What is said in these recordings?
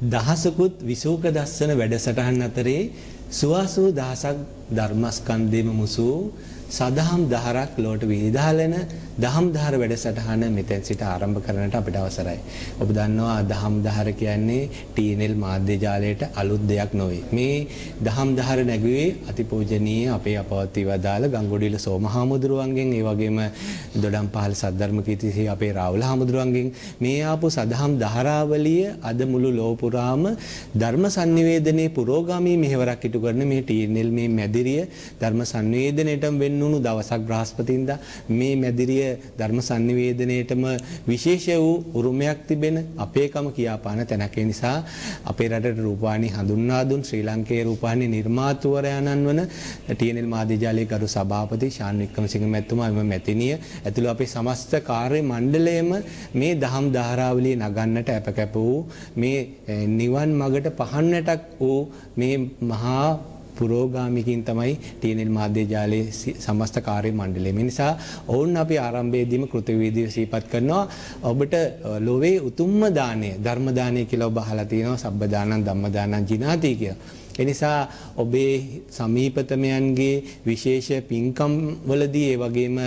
දහසකුත් විසූක දස්සන වැඩසටහන් අතරේ සුවාසූ දහසක් ධර්මස්කන්ධෙම මුසු සදහම් දහරක් ලෝට විහිදාලන දහම් දහර වැඩසටහන මෙතෙන් සිට ආරම්භ කරන්නට අපිට අවසරයි. ඔබ දන්නවා දහම් දහර කියන්නේ TNL මාධ්‍ය ජාලයට අලුත් දෙයක් නොවේ. මේ දහම් දහර නැගුවේ අතිපූජනීය අපේ අපවත්ව වදාළ ගංගොඩවිල සෝමහාමුදුරුවන්ගෙන් ඒ වගේම දොඩම්පහළ සද්ධර්ම කීර්තිසිරි අපේ රාහුල හාමුදුරුවන්ගෙන් මේ ආපු සදහම් දහරාවලිය අද මුළු ලෝක පුරාම ධර්ම sannivedanයේ පුරෝගාමී මෙහෙවරක් ඉටු කරන මේ TNL මේ මැදිරිය ධර්ම sannivedanයටම වෙන්නුණු දවසක් බ්‍රහස්පතින්දා මේ මැදිරිය ධර්ම sannivedanයටම විශේෂ වූ උරුමයක් තිබෙන අපේකම කියාපාන තැනක නිසා අපේ රටට රූපවාහිනී හඳුන්වා දුන් ශ්‍රී ලංකේය රූපවාහිනී නිර්මාතෘවරයාණන් වන TNL මාධ්‍ය ජාලයේ ගරු සභාපති ශාන් වික්‍රමසිංහ මැතිතුමා එම මැතිණිය ඇතුළු අපේ සමස්ත කාර්ය මණ්ඩලයම මේ දහම් දහරාවලිය නගන්නට අපකැප වූ මේ නිවන් මගට පහන්නටක් වූ මේ මහා පුරෝගාමිකින් තමයි TNL මාධ්‍ය ජාලයේ සමස්ත කාර්ය මණ්ඩලය. මේ නිසා ඔවුන් අපි ආරම්භයේදීම කෘතවේදීව සිහිපත් කරනවා ඔබට ලෝවේ උතුම්ම දාණය ධර්ම දාණය කියලා ඔබ අහලා තියෙනවා සබ්බ දානං ධම්ම දානං ජිනාති කියලා. ඒ නිසා ඔබේ සමීපතමයන්ගේ විශේෂ පින්කම් වලදී ඒ වගේම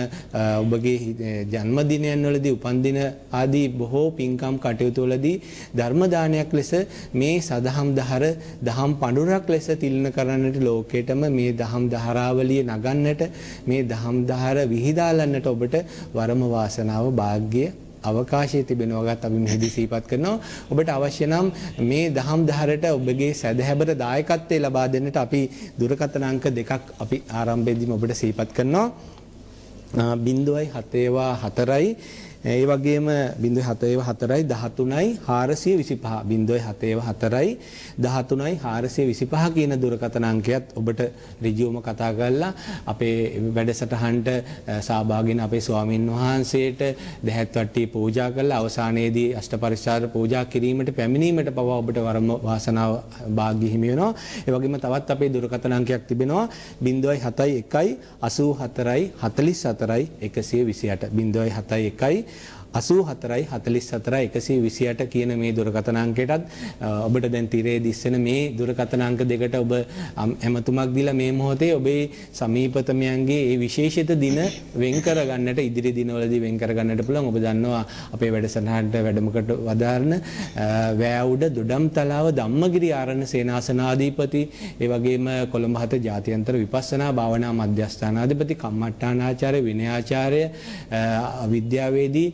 ඔබගේ ජන්මදිනයන් වලදී උපන්දින ආදී බොහෝ පින්කම් කටයුතු වලදී ධර්ම දානයක් ලෙස මේ සදහම් දහර දහම් පඬුරක් ලෙස තිලන කරන්නට ලෝකෙටම මේ දහම් දහරාවලිය නගන්නට මේ දහම් දහර විහිදාලන්නට ඔබට වරම වාසනාව වාග්ය අවකාශය තිබෙනවාගත් අපි මෙහිදී සිහිපත් කරනවා. ඔබට අවශ්‍ය නම් මේ දහම් දහරට ඔබගේ සදහැබර දායකත්වය ලබා දෙන්නට අපි දුරකථන අංක දෙකක් අපි ආරම්භයේදීම ඔබට සිහිපත් කරනවා. 0.74යි ඒ වගේම 0.74යි 13යි 425 0.74යි 13යි 425 කියන දුරකථන අංකයත් ඔබට ඍජුවම කතා කරලා අපේ වැඩසටහනට සහභාගී වෙන අපේ ස්වාමින් වහන්සේට දහත් වට්ටිය පූජා කරලා අවසානයේදී අෂ්ට පරිශාර පූජා කිරීමට පැමිණීමට පවා ඔබට වරම වාසනාව වාග්ය හිමි වෙනවා. ඒ වගේම තවත් අපේ දුරකථන අංකයක් තිබෙනවා 0.71යි 84යි 44යි 128 0.71යි 84යි 44යි 128 කියන මේ දුරකථන අංකයටත් ඔබට දැන් තිරේ දිස්සෙන මේ දුරකථන අංක දෙකට ඔබ එමතුමක් දීලා මේ මොහොතේ ඔබේ සමීපතමයන්ගේ ඒ විශේෂිත දින වෙන් කර ගන්නට ඉදිරි දිනවලදී වෙන් කර ගන්නට පුළුවන්. ඔබ දන්නවා අපේ වැඩසටහනට වැඩමකට වදාරන වෑඋඩ දොඩම්තලාව ධම්මගිරි ආරණ්‍ය සේනාසනාධිපති ඒ වගේම කොළඹ හත ජාත්‍යන්තර විපස්සනා භාවනා මධ්‍යස්ථානාධිපති කම්මට්ටානාචාර්ය විනයාචාර්ය විද්‍යාවේදී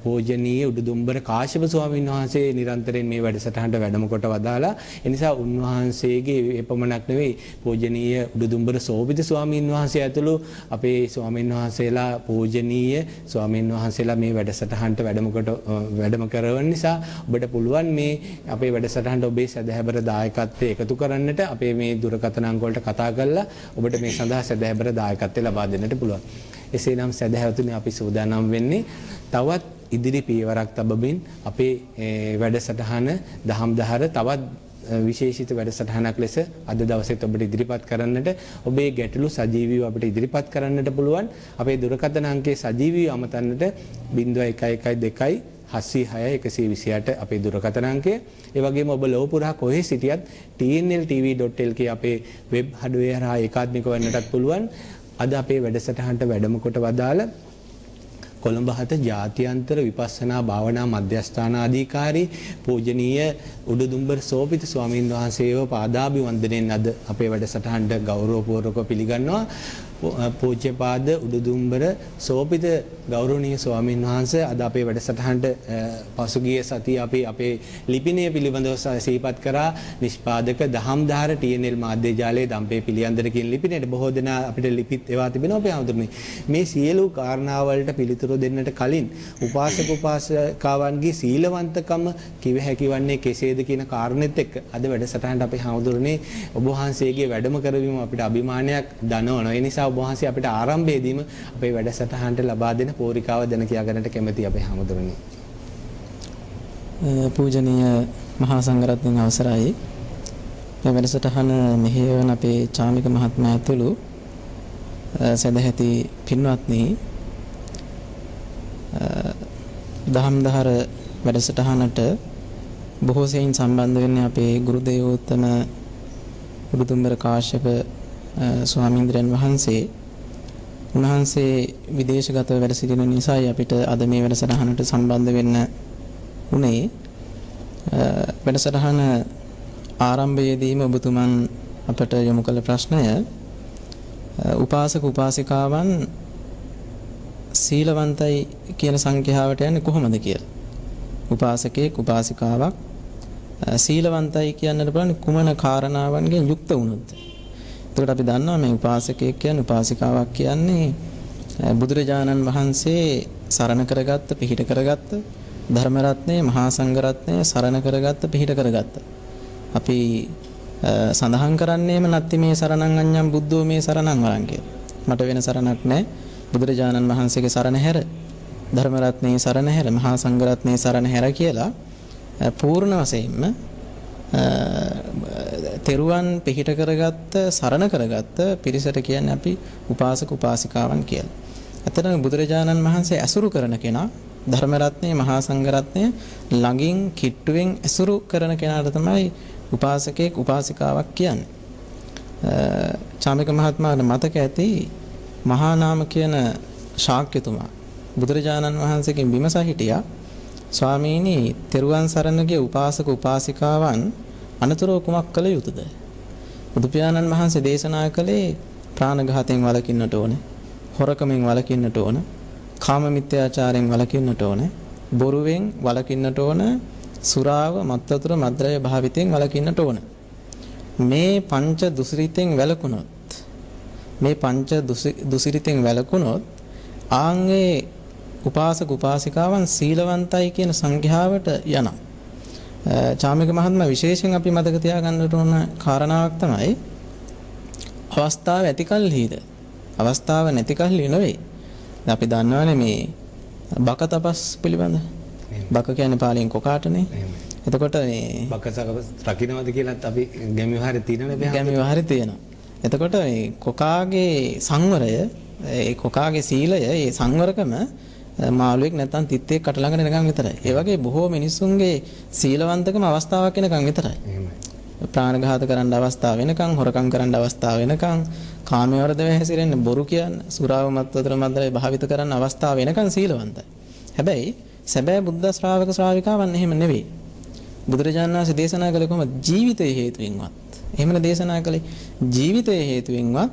පූජනීය උඩුදුම්බර කාශ්‍යප ස්වාමීන් වහන්සේ නිරන්තරයෙන් මේ වැඩසටහනට වැඩම කොට වදාලා ඒ නිසා උන්වහන්සේගේ එපමණක් නෙවෙයි පූජනීය උඩුදුම්බර සෝභිත ස්වාමීන් වහන්සේ ඇතුළු අපේ ස්වාමීන් වහන්සේලා පූජනීය ස්වාමීන් වහන්සේලා මේ වැඩසටහනට වැඩම කරවන නිසා ඔබට පුළුවන් මේ අපේ වැඩසටහනට ඔබේ සදහැබර දායකත්වය එකතු කරන්නට අපේ මේ දුරකථන අංක වලට කතා කරලා ඔබට මේ සඳහා සදහැබර දායකත්වය ලබා දෙන්නට පුළුවන්. එසේනම් සදහැවතුනි අපි සූදානම් වෙන්නේ තවත් ඉදිරි පියවරක් තබමින් අපේ වැඩසටහන දහම් දහර තවත් විශේෂිත වැඩසටහනක් ලෙස අද දවසේත් ඔබට ඉදිරිපත් කරන්නට ඔබේ ගැටලු සජීවීව අපිට ඉදිරිපත් කරන්නට පුළුවන්. අපේ දුරකථන අංකයේ සජීවීව අමතන්නට 0112 706 128 අපේ දුරකථන අංකය. ඒ වගේම ඔබ ලෝක පුරා කොහේ සිටියත් tnltv.lk අපේ වෙබ් හඩුවේ හරහා ඒකාත්මික වෙන්නටත් පුළුවන්. අද අපේ වැඩසටහනට වැඩම කොට වදාළ කොළඹ හත ජාත්‍යන්තර විපස්සනා භාවනා මධ්‍යස්ථානාධිකාරී පූජනීය උඩුදුම්බර සෝපිත ස්වාමීන් වහන්සේව පාදාභිවන්දනයෙන් අද අපේ වැඩසටහනට ගෞරවපූර්වකව පිළිගන්නවා. පූජ්‍යපාද උඩුදුම්බර සෝපිත ගෞරවනීය ස්වාමීන් වහන්සේ අද අපේ වැඩසටහනට පසුගිය සතියේ අපි අපේ ලිපිනය පිළිබඳව සිහිපත් කරා. නිෂ්පාදක දහම්දාර TNL මාධ්‍ය ජාලයේ දම්පේ පිළියන්දර කියන ලිපිනයට බොහෝ දෙනා අපිට ලිපිත් ඒවා තිබෙනවා. අපේ ආමතුරුනේ මේ සියලු කාරණා වලට පිළිතුරු දෙන්නට කලින් උපාසක උපාසිකාවන්ගේ සීලවන්තකම කිව හැකි වන්නේ කෙසේද කියන කාරණෙත් එක්ක අද වැඩසටහනට අපේ ආමතුරුනේ ඔබ වහන්සේගේ වැඩම කරවීම අපිට අභිමානයක් දනවනවා. ඒ නිසා ඔබ වහන්සේ අපිට ආරම්භයේදීම අපේ වැඩසටහනට ලබා දෙන පෝරිකාව දැන කියා ගන්නට කැමැති අපේ හැමදෙරණි. පූජනීය මහා සංඝරත්නයන් අවසරයි. මේ වැඩසටහන මෙහෙයවන අපේ චාමික මහත්මයා ඇතුළු සදැහැති පින්වත්නි දහම්දහර වැඩසටහනට බොහෝ සෙයින් සම්බන්ධ වෙන්නේ අපේ ගුරු දේවෝත්තම උඩුදුම්බර කාශ්‍යප ස්වාමීන්ද්‍රයන් වහන්සේ. උන්වහන්සේ විදේශගතව වැඩ සිටින නිසායි අපිට අද මේ වැඩසටහනට සම්බන්ධ වෙන්න උනේ. වැඩසටහන ආරම්භයේදීම ඔබතුමන් අපට යොමු කළ ප්‍රශ්නය උපාසක උපාසිකාවන් සීලවන්තයි කියන සංඛ්‍යාවට යන්නේ කොහොමද කියලා. උපාසකෙක් උපාසිකාවක් සීලවන්තයි කියන්නට බලන්න කුමන කාරණාවන්ගෙන් යුක්ත වුණොත්. එතකොට අපි දන්නවා මේ උපාසකයෙක් කියන්නේ උපාසිකාවක් කියන්නේ බුදුරජාණන් වහන්සේ සරණ කරගත්ත පිහිට කරගත්ත ධර්ම රත්නය මහා සංඝ රත්නය සරණ කරගත්ත පිහිට කරගත්ත. අපි සඳහන් කරන්නේම නැති මේ සරණං අඤ්ඤං බුද්ධෝ මේ සරණං වරං කියලා. මට වෙන සරණක් නැහැ. බුදුරජාණන් වහන්සේගේ සරණ හැර ධර්ම රත්නයේ සරණ හැර මහා සංඝ රත්නයේ සරණ හැර කියලා පූර්ණ වශයෙන්ම තෙරුවන් පිහිට කරගත්ත සරණ කරගත්ත පිරිසට කියන්නේ අපි උපාසක උපාසිකාවන් කියලා. ඇත්තටම බුදුරජාණන් වහන්සේ ඇසුරු කරන කෙනා ධර්ම රත්නයේ මහා සංඝ රත්නයේ ළඟින් කිට්ටුවෙන් ඇසුරු කරන කෙනාට තමයි උපාසකෙක් උපාසිකාවක් කියන්නේ. චාමික මහත්මයාට මතක ඇති මහා නාම කියන ශාක්‍යතුමා බුදුරජාණන් වහන්සේගෙන් විමසා හිටියා ස්වාමීනි තෙරුවන් සරණගේ උපාසක උපාසිකාවන් අනතුරු කුමක් කළ යුතුද? බුදු පියාණන් වහන්සේ දේශනා කළේ ප්‍රාණඝාතයෙන් වළකින්නට ඕනේ, හොරකමෙන් වළකින්නට ඕන, කාම මිත්‍යාචාරයෙන් වළකින්නට ඕනේ, බොරුවෙන් වළකින්නට ඕන, සුරාව මත්වතුර මද්ද්‍රව්‍ය භාවිතයෙන් වළකින්නට ඕන. මේ පංච දුසිරිතෙන් වැළකුණොත් මේ පංච දුසිරිතෙන් වැළකුණොත් ආන්ගේ උපාසක උපාසිකාවන් සීලවන්තයි කියන සංඛ්‍යාවට යනවා. චාමික මහත්මයා විශේෂයෙන් අපි මතක තියාගන්නට ඕන කාරණාවක් තමයි අවස්ථාව ඇතිකල්හිද අවස්ථාව නැතිකල්හි නෙවෙයි. අපි දන්නවනේ මේ බක තපස් පිළිබඳ. බක කියන්නේ පාලියෙන් කොකාටනේ. එතකොට මේ බක රකින්නවද කියලාත් අපි ගැමි විහාරේ තියෙනනේ. ගැමි විහාරේ තියෙනවා. එතකොට මේ කොකාගේ සංවරය ඒ කොකාගේ සීලය ඒ සංවරකම මාළුවෙක් නැත්තම් තිත්තේ කට ළඟ එනකන් විතරයි. ඒ වගේ බොහෝ මිනිස්සුන්ගේ සීලවන්තකම අවස්ථාවක් එනකන් විතරයි. ප්‍රාණඝාත කරන්න අවස්ථාව වෙනකන්, හොරකම් කරන්න අවස්ථාව වෙනකන්, කාමයේ වර්ධව හැසිරෙන්න, බොරු කියන්න, සුරාව මත්වතුර මද්ද්‍රව්‍ය භාවිත කරන්න අවස්ථාව වෙනකන් සීලවන්තයි. හැබැයි සැබෑ බුද්ධ ශ්‍රාවක ශ්‍රාවිකාවන් එහෙම නෙවෙයි. බුදුරජාණන් වහන්සේ දේශනා කළේ කොහොමද? ජීවිතයේ හේතුවෙන්වත්. එහෙමන දේශනා කළේ ජීවිතයේ හේතුවෙන්වත්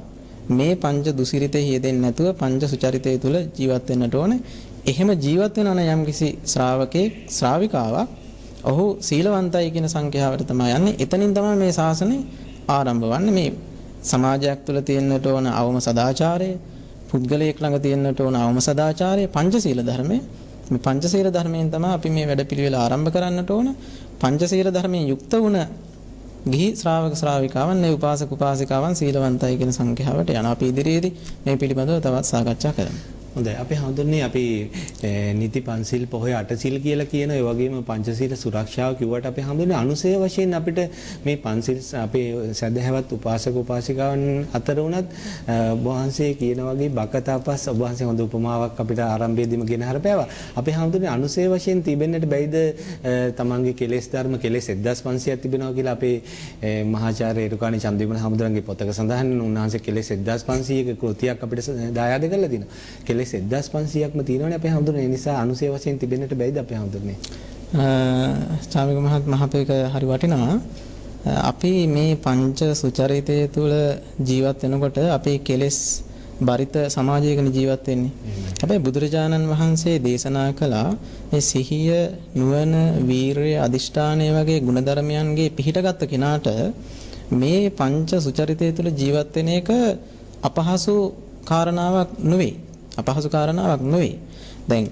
මේ පංච දුසිරිතේ යෙදෙන්නේ නැතුව පංච සුචරිතය තුල ජීවත් වෙන්නට ඕනේ. එහෙම ජීවත් වෙනා නම් යම්කිසි ශ්‍රාවකෙක් ශ්‍රාවිකාවක් ඔහු සීලවන්තයි කියන සංඛ්‍යාවට තමයි යන්නේ. එතනින් තමයි මේ ශාසනය ආරම්භ වන්නේ. මේ සමාජයක් තුළ තියෙන්නට ඕන අවම සදාචාරය, පුද්ගලයෙක් ළඟ තියෙන්නට ඕන අවම සදාචාරය, පංචශීල ධර්මය. මේ පංචශීල ධර්මයෙන් තමයි අපි මේ වැඩපිළිවෙල ආරම්භ කරන්නට ඕන. පංචශීල ධර්මයෙන් යුක්ත වුණ ගිහි ශ්‍රාවක ශ්‍රාවිකාවන් මේ උපාසක උපාසිකාවන් සීලවන්තයි කියන සංඛ්‍යාවට යනවා. අපි ඉදිරියේදී මේ පිළිබඳව තවත් සාකච්ඡා කරමු. හොඳයි. අපි හඳුන්නේ අපි නිති පන්සිල් පොහොය අටසිල් කියලා කියන ඒ වගේම පංචශීල සුරක්ෂාව කිව්වට අපි හඳුන්නේ අනුසය වශයෙන් අපිට මේ පන්සිල් අපේ සදහැවත් උපාසක උපාසිකාවන් අතර උනත් වහන්සේ කියන වගේ බකතාපස් වහන්සේ හොඳ උපමාවක් අපිට ආරම්භයේදීම ගෙන හරපෑවා. අපි හඳුන්නේ අනුසය වශයෙන් තිබෙන්නට බැයිද තමන්ගේ කෙලෙස් ධර්ම කෙලෙස් 1500ක් තිබෙනවා කියලා අපේ මහාචාර්ය රුකාණී චන්දිමල හමුදුරන්ගේ පොතක සඳහන් උන්වහන්සේ කෙලෙස් 1500ක කෘතියක් අපිට දායාද කරලා දිනවා. 1500ක්ම තියෙනවනේ අපේ හඳුනන නිසා අනුසය වශයෙන් තිබෙන්නට බැයිද අපේ හඳුනන්නේ? චාමික මහත්මයාපේක හරි වටිනවා. අපි මේ පංච සුචරිතය තුළ ජීවත් වෙනකොට අපේ කෙලෙස් බරිත සමාජයකන ජීවත් වෙන්නේ. හැබැයි බුදුරජාණන් වහන්සේ දේශනා කළා මේ සිහිය, නුවණ, වීරිය, අදිෂ්ඨානය වගේ ගුණධර්මයන්ගේ පිහිටගත් කෙනාට මේ පංච සුචරිතය තුළ ජීවත් වෙන එක අපහසු කාරණාවක් නෙවෙයි. අපහසු කාරණාවක් නෙවෙයි. දැන්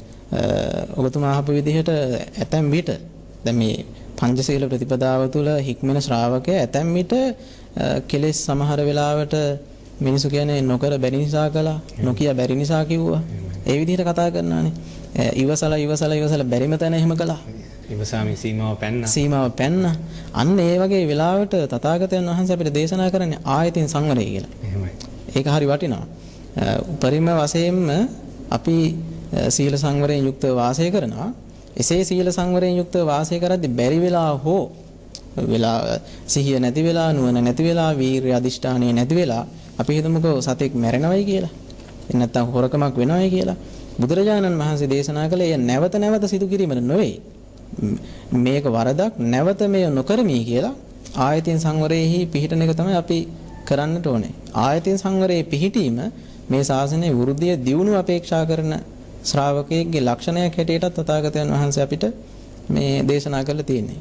ඔබතුමා අහපු විදිහට ඇතැම් විට දැන් මේ පංචශීල ප්‍රතිපදාව තුළ හික්මන ශ්‍රාවකයා ඇතැම් විට කෙලෙස් සමහර වෙලාවට මිනිසු කියන්නේ නොකර බැරි නිසා කළා, නොකිය බැරි නිසා කිව්වා. ඒ විදිහට කතා කරනානේ. ඉවසලා බැරිම තැන එහෙම කළා. ඉවසාමි සීමාව පැන්න. අන්න ඒ වගේ වෙලාවට තථාගතයන් වහන්සේ අපිට දේශනා කරන්නේ ආයතින් සංවරය කියලා. එහෙමයි. ඒක හරි වටිනවා. උපරිම වශයෙන්ම අපි සීල සංවරයෙන් යුක්තව වාසය කරනවා. එසේ සීල සංවරයෙන් යුක්තව වාසය කරද්දී බැරි වෙලා හෝ වෙලා සිහිය නැති වෙලා නුවණ නැති වෙලා වීර්ය අධිෂ්ඨානය නැති වෙලා අපි හිතමුකෝ සතෙක් මැරෙනවයි කියලා. එන්න නැත්තම් හොරකමක් වෙනවයි කියලා. බුදුරජාණන් වහන්සේ දේශනා කළේ නැවත නැවත සිදු කිරීම නෙවෙයි. මේක වරදක් නැවත මෙය නොකරමි කියලා ආයතින් සංවරයේහි පිහිටන එක තමයි අපි කරන්නට ඕනේ. ආයතින් සංවරයේ පිහිටීම මේ ශාසනයේ වෘද්ධිය දියුණුව අපේක්ෂා කරන ශ්‍රාවකයෙක්ගේ ලක්ෂණයක් හැටියට තථාගතයන් වහන්සේ අපිට මේ දේශනා කරලා තියෙන්නේ.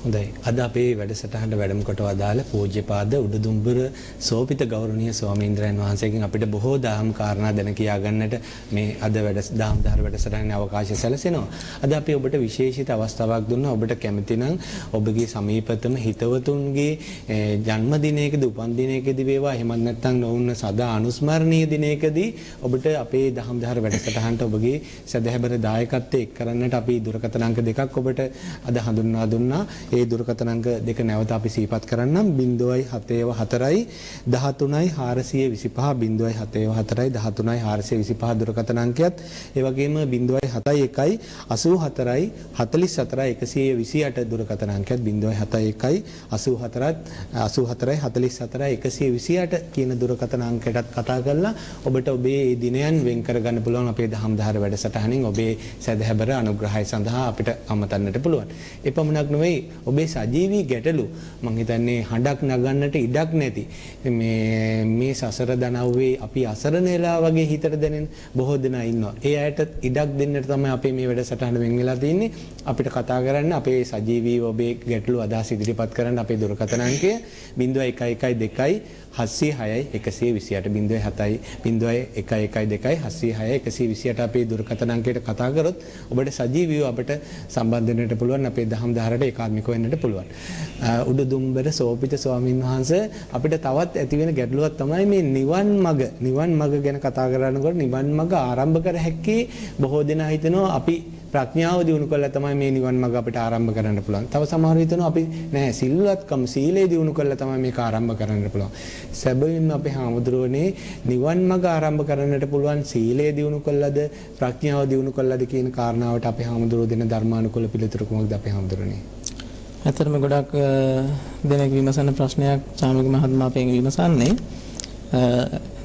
හොඳයි. අද අපේ වැඩසටහනට වැඩම කොට වදාළ පූජ්‍යපාද උඩදුම්බර සෝපිත ගෞරවනීය ස්වාමීන්ද්‍රයන් වහන්සේගෙන් අපිට බොහෝ දහම් කාරණා දැන කියා ගන්නට මේ අද දහම් දහර වැඩසටහනේ අවකාශය සැලසෙනවා. අද අපි ඔබට විශේෂිත අවස්ථාවක් දුන්නා. ඔබට කැමති නම් ඔබගේ සමීපතම හිතවතුන්ගේ ජන්මදිනයකදී උපන් දිනයකදී වේවා එහෙමත් නැත්නම් නොවුන සදා අනුස්මරණීය දිනයකදී ඔබට අපේ දහම් දහර වැඩසටහනට ඔබගේ සදහැබර දායකත්වයේ එක් කරන්නට අපි දුරකථන අංක දෙකක් ඔබට අද හඳුන්වා දුන්නා. ඒ දුරකථන අංක දෙක නැවත අපි සිහිපත් කරන්නම් 074 13 425 074 13 425 දුරකථන අංකයත් ඒ වගේම 071 84 44 128 දුරකථන අංකයත් 071 84 44 128 කියන දුරකථන අංකයටත් කතා කරලා ඔබට ඔබේ මේ දිනයන් වෙන් කරගන්න පුළුවන් අපේ දහම් දහර වැඩසටහනින් ඔබේ සදහැබර අනුග්‍රහය සඳහා අපිට අමතන්නට පුළුවන්. එපමණක් නෙවෙයි ඔබේ සජීවී ගැටලු මම හිතන්නේ හඬක් නගන්නට ඉඩක් නැති මේ සසර දනව්වේ අපි අසරණ වෙලා වගේ හිතට දැනෙන බොහෝ දෙනා ඉන්නවා. ඒ අයට ඉඩක් දෙන්නට තමයි අපි මේ වැඩසටහන වෙන් වෙලා තින්නේ. අපිට කතා කරන්න අපේ සජීවී ඔබේ ගැටලු අදහස් ඉදිරිපත් කරන්න අපේ දුරකථන අංකය 0112 706 128 අපේ දුරකථන අංකයට කතා කරොත් ඔබට සජීවීව අපට සම්බන්ධ වෙන්නට පුළුවන්. අපේ දහම් දහරට ඒකාත්මික වෙන්නට පුළුවන්. උඩදුම්බර සෝපිත ස්වාමීන් වහන්සේ අපිට තවත් ඇති වෙන ගැටලුවක් තමයි මේ නිවන් මඟ ගැන කතා කරනකොට නිවන් මඟ ආරම්භ කර හැක්කේ බොහෝ දෙනා හිතනවා අපි ප්‍රඥාව දිනු කළා තමයි මේ නිවන් මඟ අපිට ආරම්භ කරන්න පුළුවන්. තව සමහරව හිතනවා අපි නෑ සිල්වත්කම් සීලය දිනු කළා තමයි මේක ආරම්භ කරන්න පුළුවන්. සැබවින්ම අපේ හාමුදුරුවනේ නිවන් මඟ ආරම්භ කරන්නට පුළුවන් සීලය දිනු කළාද ප්‍රඥාව දිනු කළාද කියන කාරණාවට අපේ හාමුදුරුවෝ දෙන ධර්මානුකූල පිළිතුරු කොහොමද අපේ හාමුදුරුවනේ? ඇත්තටම ගොඩක් දෙනෙක් විමසන ප්‍රශ්නයක් චාමික මහත්මයා අපෙන් විමසන්නේ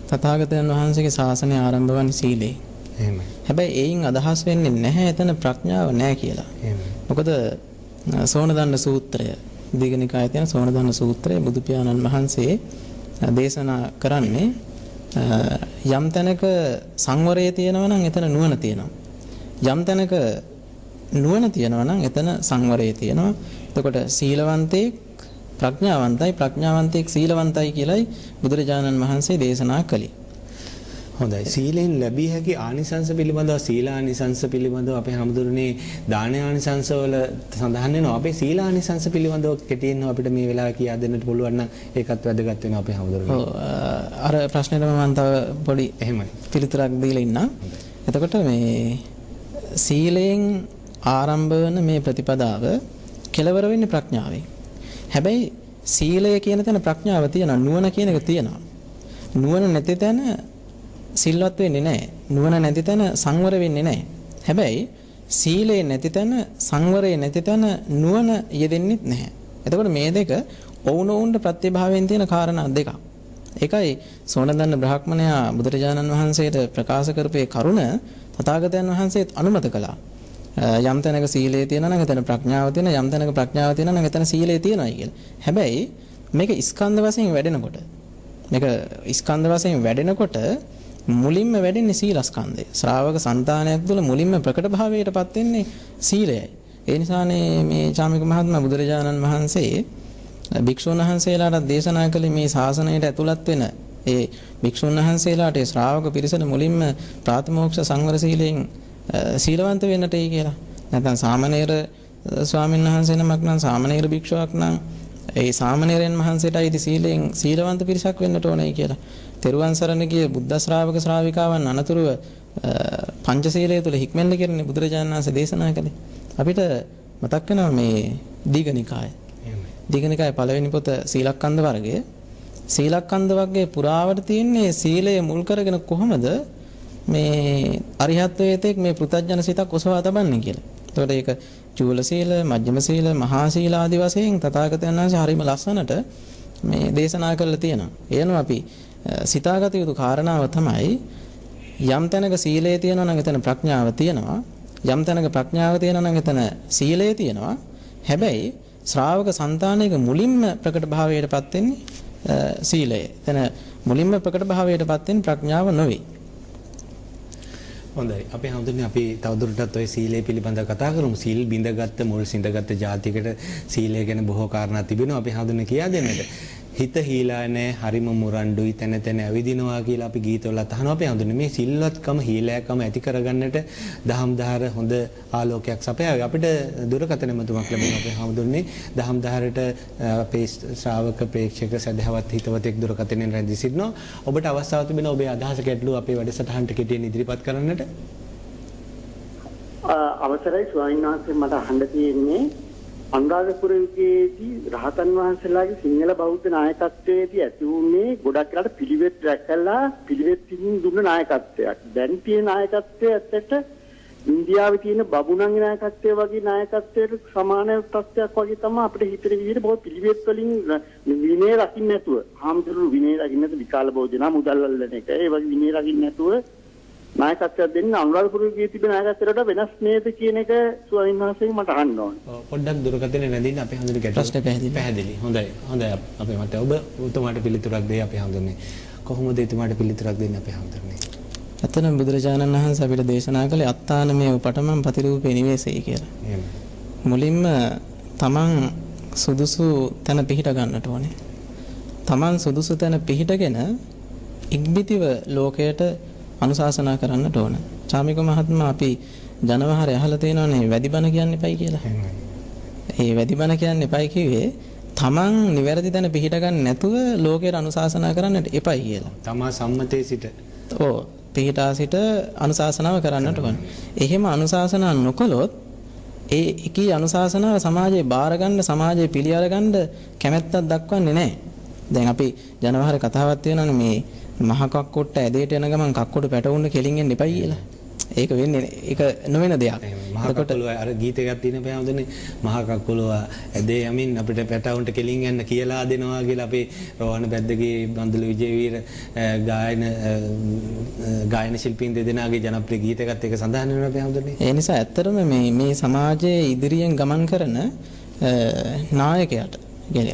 තථාගතයන් වහන්සේගේ ශාසනය ආරම්භ වන්නේ සීලේ. එහෙමයි. හැබැයි ඒයින් අදහස් වෙන්නේ නැහැ එතන ප්‍රඥාව නැහැ කියලා. එහෙමයි. මොකද සෝනදන්න සූත්‍රය දීඝනිකායේ තියෙන සෝනදන්න සූත්‍රය බුදු පියාණන් වහන්සේ දේශනා කරන්නේ යම් තැනක සංවරය තියෙනවා නම් එතන නුවණ තියෙනවා. යම් තැනක නුවණ තියෙනවා නම් එතන සංවරය තියෙනවා. එතකොට සීලවන්තයෙක් ප්‍රඥාවන්තයි ප්‍රඥාවන්තයෙක් සීලවන්තයි කියලායි බුදුරජාණන් වහන්සේ දේශනා කළේ. හොඳයි. සීලෙන් ලැබිය හැකි ආනිසංස පිළිබඳව සීලානිසංස පිළිබඳව අපේ හැමදෙරුනේ දාන ආනිසංස වල සඳහන් වෙනවා. අපේ සීලානිසංස පිළිබඳව කෙටියෙන් අපිට මේ වෙලාවේ කියා දෙන්නට පුළුවන් නම් ඒකත් වැදගත් වෙනවා අපේ හැමදෙරුනේ. ඔව් අර ප්‍රශ්නෙට මම තව පොඩි එහෙමයි පිළිතුරක් දීලා ඉන්නම්. එතකොට මේ සීලයෙන් ආරම්භ වෙන මේ ප්‍රතිපදාව කෙලවර වෙන්නේ ප්‍රඥාවෙන්. හැබැයි සීලය කියන තැන ප්‍රඥාව තියෙනවා, නුවණ කියන එක තියෙනවා. නුවණ නැති තැන සිල්වත් වෙන්නේ නැහැ. නුවණ නැති තැන සංවර වෙන්නේ නැහැ. හැබැයි සීලය නැති තැන සංවරය නැති තැන නුවණ යෙදෙන්නේ නැහැ. එතකොට මේ දෙක ඔවුනොවුන්ට ප්‍රතිභාවයෙන් තියෙන කාරණා දෙකක්. ඒකයි සෝනදන්න බ්‍රාහ්මණයා බුදුරජාණන් වහන්සේට ප්‍රකාශ කරපේ කරුණ තථාගතයන් වහන්සේත් අනුමත කළා. යම් තැනක සීලය තියෙනවා නම් එතන ප්‍රඥාව තියෙනවා, යම් තැනක ප්‍රඥාව තියෙනවා නම් එතන සීලය තියෙනවායි කියලා. හැබැයි මේක ස්කන්ධ වශයෙන් වැඩෙනකොට මුලින්ම වැඩෙන්නේ සීලස්කන්ධය. ශ්‍රාවක సంతානයක් තුළ මුලින්ම ප්‍රකට භාවයටපත් වෙන්නේ සීලයයි. ඒ නිසානේ මේ චාමික මහත්මයා බුදුරජාණන් වහන්සේ භික්ෂුන් වහන්සේලාට දේශනා කළේ මේ ශාසනයට ඇතුළත් වෙන ඒ භික්ෂුන් වහන්සේලාට ඒ ශ්‍රාවක පිරිසට මුලින්ම ප්‍රාතිමෝක්ෂ සංවර සීලයෙන් සීලවන්ත වෙන්නටයි කියලා. නැත්නම් සාමණේර ස්වාමීන් වහන්සේ නමක් නම් සාමණේර භික්ෂුවක් නම් ඒ සාමණේරයන් වහන්සේටයි සීලයෙන් සීලවන්ත පිරිසක් වෙන්නට ඕනයි කියලා. තෙරුවන් සරණ ගිය බුද්ධ ශ්‍රාවක ශ්‍රාවිකාවන් අනතුරුව පංචශීලය තුල හික්මෙන්න කියන්නේ බුදුරජාණන් වහන්සේ දේශනා කළේ. අපිට මතක් වෙනවා මේ දීඝනිකාය. දීඝනිකායේ පළවෙනි පොත සීලක්ඛන්ධ වර්ගය. සීලක්ඛන්ධ වර්ගයේ පුරාවට තියෙන්නේ සීලය මුල් කරගෙන කොහොමද මේ අරිහත්ත්වයට මේ පෘථග්ජන සිතක් ඔසවා තබන්නේ කියලා. එතකොට ඒක චූල සීල, මජ්ක්‍ධිම සීල, මහා සීල ආදී වශයෙන් තථාගතයන් වහන්සේ හරිම ලස්සනට මේ දේශනා කරලා තියෙනවා. එයනම් අපි සිතාගත යුතු කාරණාව තමයි යම් තැනක සීලය තියෙනවා නම් එතන ප්‍රඥාව තියෙනවා. යම් තැනක ප්‍රඥාව තියෙනවා නම් එතන සීලය තියෙනවා. හැබැයි ශ්‍රාවක సంతානයක මුලින්ම ප්‍රකට භාවයටපත් වෙන්නේ සීලය. එතන මුලින්ම ප්‍රකට භාවයටපත් වෙන්නේ ප්‍රඥාව නෙවෙයි. හොඳයි. අපි හඳුන්නේ අපි තවදුරටත් ওই සීලය පිළිබඳව කතා කරමු. සීල් බිඳගත්ත මුල් සිඳගත්ත ජාතියකට සීලය ගැන බොහෝ කාරණා තිබෙනවා. අපි හඳුන්නේ කියා දෙන්නට. හිත හීලා නැහැ, හරිම මුරණ්ඩුයි, තැන තැන ඇවිදිනවා කියලා අපි ගීතවලත් අහනවා. අපි හඳුන්නේ මේ සිල්වත්කම, හීලෑකම ඇති කරගන්නට දහම්දාර හොඳ ආලෝකයක් සපයාවි. අපිට දුරකථන මතුමක් ලැබුණා. අපි හඳුන්නේ දහම්දාරට අපේ ශ්‍රාවක ප්‍රේක්ෂක සදහවත් හිතවතෙක් දුරකථනෙන් රැඳී සිටිනවා. ඔබට අවස්ථාවක් තිබෙනවා ඔබේ අදහස ගැටලුව අපේ වැඩසටහනට කෙටියෙන් ඉදිරිපත් කරන්නට. අවසරයි ස්වාමීන් වහන්සේ, මට අහන්න තියෙන්නේ අනුරාධපුර යුගයේදී රහතන් වහන්සේලාගේ සිංහල බෞද්ධ නායකත්වයේදී ඇති වුණේ ගොඩක් වෙලාට පිළිවෙත් රැකලා පිළිවෙත්ින් දුන්න නායකත්වයක්. දැන් තියෙන නායකත්වයේ ඇත්තට ඉන්දියාවේ තියෙන බබුණන්ගේ නායකත්වය වගේ නායකත්වයට සමාන තත්ත්වයක් වගේ තමයි අපිට හිතේ විදිහට බොහෝ පිළිවෙත් වලින් විනය රකින්න නැතුව, හාමුදුරුවෝ විනය රකින්න නැතුව විකාල භෝජනා මුදල් අල්ලන එක, ඒ වගේ විනය රකින්න නැතුව නායකත්වයක් දෙන්න අනුරාධපුර යුගයේ තිබෙන නායකත්වයට වෙනස් නේද කියන එක ස්වාමීන් වහන්සේගෙන් මට අහන්න ඕනේ. පොඩ්ඩක් දුරකථනේ නැදින්න අපි හඳුනේ ගැටලුව. ප්‍රශ්නේ පැහැදිලි. හොඳයි. අපේ මත ඔබ උතුමාට පිළිතුරක් දෙයි අපි හඳුන්නේ. කොහොමද එතුමාට පිළිතුරක් දෙන්නේ අපි හඳුන්නේ? ඇත්තටම බුදුරජාණන් වහන්සේ අපිට දේශනා කළේ අත්තානමේ උපටමං ප්‍රතිරූපේ නිවේසෙයි කියලා. මුලින්ම තමන් සුදුසු තැන පිහිට ගන්නට ඕනේ. තමන් සුදුසු තැන පිහිටගෙන ඉක්බිතිව ලෝකයට අනුශාසනා කරන්නට ඕන. චාමික මහත්මයා අපි ජනවහරේ අහලා තියෙනවානේ වැඩිබන කියන්න එපයි කියලා. ඒ වැඩිබන කියන්න එපයි කිව්වේ තමන් නිවැරදි තැන පිහිට ගන්න නැතුව ලෝකයට අනුශාසනා කරන්නට එපයි කියලා. තමා සම්මතයේ සිට. ඔව්. පිහිටා සිට අනුශාසනාව කරන්නට ඕන. එහෙම අනුශාසනා නොකළොත් ඒ එකී අනුශාසනාව සමාජයේ බාර ගන්න, සමාජයේ පිළි අරගන්න කැමැත්තක් දක්වන්නේ නැහැ. දැන් අපි ජනවහරේ කතාවක් තියෙනවානේ මේ මහ කක්කොට්ට ඇදේට යන ගමන් කක්කොට පැටවුන්න කෙලින් එන්න එපයි කියලා. ඒක වෙන්නේ ඒක නොවන දෙයක්. මහ කක්කොලුව අර ගීතයක් තියෙන බෑ හොඳනේ. මහ කක්කොලුව ඇදේ යමින් අපිට පැටවුන්ට කෙලින් යන්න කියලා දෙනවා කියලා අපේ රෝහණ බැද්දගේ බන්දුල විජේවීර ගායන ශිල්පීන් දෙදෙනාගේ ජනප්‍රිය ගීතයකත් ඒක සඳහන් වෙනවා බෑ හොඳනේ. ඒ නිසා ඇත්තටම මේ සමාජයේ ඉදිරියෙන් ගමන් කරන නායකයාට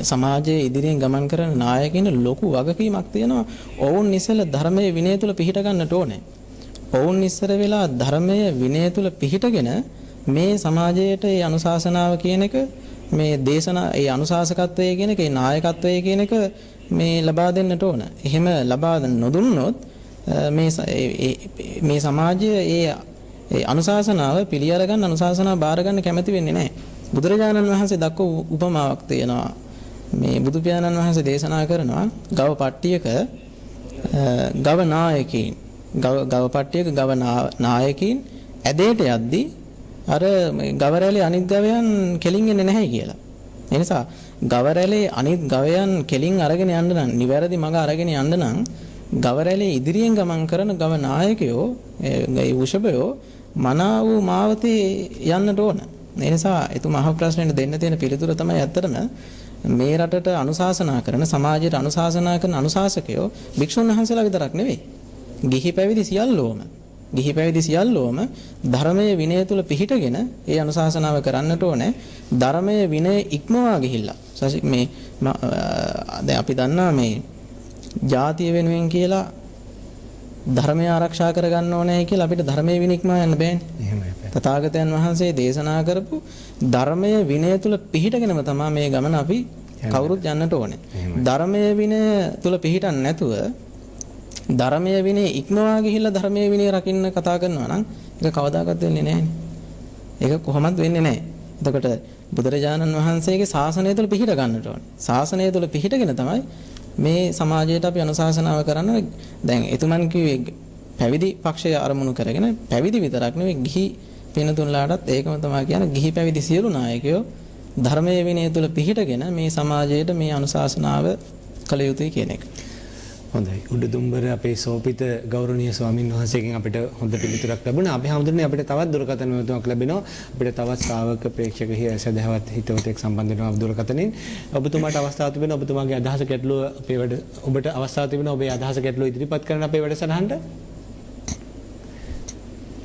සමාජයේ ඉදිරියෙන් ගමන් කරන නායකින් ලොකු වගකීමක් තියෙනවා. ඔවුන් ඉස්සෙල්ල ධර්මයේ විනය තුල පිහිට ගන්නට ඕනේ. ඔවුන් ඉස්සර වෙලා ධර්මයේ විනය තුල පිහිටගෙන මේ සමාජයට ඒ අනුශාසනාව කියන එක, මේ දේශනා, ඒ අනුශාසකත්වය කියන එක, ඒ නායකත්වය කියන එක මේ ලබා දෙන්නට ඕන. එහෙම ලබා නොදුන්නොත් මේ සමාජයේ ඒ අනුශාසනාව පිළිඅර ගන්න, අනුශාසනාව බාර ගන්න කැමති වෙන්නේ නැහැ. බුදුරජාණන් වහන්සේ දක්වපු උපමාවක් තියෙනවා. මේ බුදු පියාණන් වහන්සේ දේශනා කරනවා ගව පට්ටියක ගව නායකයින් ගව නායකයින් ඇදේට යද්දී අර ගවරැලේ අනිත් ගවයන් කෙලින් එන්නේ නැහැ කියලා. ඒ නිසා ගවරැලේ අනිත් ගවයන් කෙලින් අරගෙන යන්න නම්, නිවැරදි මඟ අරගෙන යන්න නම් ගවරැලේ ඉදිරියෙන් ගමන් කරන ගව නායකයෝ, ඒ වෘෂභයෝ මනා වූ මාවතේ යන්නට ඕන. ඒ නිසා එතුමා අහ ප්‍රශ්නෙට දෙන්න තියෙන පිළිතුර තමයි ඇත්තටම මේ රටට අනුශාසනා කරන, සමාජයට අනුශාසනා කරන අනුශාසකයෝ භික්ෂුන් වහන්සේලා විතරක් නෙවෙයි. ගිහි පැවිදි සියල්ලෝම ධර්මයේ විනය තුල පිහිටගෙන ඒ අනුශාසනාව කරන්නට ඕනේ. ධර්මයේ විනය ඉක්මවා ගිහිල්ලා මේ දැන් අපි දන්නා මේ ජාතිය වෙනුවෙන් කියලා ධර්මය ආරක්ෂා කරගන්න ඕනේ කියලා අපිට ධර්මයේ විනය ඉක්මවා යන්න බෑනේ. එහෙමයි. තථාගතයන් වහන්සේ දේශනා කරපු ධර්මයේ විනය තුල පිහිටගෙනම තමයි මේ ගමන අපි කවුරුත් යන්නට ඕනේ. ධර්මයේ විනය තුල පිහිටන් නැතුව ධර්මයේ විනය ඉක්මවා ගිහිල්ලා ධර්මයේ විනය රකින්න කතා කරනවා නම් ඒක කවදාකවත් වෙන්නේ නැහැනේ. ඒක කොහොමද වෙන්නේ නැහැ. එතකොට බුදුරජාණන් වහන්සේගේ ශාසනය තුල පිහිට ගන්නට ඕනේ. ශාසනය තුල පිහිටගෙන තමයි මේ සමාජයට අපි අනුශාසනාව කරන්න. දැන් එතුමන් කිව්වේ පැවිදි පක්ෂය අරමුණු කරගෙන, පැවිදි විතරක් නෙවෙයි ගිහි පිනතුන්ලාටත් ඒකම තමයි කියන්නේ, ගිහි පැවිදි සියලු නායකයෝ ධර්මයේ විනය තුල පිහිටගෙන මේ සමාජයට මේ අනුශාසනාව කළ යුතුයි කියන එක. හොඳයි. උඩුදුම්බර අපේ සෝපිත ගෞරවනීය ස්වාමින් වහන්සේගෙන් අපිට හොඳ පිළිතුරක් ලැබුණා. අපි හැමදෙරනේ අපිට තවත් දුරකථන විවෘතයක් ලැබෙනවා. අපිට තවත් ශ්‍රාවක ප්‍රේක්ෂක සදහවත් හිතවතෙක් සම්බන්ධ වෙනවා දුරකථනෙන්. ඔබතුමාට අවස්ථාවක් තිබෙනවා ඔබතුමාගේ අදහස ගැටලුව අපේ වැඩ ඔබට අවස්ථාවක් තිබෙනවා ඔබේ අදහස ගැටලුව ඉදිරිපත් කරන්න අපේ වැඩසටහනට.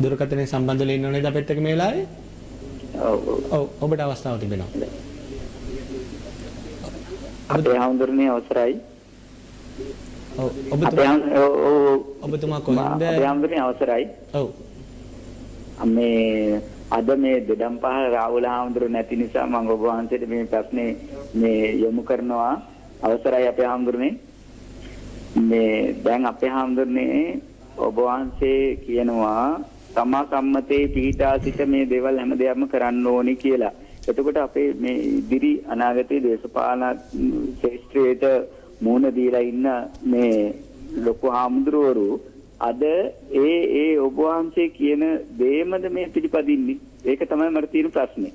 දුරකථනයේ සම්බන්ධ වෙලා ඉන්න ඕනේද අපිට මේ වෙලාවේ? ඔව් ඔබට අවස්ථාවක් තිබෙනවා. අපේ හැමදෙරනේ අවසරයි. ඔබතුමා කොහෙන්ද? අපේ හැමදෙරනේ අවසරයි. ඔව්. මේ අද මේ දෙඩම්පහ රාහුල හාමුදුරු නැති නිසා මම ඔබ වහන්සේට මේ ප්‍රශ්නේ මේ යොමු කරනවා. අවසරයි අපේ හාමුදුරනේ. මේ දැන් අපේ හාමුදුරනේ ඔබ වහන්සේ කියනවා සම්මා සම්මතේ පිහිටා සිට මේ දේවල් හැම දෙයක්ම කරන්න ඕනි කියලා. එතකොට අපේ මේ ඉදිරි අනාගතයේ දේශපාලන ශාස්ත්‍රයේට මූණ දීලා ඉන්න මේ ලොකු හාමුදුරුවරු අද ඒ ඔබ වහන්සේ කියන දේමද මේ පිළිපදින්නේ? ඒක තමයි මට තියෙන ප්‍රශ්නේ.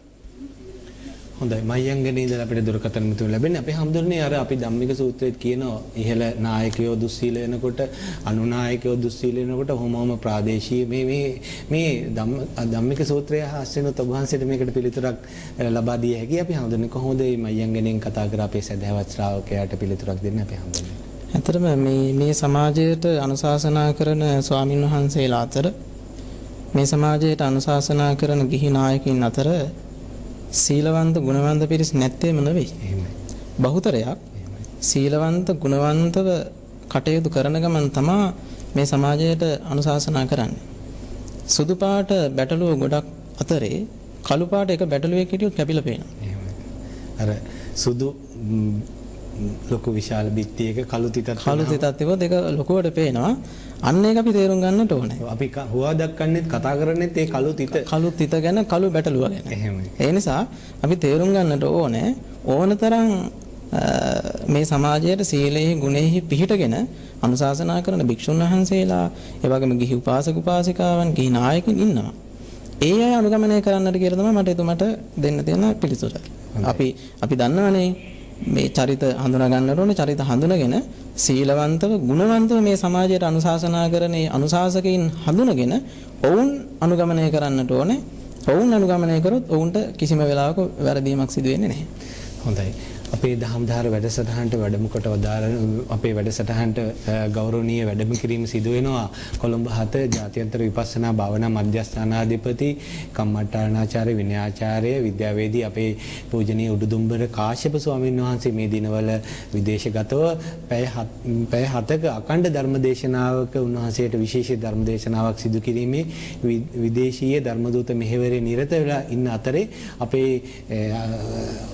හොඳයි. මයංගනේ ඉඳලා අපිට දුරකථන මිතුරු ලැබෙන්නේ. අපේ හැමදෙරනේ අර අපි ධම්මික සූත්‍රයේත් කියනවා ඉහළ නායකයෝ දුස්සීල වෙනකොට අනුනායකයෝ දුස්සීල වෙනකොට හොමම ප්‍රාදේශීය මේ ධම්මික සූත්‍රය හස්සෙනොත් ඔබ වහන්සේට මේකට පිළිතුරක් ලබා දිය හැකියි. අපි හැමදෙරනේ කොහොමද මේ මයංගනෙන් කතා කර අපේ සදහවත් ශ්‍රාවකයාට පිළිතුරක් දෙන්නේ අපි හැමදෙරනේ. ඇත්තටම මේ සමාජයට අනුශාසනා කරන ස්වාමින් වහන්සේලා අතර මේ සමාජයට අනුශාසනා කරන ගිහි නායකින් අතර සීලවන්ත ගුණවන්ත පිරිස් නැත්තේම නෙවෙයි. එහෙමයි. බහුතරයක් සීලවන්ත ගුණවන්තව කටයුතු කරන ගමන් තමයි මේ සමාජයට අනුශාසනා කරන්නේ. සුදු පාට බැටළුව ගොඩක් අතරේ කළු පාට එක බැටළුවෙක් හිටියොත් කැපිලා පේනවා. එහෙමයි. අර සුදු ලොකු විශාල බිත්තියක කළු තිතක් තිබොත් ඒක ලොකුවට පේනවා. අන්න ඒක අපි තේරුම් ගන්නට ඕනේ. අපි හුවා දක්වන්නේත් කතා කරන්නේත් ඒ කළු තිත ගැන කළු බැටළුව ගැන. එහෙමයි. ඒ නිසා අපි තේරුම් ගන්නට ඕනේ ඕනතරම් මේ සමාජයේ සීලෙහි ගුණෙහි පිහිටගෙන අනුශාසනා කරන භික්ෂුන් වහන්සේලා, ඒ වගේම ගිහි උපාසක උපාසිකාවන්, ගිහි නායකින් ඉන්නවා. ඒ අය අනුගමනය කරන්නට කියලා තමයි මට එතුමට දෙන්න තියෙන පිළිතුර. අපි දන්නවනේ මේ චරිත හඳුනා ගන්නට ඕනේ. චරිත හඳුනගෙන සීලවන්තව ගුණවන්තව මේ සමාජයට අනුශාසනා කරන ඒ අනුශාසකයින් හඳුනගෙන ඔවුන් අනුගමනය කරන්නට ඕනේ. ඔවුන් අනුගමනය කරොත් ඔවුන්ට කිසිම වෙලාවක වැරදීමක් සිදු වෙන්නේ නැහැ. හොඳයි. අපේ දහම්දාර වැඩසටහනට වැඩම කොට වදාළ අපේ වැඩසටහනට ගෞරවනීය වැඩම කිරීම සිදු වෙනවා කොළඹ 7 ජාත්‍යන්තර විපස්සනා භාවනා මධ්‍යස්ථානාධිපති කම්මට්ටානාචාර්ය විනයාචාර්ය විද්‍යාවේදී අපේ පූජනීය උඩුදුම්බර කාශ්‍යප ස්වාමීන් වහන්සේ මේ දිනවල විදේශගතව පැය 7ක අඛණ්ඩ ධර්මදේශනාවක උන්වහන්සේට විශේෂ ධර්මදේශනාවක් සිදු කිරීමේ විදේශීය ධර්මදූත මෙහෙවරේ නිරත වෙලා ඉන්න අතරේ අපේ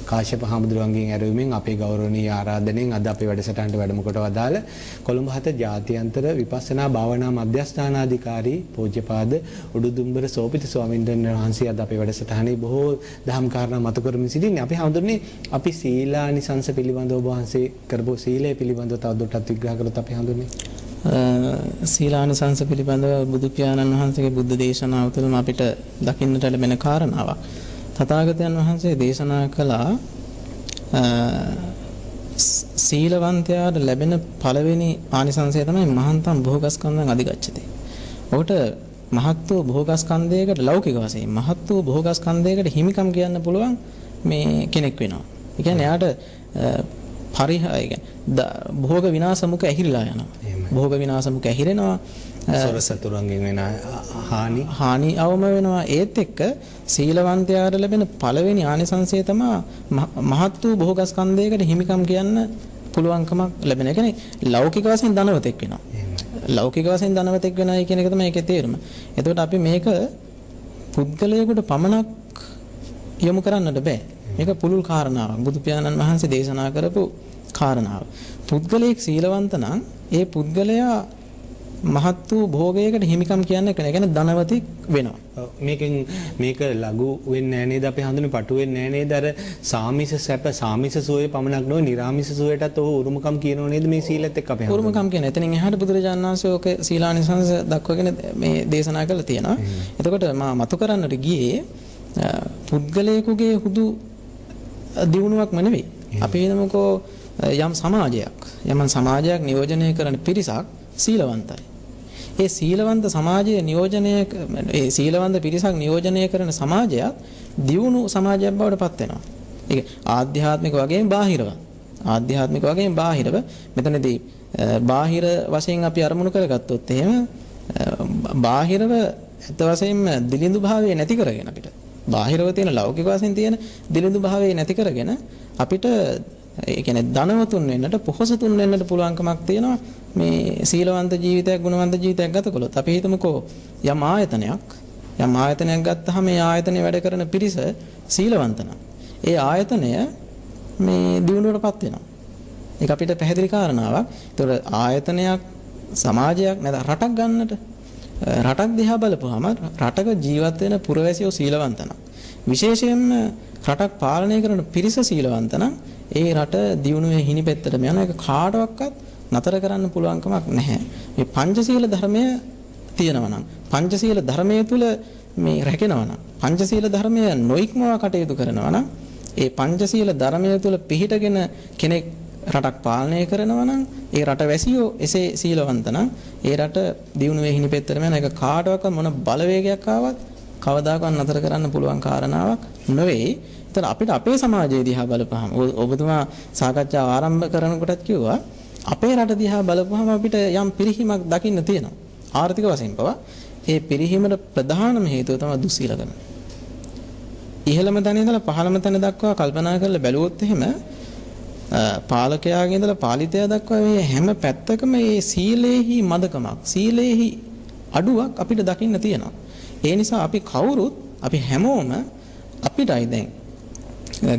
කාශ්‍යප හාමුදුරුවන්ගෙන් අපේ ගෞරවනීය ආරාධනෙන් අද අපේ වැඩසටහනට වැඩම කොට වදාළ කොළඹ 7 ජාත්‍යන්තර විපස්සනා භාවනා මධ්‍යස්ථානාධිකාරී පූජ්‍යපාද උඩුදුම්බර සෝපිත ස්වාමීන් වහන්සේ අද අපේ වැඩසටහනේ බොහෝ දහම් කාරණා මතු කරමින් සිටින්නේ. අපි හඳුන්නේ අපි සීලානිසංස පිළිබඳව ඔබ වහන්සේ කරපු සීලය පිළිබඳව තවදුරටත් විග්‍රහ කරොත් අපි හඳුන්නේ. සීලානිසංස පිළිබඳව බුදු පියාණන් වහන්සේගේ බුද්ධ දේශනාව තුළම අපිට දකින්නට ලැබෙන කාරණාවක්. තථාගතයන් වහන්සේ දේශනා කළා සීලවන්තයාට ලැබෙන පළවෙනි ආනිසංසය තමයි මහන්තම් භෝගස්කන්ධං අධිගච්ඡති. ඔහුට මහත් වූ භෝගස්කන්ධයකට ලෞකික වශයෙන් මහත් වූ භෝගස්කන්ධයකට හිමිකම් කියන්න පුළුවන් මේ කෙනෙක් වෙනවා. ඒ කියන්නේ එයාට භෝග විනාශමුක ඇහිරිලා යනවා. භෝග විනාශමුක ඇහිරෙනවා. සොරසතුරුන්ගෙන් වෙන හානි අවම වෙනවා. ඒත් එක්ක සීලවන්තයාට ලැබෙන පළවෙනි ආනිසංසය තමයි මහත් වූ භෝගස්කන්ධයකට හිමිකම් කියන්න පුළුවන්කමක් ලැබෙන. ඒ කියන්නේ ලෞකික වශයෙන් ධනවතෙක් වෙනවා. ලෞකික වශයෙන් ධනවතෙක් වෙනයි කියන එක තමයි ඒකේ තේරුම. එතකොට අපි මේක පුද්ගලයෙකුට පමණක් යොමු කරන්නට බෑ. මේක පුළුල් කාරණාවක්. බුදු පියාණන් වහන්සේ දේශනා කරපු කාරණාව. පුද්ගලයෙක් සීලවන්ත නම් ඒ පුද්ගලයා මහත් වූ භෝගයකට හිමිකම් කියන්නේ කෙනෙක්. කියන්නේ ධනවතෙක් වෙනවා. මේක ලඝු වෙන්නේ නැහැ නේද? අපි හඳුනේ පටු වෙන්නේ නැහැ නේද? අර සාමිස සැප සාමිස සෝයේ පමණක් නොවේ නිර්ාමිස සෝයටත් ඔහු උරුමකම් කියනෝ නේද මේ සීලෙත් එක්ක අපි හඳුනේ. උරුමකම් කියන. එතනින් එහාට බුදුරජාණන් වහන්සේ ඔක සීලානිසංස දක්වගෙන මේ දේශනා කරලා තියෙනවා. එතකොට මා මතු කරන්නට ගියේ පුද්ගලයෙකුගේ හුදු දියුණුවක්ම නෙවෙයි. අපි හිතමුකෝ යම් සමාජයක් නියෝජනය කරන පිරිසක් සීලවන්තයි. ඒ සීලවන්ත සමාජයේ සීලවන්ත පිරිසක් නියෝජනය කරන සමාජයත් දියුණු සමාජයක් බවට පත් වෙනවා. ඒක ආධ්‍යාත්මික වගේම බාහිරව මෙතනදී බාහිර වශයෙන් අපි අරමුණු කරගත්තොත් එහෙම බාහිරව ඇත්ත වශයෙන්ම දිලිඳු භාවය නැති කරගෙන අපිට බාහිරව තියෙන ලෞකික වශයෙන් තියෙන දිලිඳු භාවය නැති කරගෙන අපිට ඒ කියන්නේ ධනවතුන් වෙන්නට පොහොසතුන් වෙන්නට පුළුවන්කමක් තියෙනවා මේ සීලවන්ත ජීවිතයක් ගුණවන්ත ජීවිතයක් ගත කළොත්. අපි හිතමුකෝ යම් ආයතනයක් ගත්තාම මේ ආයතනයේ වැඩ කරන පිරිස සීලවන්ත නම් ඒ ආයතනය මේ දියුණුවටපත් වෙනවා. ඒක අපිට පැහැදිලි කාරණාවක්. ඒතකොට ආයතනයක් සමාජයක් නැත්නම් රටක් ගන්නට රටක් දිහා බලපුවාම රටක ජීවත් වෙන පුරවැසියෝ සීලවන්ත නම් විශේෂයෙන්ම රටක් පාලනය කරන පිරිස සීලවන්ත නම් ඒ රට දියුණුවේ හිණිපෙත්තටම යන එක කාටවත් නතර කරන්න පුළුවන් කමක් නැහැ. මේ පංචශීල ධර්මය තියෙනවා නම් පංචශීල ධර්මයේ තුල මේ රැකෙනවා නම් පංචශීල ධර්මය නොඉක්මවා කටයුතු කරනවා නම් ඒ පංචශීල ධර්මයේ තුල පිහිටගෙන කෙනෙක් රටක් පාලනය කරනවා නම් ඒ රට වැසියෝ එසේ සීලවන්ත නම් ඒ රට දියුණුවේ හිණිපෙත්තටම යන එක කාටවත් මොන බලවේගයක් ආවත් කවදාකවත් නතර කරන්න පුළුවන් කාරණාවක් නෙවෙයි. ඒතර අපිට අපේ සමාජය දිහා බලපුවාම ඔබතුමා සාකච්ඡාව ආරම්භ කරනකොටත් කිව්වා අපේ රට දිහා බලපුවාම අපිට යම් පිරිහීමක් දකින්න තියෙනවා. ආර්ථික වශයෙන් පවා ඒ පිරිහීමට ප්‍රධානම හේතුව තමයි දුස්සීලකම. ඉහළම තැන ඉඳලා පහළම තැන දක්වා කල්පනා කරලා බැලුවොත් එහෙම පාලකයාගේ ඉඳලා පාලිතයා දක්වා මේ හැම පැත්තකම මේ සීලේහි මදකමක් සීලේහි අඩුවක් අපිට දකින්න තියෙනවා. ඒ නිසා අපි හැමෝම අපිටයි දැන්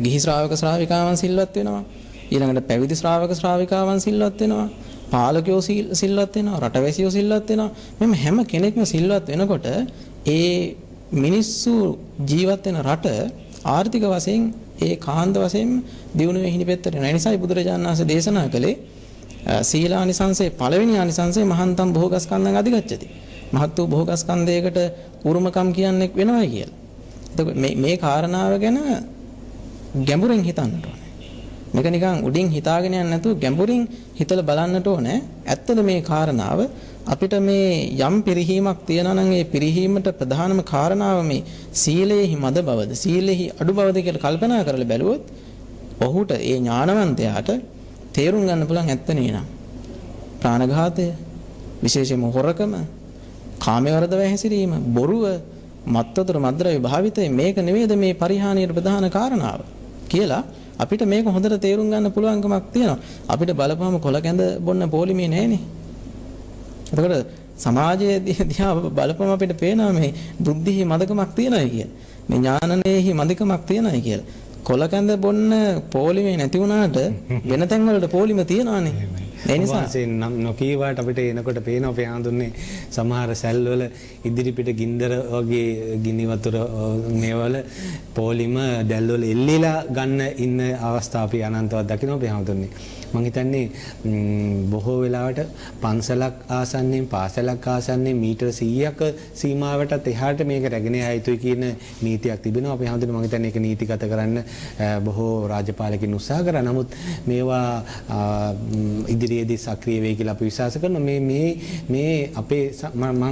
ගිහි ශ්‍රාවක ශ්‍රාවිකාවන් සිල්වත් වෙනවා. ඊළඟට පැවිදි ශ්‍රාවක ශ්‍රාවිකාවන් සිල්වත් වෙනවා. පාලකයෝ සිල්වත් වෙනවා. රටවැසියෝ සිල්වත් වෙනවා. මෙන්න හැම කෙනෙක්ම සිල්වත් වෙනකොට ඒ මිනිස්සු ජීවත් වෙන රට ආර්ථික වශයෙන් ඒ කාන්ද වශයෙන් දියුණුවේ හිණිපෙත්තට වෙනවා. ඒ නිසායි බුදුරජාණන් වහන්සේ දේශනා කළේ සීලානිසංසයේ පළවෙනි ආනිසංසයේ මහන්තම් භෝගස්කන්ධං අධිගච්ඡති. මහත් වූ භෝගස්කන්ධයකට උරුමකම් කියන්නේ වෙනවයි කියලා. එතකොට මේ කාරණාව ගැන ගැඹුරින් හිතන්නට ඕනේ. මේක නිකන් උඩින් හිතාගෙන යන්නේ නැතුව ගැඹුරින් හිතලා බලන්නට ඕනේ. ඇත්තද මේ කාරණාව අපිට මේ යම් පිරිහීමක් තියෙනවා නම් ඒ පිරිහීමට ප්‍රධානම කාරණාව මේ සීලේහි මද බවද සීලේහි අඩු බවද කියලා කල්පනා කරලා බැලුවොත් ඔහුට ඒ ඥානවන්තයාට තේරුම් ගන්න පුළුවන් ඇත්ත නේනම් ප්‍රාණඝාතය විශේෂයෙන්ම හොරකම කාමයේ වර්ධව හැසිරීම බොරුව මත්වතුර මද්ද්‍රව්‍ය භාවිතය මේක නෙවෙයිද මේ පරිහානියට ප්‍රධාන කාරණාව කියලා අපිට මේක හොඳට තේරුම් ගන්න පුළුවන්කමක් තියෙනවා. අපිට බලපුවම කොළ කැඳ බොන්න පොලිමේ නැහැනේ. එතකොට සමාජයේ දිහා බලපුවම අපිට පේනවා මේ බුද්ධිහි මදකමක් තියෙනවා කියලා. මේ ඥානනේහි මදකමක් තියෙනවා කියලා. කොළ කැඳ බොන්න පොලිමේ නැති වුණාට වෙන තැන් වලට පොලිම තියනවානේ. ඒ නිසා නම් නොකීවාට අපිට එනකොට පේනවා අපේ ආඳුන්නේ සමහර සැල්වල ඉදිරිපිට ගින්දර වගේ ගිනි වතුර මේවල පොලිම දැල්වල එල්ලීලා ගන්න ඉන්න අවස්ථා අපි අනන්තවත් දකිනවා අපේ ආඳුන්නේ. මම හිතන්නේ බොහෝ වෙලාවට පන්සලක් ආසන්නෙන් පාසලක් ආසන්නෙන් මීටර 100ක සීමාවටත් එහාට මේක රැගෙන යා යුතුයි කියන නීතියක් තිබෙනවා. අපේ ආඳුන්නේ මම හිතන්නේ ඒක නීතිගත කරන්න බොහෝ රාජපාලකින් උත්සාහ කරා. නමුත් මේවා ඉදිරියේදී සක්‍රිය වෙයි කියලා අපි විශ්වාස කරනවා. මේ අපේ මම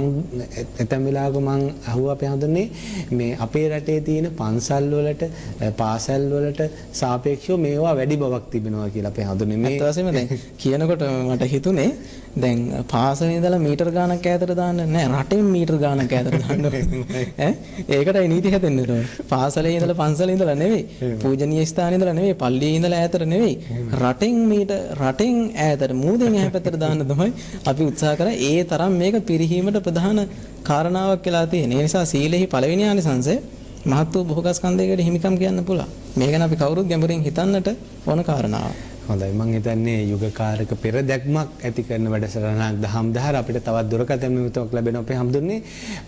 ඇතැම් වෙලාවක මම අහුවා අපේ හඳුන්නේ මේ අපේ රටේ තියෙන පන්සල් වලට පාසල් වලට සාපේක්ෂව මේවා වැඩි බවක් තිබෙනවා කියලා අපේ හඳුන්නේ. මේ අත්වසෙම දැන් කියනකොට මට හිතුනේ දැන් පාසලේ ඉඳලා මීටර ගානක් ඈතට දාන්න නෑ රටෙන් මීටර ගානක් ඈතට දාන්න ඈ ඒකටයි නීති හැදෙන්න ඕනේ. පාසලේ ඉඳලා පන්සලේ ඉඳලා නෙවෙයි පූජනීය ස්ථානේ ඉඳලා නෙවෙයි පල්ලියේ ඉඳලා ඈතට නෙවෙයි රටෙන් ඈතට මූදෙන් එහා පැත්තට දාන්න තමයි අපි උත්සාහ කරා. ඒ තරම් මේක පිරිහීමට ප්‍රධාන කාරණාවක් කියලා තියෙන. ඒ නිසා සීලෙහි පළවෙනි ආනිසංසය මහත් වූ භෝගස්කන්ධයකට හිමිකම් කියන්න පුළුවන්. මේක ගැන අපි කවුරුත් ගැඹුරින් හිතන්නට ඕන කාරණාවක්. හොඳයි මම හිතන්නේ යුගකාරක පෙර දැක්මක් ඇති කරන වැඩසටහනක් දහම් දහර අපිට තවත් දුරකථන මිතුමක් ලැබෙනවා අපේ හැමදෙන්නේ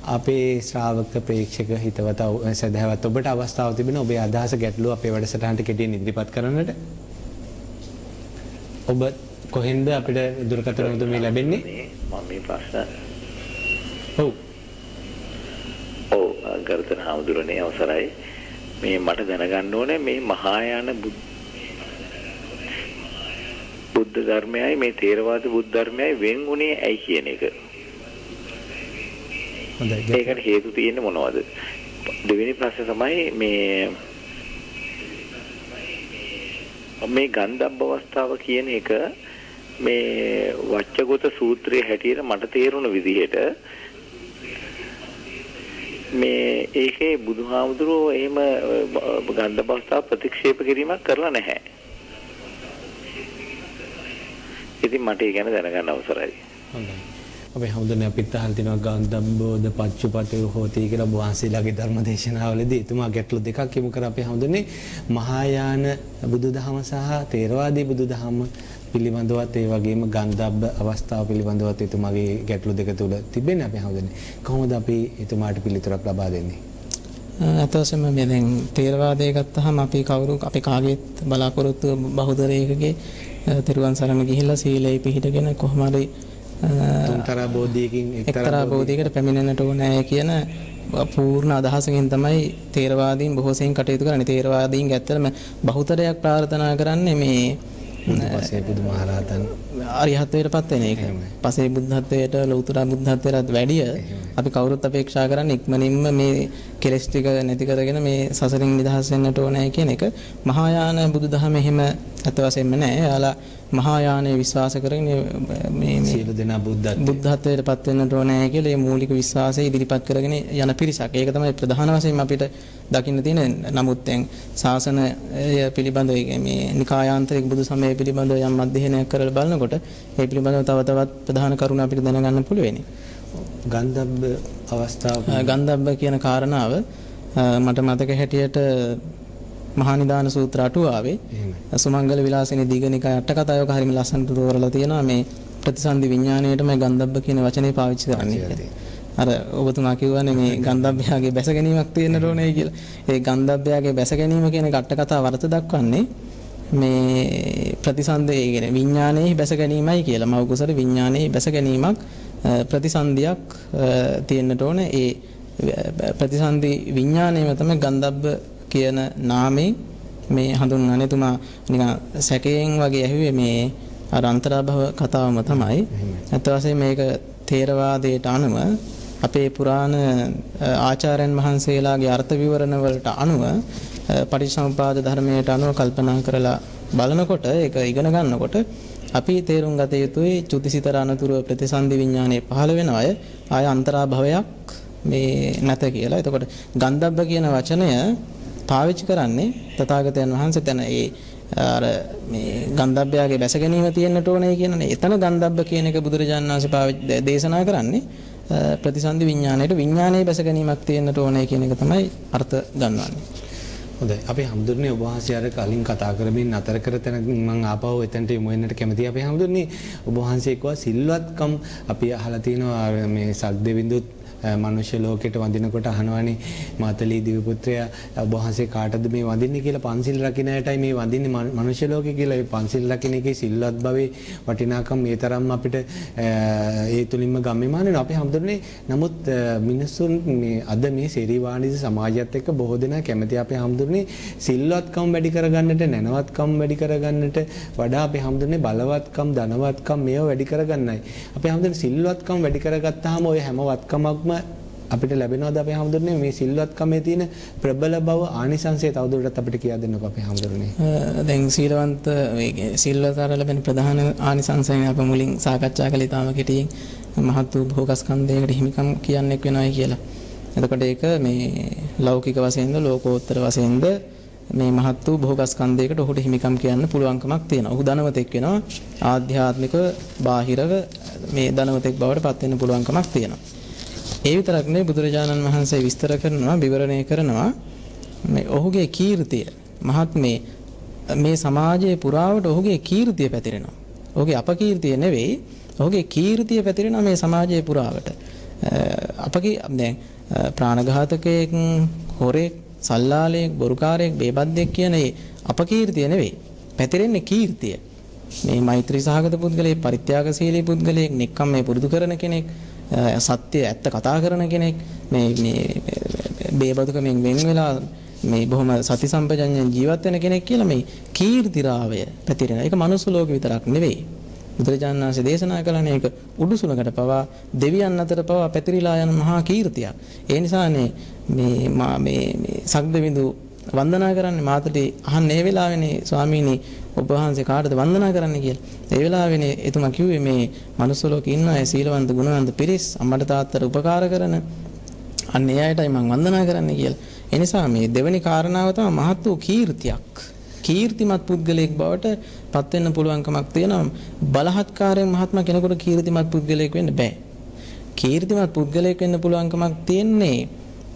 අපේ ශ්‍රාවක ප්‍රේක්ෂක හිතවත සදහවත් ඔබට අවස්ථාව තිබෙනවා ඔබේ අදහස ගැටලුව අපේ වැඩසටහනට කෙටියෙන් ඉදිරිපත් කරන්නට. ඔබ කොහෙන්ද අපිට දුරකථන මිතුමේ ලැබෙන්නේ? මම මේ ප්‍රශ්න ගරුතර හාමුදුරනේ අවසරයි මේ මට දැනගන්න ඕනේ මේ මහායාන බුද්ධ ධර්මයයි මේ තේරවාද බුද්ධ ධර්මයයි වෙන් වුණේ ඇයි කියන එක. හොඳයි. ඒකට හේතු තියෙන්නේ මොනවද? දෙවෙනි ප්‍රශ්නේ තමයි මේ ගන්ධබ්බ අවස්ථාව කියන එක මේ වච්චගත සූත්‍රයේ හැටියට මට තේරුණ විදිහට මේ ඒකේ බුදුහාමුදුරුවෝ එහෙම ගන්ධබ්බ අවස්ථාව ප්‍රතික්ෂේප කිරීමක් කරලා නැහැ. ඉතින් මට ඒ ගැන දැනගන්න අවසරයි. හොඳයි. අපි හමුදුනේ අපිත් අහලා තිනවා ගන්ධබ්බෝද පච්චුපතේ හෝති කියලා වහන්සේලාගේ ධර්ම දේශනාවලදී එතුමා ගැටලු දෙකක් යොමු කර අපි හමුදුනේ මහායාන බුදුදහම සහ තේරවාදී බුදුදහම පිළිබඳවත් ඒ වගේම ගන්ධබ්බ අවස්ථාව පිළිබඳවත් එතුමාගේ ගැටලු දෙක තුල තිබෙන්නේ අපි හමුදුනේ. කොහොමද අපි එතුමාට පිළිතුරක් ලබා දෙන්නේ? අතවසම මේ දැන් තේරවාදය ගත්තාම අපි කවුරු අපි කාගේත් බලාපොරොත්තු බහුතරයකගේ තෙරුවන් සරණ ගිහිල්ලා සීලේ පිහිටගෙන කොහොම හරි තුන්තරා බෝධියකින් එක්තරා බෝධියකට පැමිණෙන්නට ඕනේ කියන පූර්ණ අදහසකින් තමයි තේරවාදීන් බොහෝ සෙයින් කටයුතු කරන්නේ. තේරවාදීන් ඇත්තටම බහුතරයක් ප්‍රාර්ථනා කරන්නේ මේ පසේ බුදුමහරහතන් අරිහත්ත්වයටපත් වෙන එක. පසේ බුද්ධත්වයට ලෞතර බුද්ධත්වයට වැඩිය අපි කවුරුත් අපේක්ෂා කරන්නේ ඉක්මනින්ම මේ කෙලෙස් ටික නැති කරගෙන මේ සසරින් නිදහස් වෙන්නට ඕනේ කියන එක. මහායාන බුදුදහම එහෙම අත වශයෙන්ම නැහැ. එයාලා මහායානයේ විශ්වාස කරගෙන මේ සියලු දෙනා බුද්ධත්වයටපත් වෙන්නට ඕනේ කියලා මේ මූලික විශ්වාසය ඉදිරිපත් කරගෙන යන පිරිසක්. ඒක තමයි ප්‍රධාන වශයෙන් අපිට දකින්න තියෙන. නමුත් දැන් ශාසනය පිළිබඳව මේ නිකායාන්තරික බුදු සමය පිළිබඳව යම් අධ්‍යයනයක් කරලා බලනකොට ඒ පිළිබඳව තව තවත් ප්‍රධාන කරුණු අපිට දැනගන්න පුළුවන්. ගන්ධබ්බ අවස්ථාව ගන්ධබ්බ කියන කාරණාව මට මතක හැටියට මහා නිදාන සූත්‍ර අටුවාවේ සුමංගල විලාසිනී දීඝනිකාය අට කතාවක හරිම ලස්සනට තෝරලා තියෙනවා මේ ප්‍රතිසන්දි විඥාණයටම ගන්ධබ්බ කියන වචනේ පාවිච්චි කරන්නේ කියලා. අර ඔබතුමා කියවනේ මේ ගන්ධබ්බයාගේ බැස ගැනීමක් තියෙන්න ඕනේ කියලා. ඒ ගන්ධබ්බයාගේ බැස ගැනීම කියන අට කතාව අර්ථ දක්වන්නේ මේ ප්‍රතිසන්දේ කියන විඥානයේ බැස ගැනීමයි කියලා. මව කුසල විඥානයේ බැස ගැනීමක් ප්‍රතිසන්දියක් තියෙන්නට ඕනේ. ඒ ප්‍රතිසන්දි විඥානයම තමයි ගන්ධබ්බ කියන නාමයෙන් මේ හඳුන්වන්නේ. තුමා නිකන් සැකයෙන් වගේ ඇහුවේ මේ අර අන්තරාභව කතාවම තමයි. අත් වශයෙන් මේක තේරවාදයට අනුව අපේ පුරාණ ආචාර්යයන් වහන්සේලාගේ අර්ථ විවරණ වලට අනුව පටිච්චසමුපාද ධර්මයට අනුව කල්පනා කරලා බලනකොට ඒක ඉගෙන ගන්නකොට අපි තේරුම් ගත යුතුයි චුතිසිතර අනතුරුව ප්‍රතිසන්දි විඥානයේ පහළ වෙන අය ආය අන්තරාභවයක් මේ නැත කියලා. එතකොට ගන්ධබ්බ කියන වචනය පාවිච්චි කරන්නේ තථාගතයන් වහන්සේ තන ඒ අර මේ ගන්ධබ්බයාගේ බැස ගැනීම තියෙන්නට ඕනේ කියනනේ. එතන ගන්ධබ්බ කියන එක බුදුරජාණන් වහන්සේ දේශනා කරන්නේ ප්‍රතිසන්දි විඥාණයට විඥානයේ බැස ගැනීමක් තියෙන්නට ඕනේ කියන එක තමයි අර්ථ ගන්නවන්නේ. හොඳයි. අපි හැමදෙන්නේ ඔබ වහන්සේ අර කලින් කතා කරමින් අතර කර තැන මම ආපහු එතනට යමු වෙන්නට කැමතියි. අපි හැමදෙන්නේ ඔබ වහන්සේ කව සිල්වත්කම් අපි අහලා තිනවා මේ සක්දෙවිඳුත් මනුෂ්‍ය ලෝකෙට වඳිනකොට අහනවානේ මාතලී දිව්‍යපුත්‍රයා ඔබ වහන්සේ කාටද මේ වඳින්නේ කියලා. පන්සිල් රකින්න අයටයි මේ වඳින්නේ මනුෂ්‍ය ලෝකෙ කියලා. ඒ පන්සිල් රකින්න එකේ සිල්වත් භවයේ වටිනාකම් මේ තරම් අපිට ඒ තුලින්ම ගම්මිමාන වෙනවා. අපි හැමදෙන්නේ නමුත් මිනිස්සුන් මේ අද මේ සේරීවාණිජ සමාජයත් එක්ක බොහෝ දෙනා කැමති. අපි හැමදෙන්නේ සිල්වත්කම් වැඩි කරගන්නට නැනවත්කම් වැඩි කරගන්නට වඩා අපි හැමදෙන්නේ බලවත්කම් ධනවත්කම් මේව වැඩි කරගන්නයි. අපි හැමදෙන්නේ සිල්වත්කම් වැඩි කරගත්තාම ඔය හැම වත්කමක්ම අපිට ලැබෙනවද? අපි හැමදෙන්නේ මේ සිල්වත්කමේ තියෙන ප්‍රබල බව ආනිසංසය තවදුරටත් අපිට කියා දෙන්නකෝ අපි හැමදෙන්නේ. දැන් සීලවන්ත මේ සිල්වතර ලැබෙන ප්‍රධාන ආනිසංසය අප මුලින් සාකච්ඡා කළේ තාම කෙටියෙන් මහත් වූ භෝගස්කන්ධයකට හිමිකම් කියන්නේක් වෙනවයි කියලා. එතකොට ඒක මේ ලෞකික වශයෙන්ද ලෝකෝත්තර වශයෙන්ද මේ මහත් වූ භෝගස්කන්ධයකට ඔහුට හිමිකම් කියන්න පුළුවන්කමක් තියෙනවා. ඔහු ධනවතෙක් වෙනවා. ආධ්‍යාත්මිකව බාහිරව මේ ධනවතෙක් බවට පත් වෙන්න පුළුවන්කමක් තියෙනවා. ඒ විතරක් නෙවෙයි බුදුරජාණන් වහන්සේ විස්තර කරනවා විවරණය කරනවා මේ ඔහුගේ කීර්තිය මහත් මේ සමාජයේ පුරාවට ඔහුගේ කීර්තිය පැතිරෙනවා. ඔහුගේ අපකීර්තිය නෙවෙයි ඔහුගේ කීර්තිය පැතිරෙනවා මේ සමාජයේ පුරාවට. අපගේ දැන් ප්‍රාණඝාතකයෙක් හොරෙක් සල්ලාලයෙක් බොරුකාරයෙක් බේබද්දෙක් කියන ඒ අපකීර්තිය නෙවෙයි පැතිරෙන්නේ කීර්තිය. මේ මෛත්‍රී සහගත පුද්ගලයෙක් පරිත්‍යාගශීලී පුද්ගලයෙක් නික්කම් මේ පුරුදු කරන කෙනෙක් සත්‍ය ඇත්ත කතා කරන කෙනෙක් මේ බේබදුකමෙන් වෙන් වෙලා මේ බොහොම සති සම්පජඤ්ඤයෙන් ජීවත් වෙන කෙනෙක් කියලා මේ කීර්තිරාවය පැතිරෙන. ඒක මනුස්ස ලෝකෙ විතරක් නෙවෙයි. බුදුරජාණන් වහන්සේ දේශනා කළානේ ඒක උඩුසුලකට පවා දෙවියන් අතර පවා පැතිරිලා යන මහා කීර්තියක්. ඒ නිසානේ මේ සග්දවිඳු වන්දනා කරන්නේ මාතටි අහන්නේ ඒ වෙලාවේනේ ස්වාමීනි ඔබ වහන්සේ කාටද වන්දනා කරන්න කියලා. ඒ වෙලාවේනේ එතුමා කිව්වේ මේ මනුස්ස ලෝකේ ඉන්න අය සීලවන්ත ගුණවන්ත පිරිස් අම්මට තාත්තට උපකාර කරන අන්න ඒ අයටයි මම වන්දනා කරන්නේ කියලා. ඒ නිසා මේ දෙවෙනි කාරණාව තමයි මහත් වූ කීර්තියක්. කීර්තිමත් පුද්ගලයෙක් බවට පත් වෙන්න පුළුවන්කමක් තියෙනවා. බලහත්කාරයෙන් මහත්ම කෙනෙකුට කීර්තිමත් පුද්ගලයෙක් වෙන්න බෑ. කීර්තිමත් පුද්ගලයෙක් වෙන්න පුළුවන්කමක් තියෙන්නේ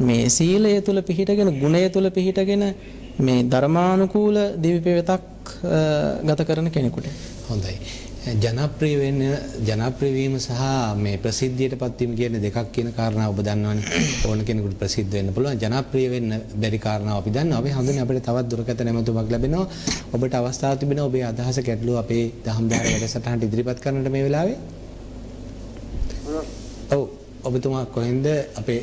මේ සීලය තුල පිහිටගෙන ගුණය තුල පිහිටගෙන මේ ධර්මානුකූල දිවි පෙවතක් ගත කරන කෙනෙකුට. හොඳයි. ජනප්‍රිය වීම සහ මේ ප්‍රසිද්ධියටපත් වීම කියන දෙකක් කියන කාරණා ඔබ දන්නවනේ. ඕන කෙනෙකුට ප්‍රසිද්ධ වෙන්න පුළුවන්. ජනප්‍රිය වෙන්න බැරි කාරණා අපි දන්නවා. අපි හඳුනන අපිට තවත් දුරකථන නැමතුමක් ලැබෙනවා. ඔබට අවස්ථාවක් තිබෙනවා ඔබේ අදහස ගැටලුව අපේ දහම් දාර වැඩසටහනට ඉදිරිපත් කරන්නට මේ වෙලාවේ. ඔව් ඔබතුමා කොහෙන්ද අපේ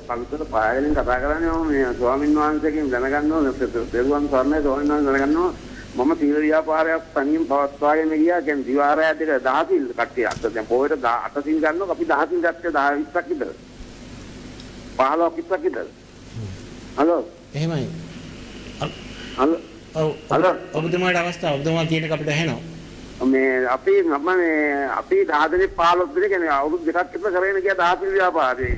පවිත්‍ර පායලින් කතා කරන්නේ මේ ස්වාමීන් වහන්සේගෙන් දැනගන්න ඕනේ පෙරුවන් සරණයි ස්වාමීන් වහන්සේ දැනගන්න ඕනේ මම සීල ව්‍යාපාරයක් තනියෙන් පවත්වාගෙන ගියා කියන්නේ දිවාරය දෙක 10 සිල් කට්ටිය අත දැන් පොයට 8 සිල් ගන්නවා අපි 10 සිල් ගත්තේ 10 20ක් විතර 15ක් 20ක් විතර හලෝ එහෙමයි හලෝ ඔව් ඔබතුමාට අවස්ථාව ඔබතුමා කියන එක අපිට ඇහෙනවා මේ අපි 10 දෙනෙක් 15 දෙනෙක් කියන්නේ අවුරුදු දෙකක් විතර කරගෙන ගියා 10 සිල් ව්‍යාපාරේ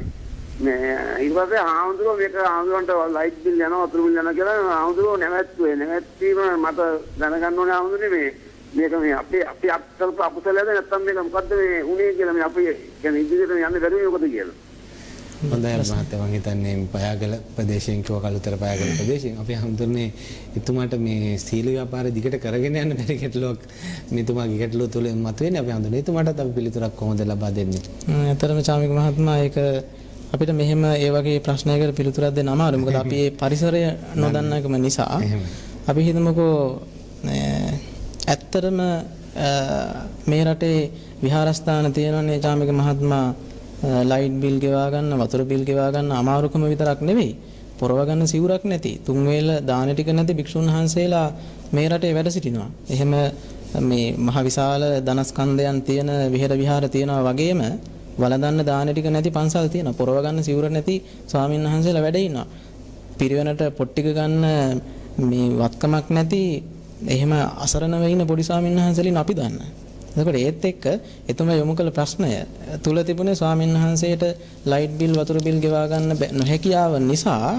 මේ ඊට පස්සේ ආඳුරෝ මේක ආඳුරන්ට ලයිට් බිල් යනවා වතුර බිල් යනවා කියලා ආඳුරෝ නැවැත්වීම මට දැනගන්න ඕනේ ආඳුරේ මේක මේ අපි අත්කල්ප අකුසලද නැත්තම් මේක මොකද්ද මේ උනේ කියලා මේ අපි කියන්නේ ඉදිරියට යන්න බැරි මොකද කියලා. හොඳයි මහත්තයා මම හිතන්නේ පයාගල ප්‍රදේශයෙන් කිව්ව කලුතර පයාගල ප්‍රදේශයෙන් අපි හඳුන්නේ එතුමාට මේ සීල ව්‍යාපාරය දිගට කරගෙන යන්න බැරි ගැටලුවක් මෙතුමාගේ ගැටලුව තුළ මතුවෙන්නේ අපි හඳුන්නේ එතුමාටත් අපි පිළිතුරක් කොහොමද ලබා දෙන්නේ. ඇත්තටම චාමික මහත්මයා ඒක අපිට මෙහෙම ඒ වගේ ප්‍රශ්නයකට පිළිතුරක් දෙන්න අමාරුයි. මොකද අපි මේ පරිසරය නොදන්නකම නිසා අපි හිතමුකෝ ඇත්තටම මේ රටේ විහාරස්ථාන තියෙනවනේ චාමික මහත්මයා ලයිට් බිල් ගෙවා ගන්න වතුර බිල් ගෙවා ගන්න අමාරුකම විතරක් නෙවෙයි පොරව ගන්න සිවුරක් නැති තුන් වේල දාන ටික නැති භික්ෂුන් වහන්සේලා මේ රටේ වැඩ සිටිනවා. එහෙම මේ මහ විශාල ධනස්කන්ධයන් තියෙන විහාර තියෙනවා වගේම වළඳන්න දාන ටික නැති පන්සල් තියෙනවා. පොරව ගන්න සිවුර නැති ස්වාමීන් වහන්සේලා වැඩ ඉන්නවා. පිරිවෙනට පොත් ටික ගන්න මේ වත්කමක් නැති එහෙම අසරණ වෙයින පොඩි ස්වාමීන් වහන්සේලින් අපි දන්න. එතකොට ඒත් එක්ක එතුමා යොමු කළ ප්‍රශ්නය තුල තිබුණේ ස්වාමීන් වහන්සේට ලයිට් බිල් වතුර බිල් ගෙවා ගන්න නොහැකියාව නිසා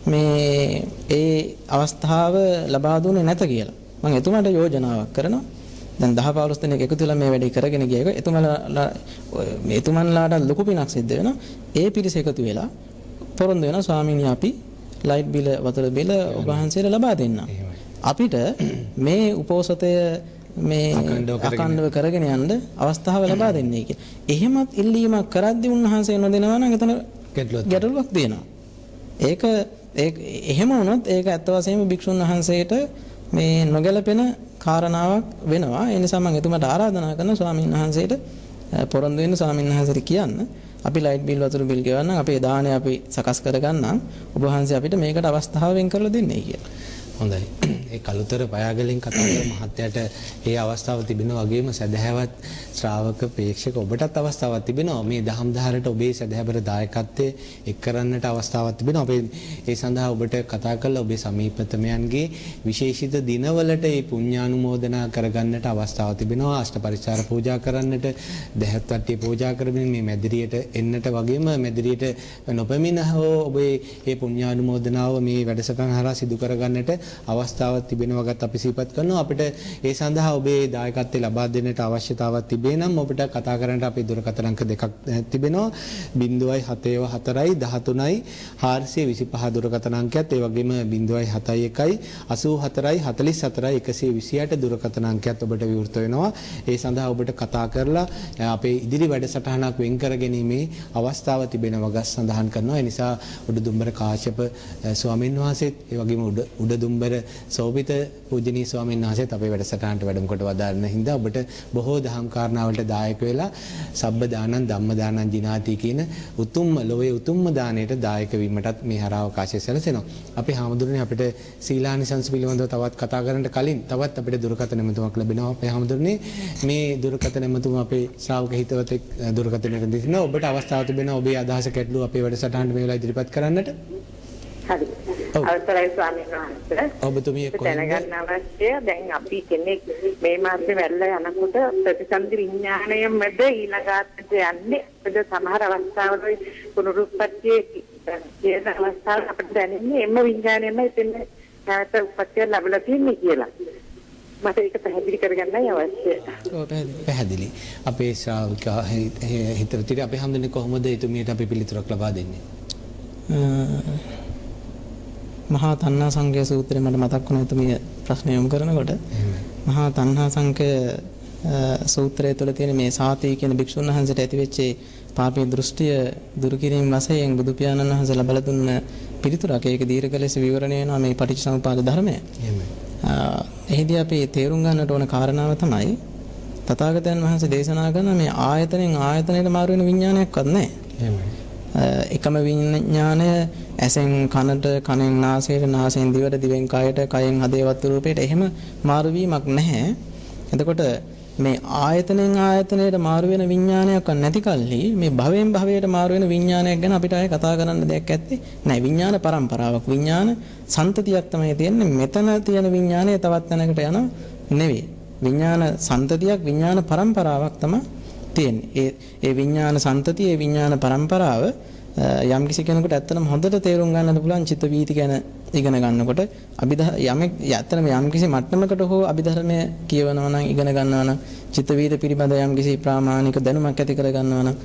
මේ ඒ අවස්ථාව ලබා දුන්නේ නැත කියලා. මම එතුමාට යෝජනාවක් කරනවා. දැන් 10-15 දෙනෙක් එකතු වෙලා මේ වැඩේ කරගෙන ගියේක එතුමන්ලාට ලොකු පිනක් සිද්ධ වෙනවා. ඒ පිරිස එකතු වෙලා පොරොන්දු වෙනවා ස්වාමීනි අපි ලයිට් බිල වතුර බිල ඔබ වහන්සේට ලබා දෙන්න. අපිට මේ උපෝසතය මේ අඛණ්ඩව කරගෙන යන්න අවස්ථාව ලබා දෙන්නේ කියලා. එහෙමත් ඉල්ලීමක් කරද්දී උන්වහන්සේ නොදෙනවා නම් එතන ගැටලුවක් දෙනවා. ඒක එහෙම වුණොත් ඒක ඇත්ත වශයෙන්ම භික්ෂුන් වහන්සේට මේ නොගැලපෙන කාරණාවක් වෙනවා. ඒ නිසා මම එතුමාට ආරාධනා කරනවා ස්වාමීන් වහන්සේට පොරොන්දු වෙන්න ස්වාමීන් වහන්සේට කියන්න අපි ලයිට් බිල් වතුර බිල් ගෙවන්නම් අපේ දාණය අපි සකස් කරගන්නම් ඔබ වහන්සේ අපිට මේකට අවස්ථාව වෙන් කරලා දෙන්නේ කියලා. හොඳයි. ඒ කලුතර පයාගලෙන් කතා කර මහත්තයාට ඒ අවස්ථාව තිබෙනවා වගේම සදහැවත් ශ්‍රාවක ප්‍රේක්ෂක ඔබටත් අවස්ථාවක් තිබෙනවා මේ දහම් දහරට ඔබේ සදහැබර දායකත්වයේ එක් කරන්නට අවස්ථාවක් තිබෙනවා. අපි ඒ සඳහා ඔබට කතා කරලා ඔබේ සමීපතමයන්ගේ විශේෂිත දිනවලට මේ පුණ්‍යානුමෝදනා කරගන්නට අවස්ථාවක් තිබෙනවා. අෂ්ට පරිචාර පූජා කරන්නට, දහත් වට්ටිය පූජා කරමින් මේ මැදිරියට එන්නට වගේම මැදිරියට නොපැමිණ හෝ ඔබේ මේ පුණ්‍යානුමෝදනාව මේ වැඩසටහන හරහා සිදු කරගන්නට අවස්ථාවක් තිබෙනවාගත් අපි සිහිපත් කරනවා. අපිට ඒ සඳහා ඔබේ දායකත්වය ලබා දෙන්නට අවශ්‍යතාවක් තිබේ නම් ඔබට කතා කරන්නට අපේ දුරකථන අංක දෙකක් තිබෙනවා 074 13 425 දුරකථන අංකයත් ඒ වගේම 071 84 44 128 දුරකථන අංකයත් ඔබට විවෘත වෙනවා. ඒ සඳහා ඔබට කතා කරලා අපේ ඉදිරි වැඩසටහනක් වෙන් කර ගැනීමේ අවස්ථාව තිබෙනවා ගස් සඳහන් කරනවා. ඒ නිසා උඩදුම්බර කාශ්‍යප ස්වාමීන් වහන්සේත් ඒ වගේම උඩදුම්බර සෝම සෝභිත පූජනීය ස්වාමීන් වහන්සේත් අපේ වැඩසටහනට වැඩම කොට වදාරන හින්දා ඔබට බොහෝ දහම් කාරණා වලට දායක වෙලා සබ්බ දානං ධම්ම දානං ජිනාති කියන උතුම්ම ලෝයේ උතුම්ම දාණයට දායක වීමටත් මේ හර අවකාශය සැලසෙනවා. අපි හාමුදුරනේ අපිට සීලානිසංස පිළිබඳව තවත් කතා කරන්න කලින් තවත් අපිට දුරකථන නැමතුමක් ලැබෙනවා. අපේ හාමුදුරනේ මේ දුරකථන නැමතුම අපේ ශ්‍රාවක හිතවතෙක් දුරකථනයට දෙනවා. ඔබට අවස්ථාව තිබෙනවා ඔබේ අදහස ගැටලු අපේ වැඩසටහනට මේ වෙලාව ඉදිරිපත් කරන්නට. හරි. අවසරයි ස්වාමීන් වහන්සේ. ඔබතුමිය කොහෙන්ද? දැනගන්න අවශ්‍ය දැන් අපි කෙනෙක් මේ මාසේ වැල්ලා යනකොට ප්‍රතිසන්දි විඥාණය මැද ඊළඟට යන්නේ. ඒද සමහර අවස්ථාවල පුනරුත්පත්තියේ කියන අවස්ථාවල අපිට දැනෙන්නේ එම විඥාණයම එතන නැවත උපත්ය ලැබලා තියෙන්නේ කියලා. මට ඒක පැහැදිලි කරගන්නයි අවශ්‍ය. ඔව් පැහැදිලි. අපේ ශ්‍රාවකයා හිතට අපි හැමදෙන්නේ කොහොමද එතුමියට අපි පිළිතුරක් ලබා දෙන්නේ? මහා තණ්හා සංඛ්‍ය සූත්‍රය මට මතක් වුණා එතුමිය ප්‍රශ්න යොමු කරනකොට මහා තණ්හා සංඛ්‍ය සූත්‍රය තුළ තියෙන මේ සාති කියන භික්ෂුන් වහන්සේට ඇතිවෙච්ච පාපී දෘෂ්ටිය දුරු කිරීම වශයෙන් බුදු පියාණන් වහන්සේ ලබලා දුන්න පිළිතුරක්. ඒක දීර්ඝ ලෙස විවරණය වෙනවා මේ පටිච්චසමුපාද ධර්මය. එහිදී අපි තේරුම් ගන්නට ඕන කාරණාව තමයි තථාගතයන් වහන්සේ දේශනා කරන මේ ආයතනෙන් ආයතනයට මාරු වෙන විඥානයක්වත් නැහැ. එකම විඥානය ඇසෙන් කනට, කනෙන් නාසයට, නාසයෙන් දිවට, දිවෙන් කයට, කයෙන් හදේවත් රූපයට එහෙම මාරු වීමක් නැහැ. එතකොට මේ ආයතනෙන් ආයතනයට මාරු වෙන විඥානයක් නැති කල්හි මේ භවයෙන් භවයට මාරු වෙන විඥානයක් ගැන අපිට ආයෙ කතා කරන්න දෙයක් ඇත්තේ නැහැ. විඥාන පරම්පරාවක්, විඥාන සන්තතියක් තමයි තියෙන්නේ. මෙතන තියෙන විඥානය තවත් තැනකට යන නෙවෙයි. විඥාන සන්තතියක්, විඥාන පරම්පරාවක් තමයි තියෙන්නේ. ඒ විඥාන සන්තතිය, ඒ විඥාන පරම්පරාව යම් කිසි කෙනෙකුට ඇත්තටම හොඳට තේරුම් ගන්නත් පුළුවන් චිත්ත වීති ගැන ඉගෙන ගන්නකොට යමෙක් ඇත්තටම යම් කිසි මට්ටමකට හෝ අභිධර්මය කියවනවා නම් ඉගෙන ගන්නවා නම් චිත්ත වීති පිළිබඳ යම් කිසි ප්‍රාමාණික දැනුමක් ඇති කර ගන්නවා නම්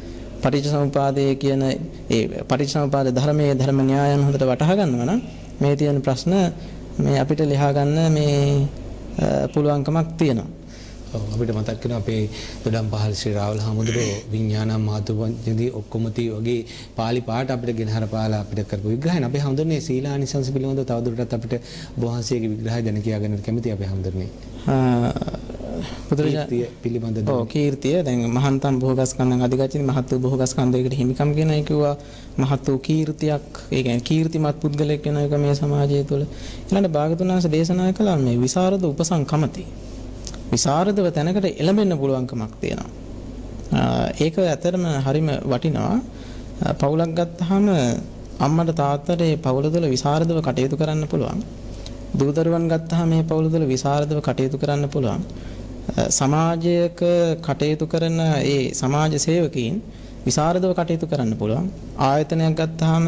පටිච්චසමුපාදයේ කියන ඒ පටිච්චසමුපාද ධර්මයේ ධර්ම න්‍යායන් හොඳට වටහා ගන්නවා නම් මේ තියෙන ප්‍රශ්න මේ අපිට ලියා ගන්න මේ පුළුවන්කමක් තියෙනවා. අපිට මතක් වෙනවා අපේ දොඩම් පහල් ශ්‍රී රාහුල හාමුදුරුවෝ විඥානම් මාතුපංචදී ඔක්කොමති වගේ පාලි පාට අපිට ගෙනහර පාලා අපිට කරපු විග්‍රහයන් අපේ හාමුදුරනේ සීලානිසංස පිළිබඳව තවදුරටත් අපිට වහන්සේගේ විග්‍රහය දැන කියා ගන්නට කැමතියි අපේ හාමුදුරනේ. පුදුරජාතිය පිළිබඳ කීර්තිය දැන් මහන්තම් බොහෝගස්කන්ධන් අධිගච්ඡති මහත් වූ බොහෝගස්කන්ධයකට හිමිකම් කියන එක කිව්වා. මහත් වූ කීර්තියක්, ඒ කියන්නේ කීර්තිමත් පුද්ගලයෙක් වෙන එක මේ සමාජය තුළ. ඊළඟට භාගතුන් වහන්සේ දේශනා කළා මේ විසරද උපසංකමති. විසරදව තැනකට එළඹෙන්න පුළුවන්කමක් තියෙනවා. ඒක ඇත්තටම හරිම වටිනවා. පවුලක් ගත්තාම අම්මට තාත්තට ඒ පවුල තුළ විසරදව කටයුතු කරන්න පුළුවන්. දූ දරුවන් ගත්තාම මේ පවුල තුළ විසරදව කටයුතු කරන්න පුළුවන්. සමාජයක කටයුතු කරන ඒ සමාජ සේවකීන් විසරදව කටයුතු කරන්න පුළුවන්. ආයතනයක් ගත්තාම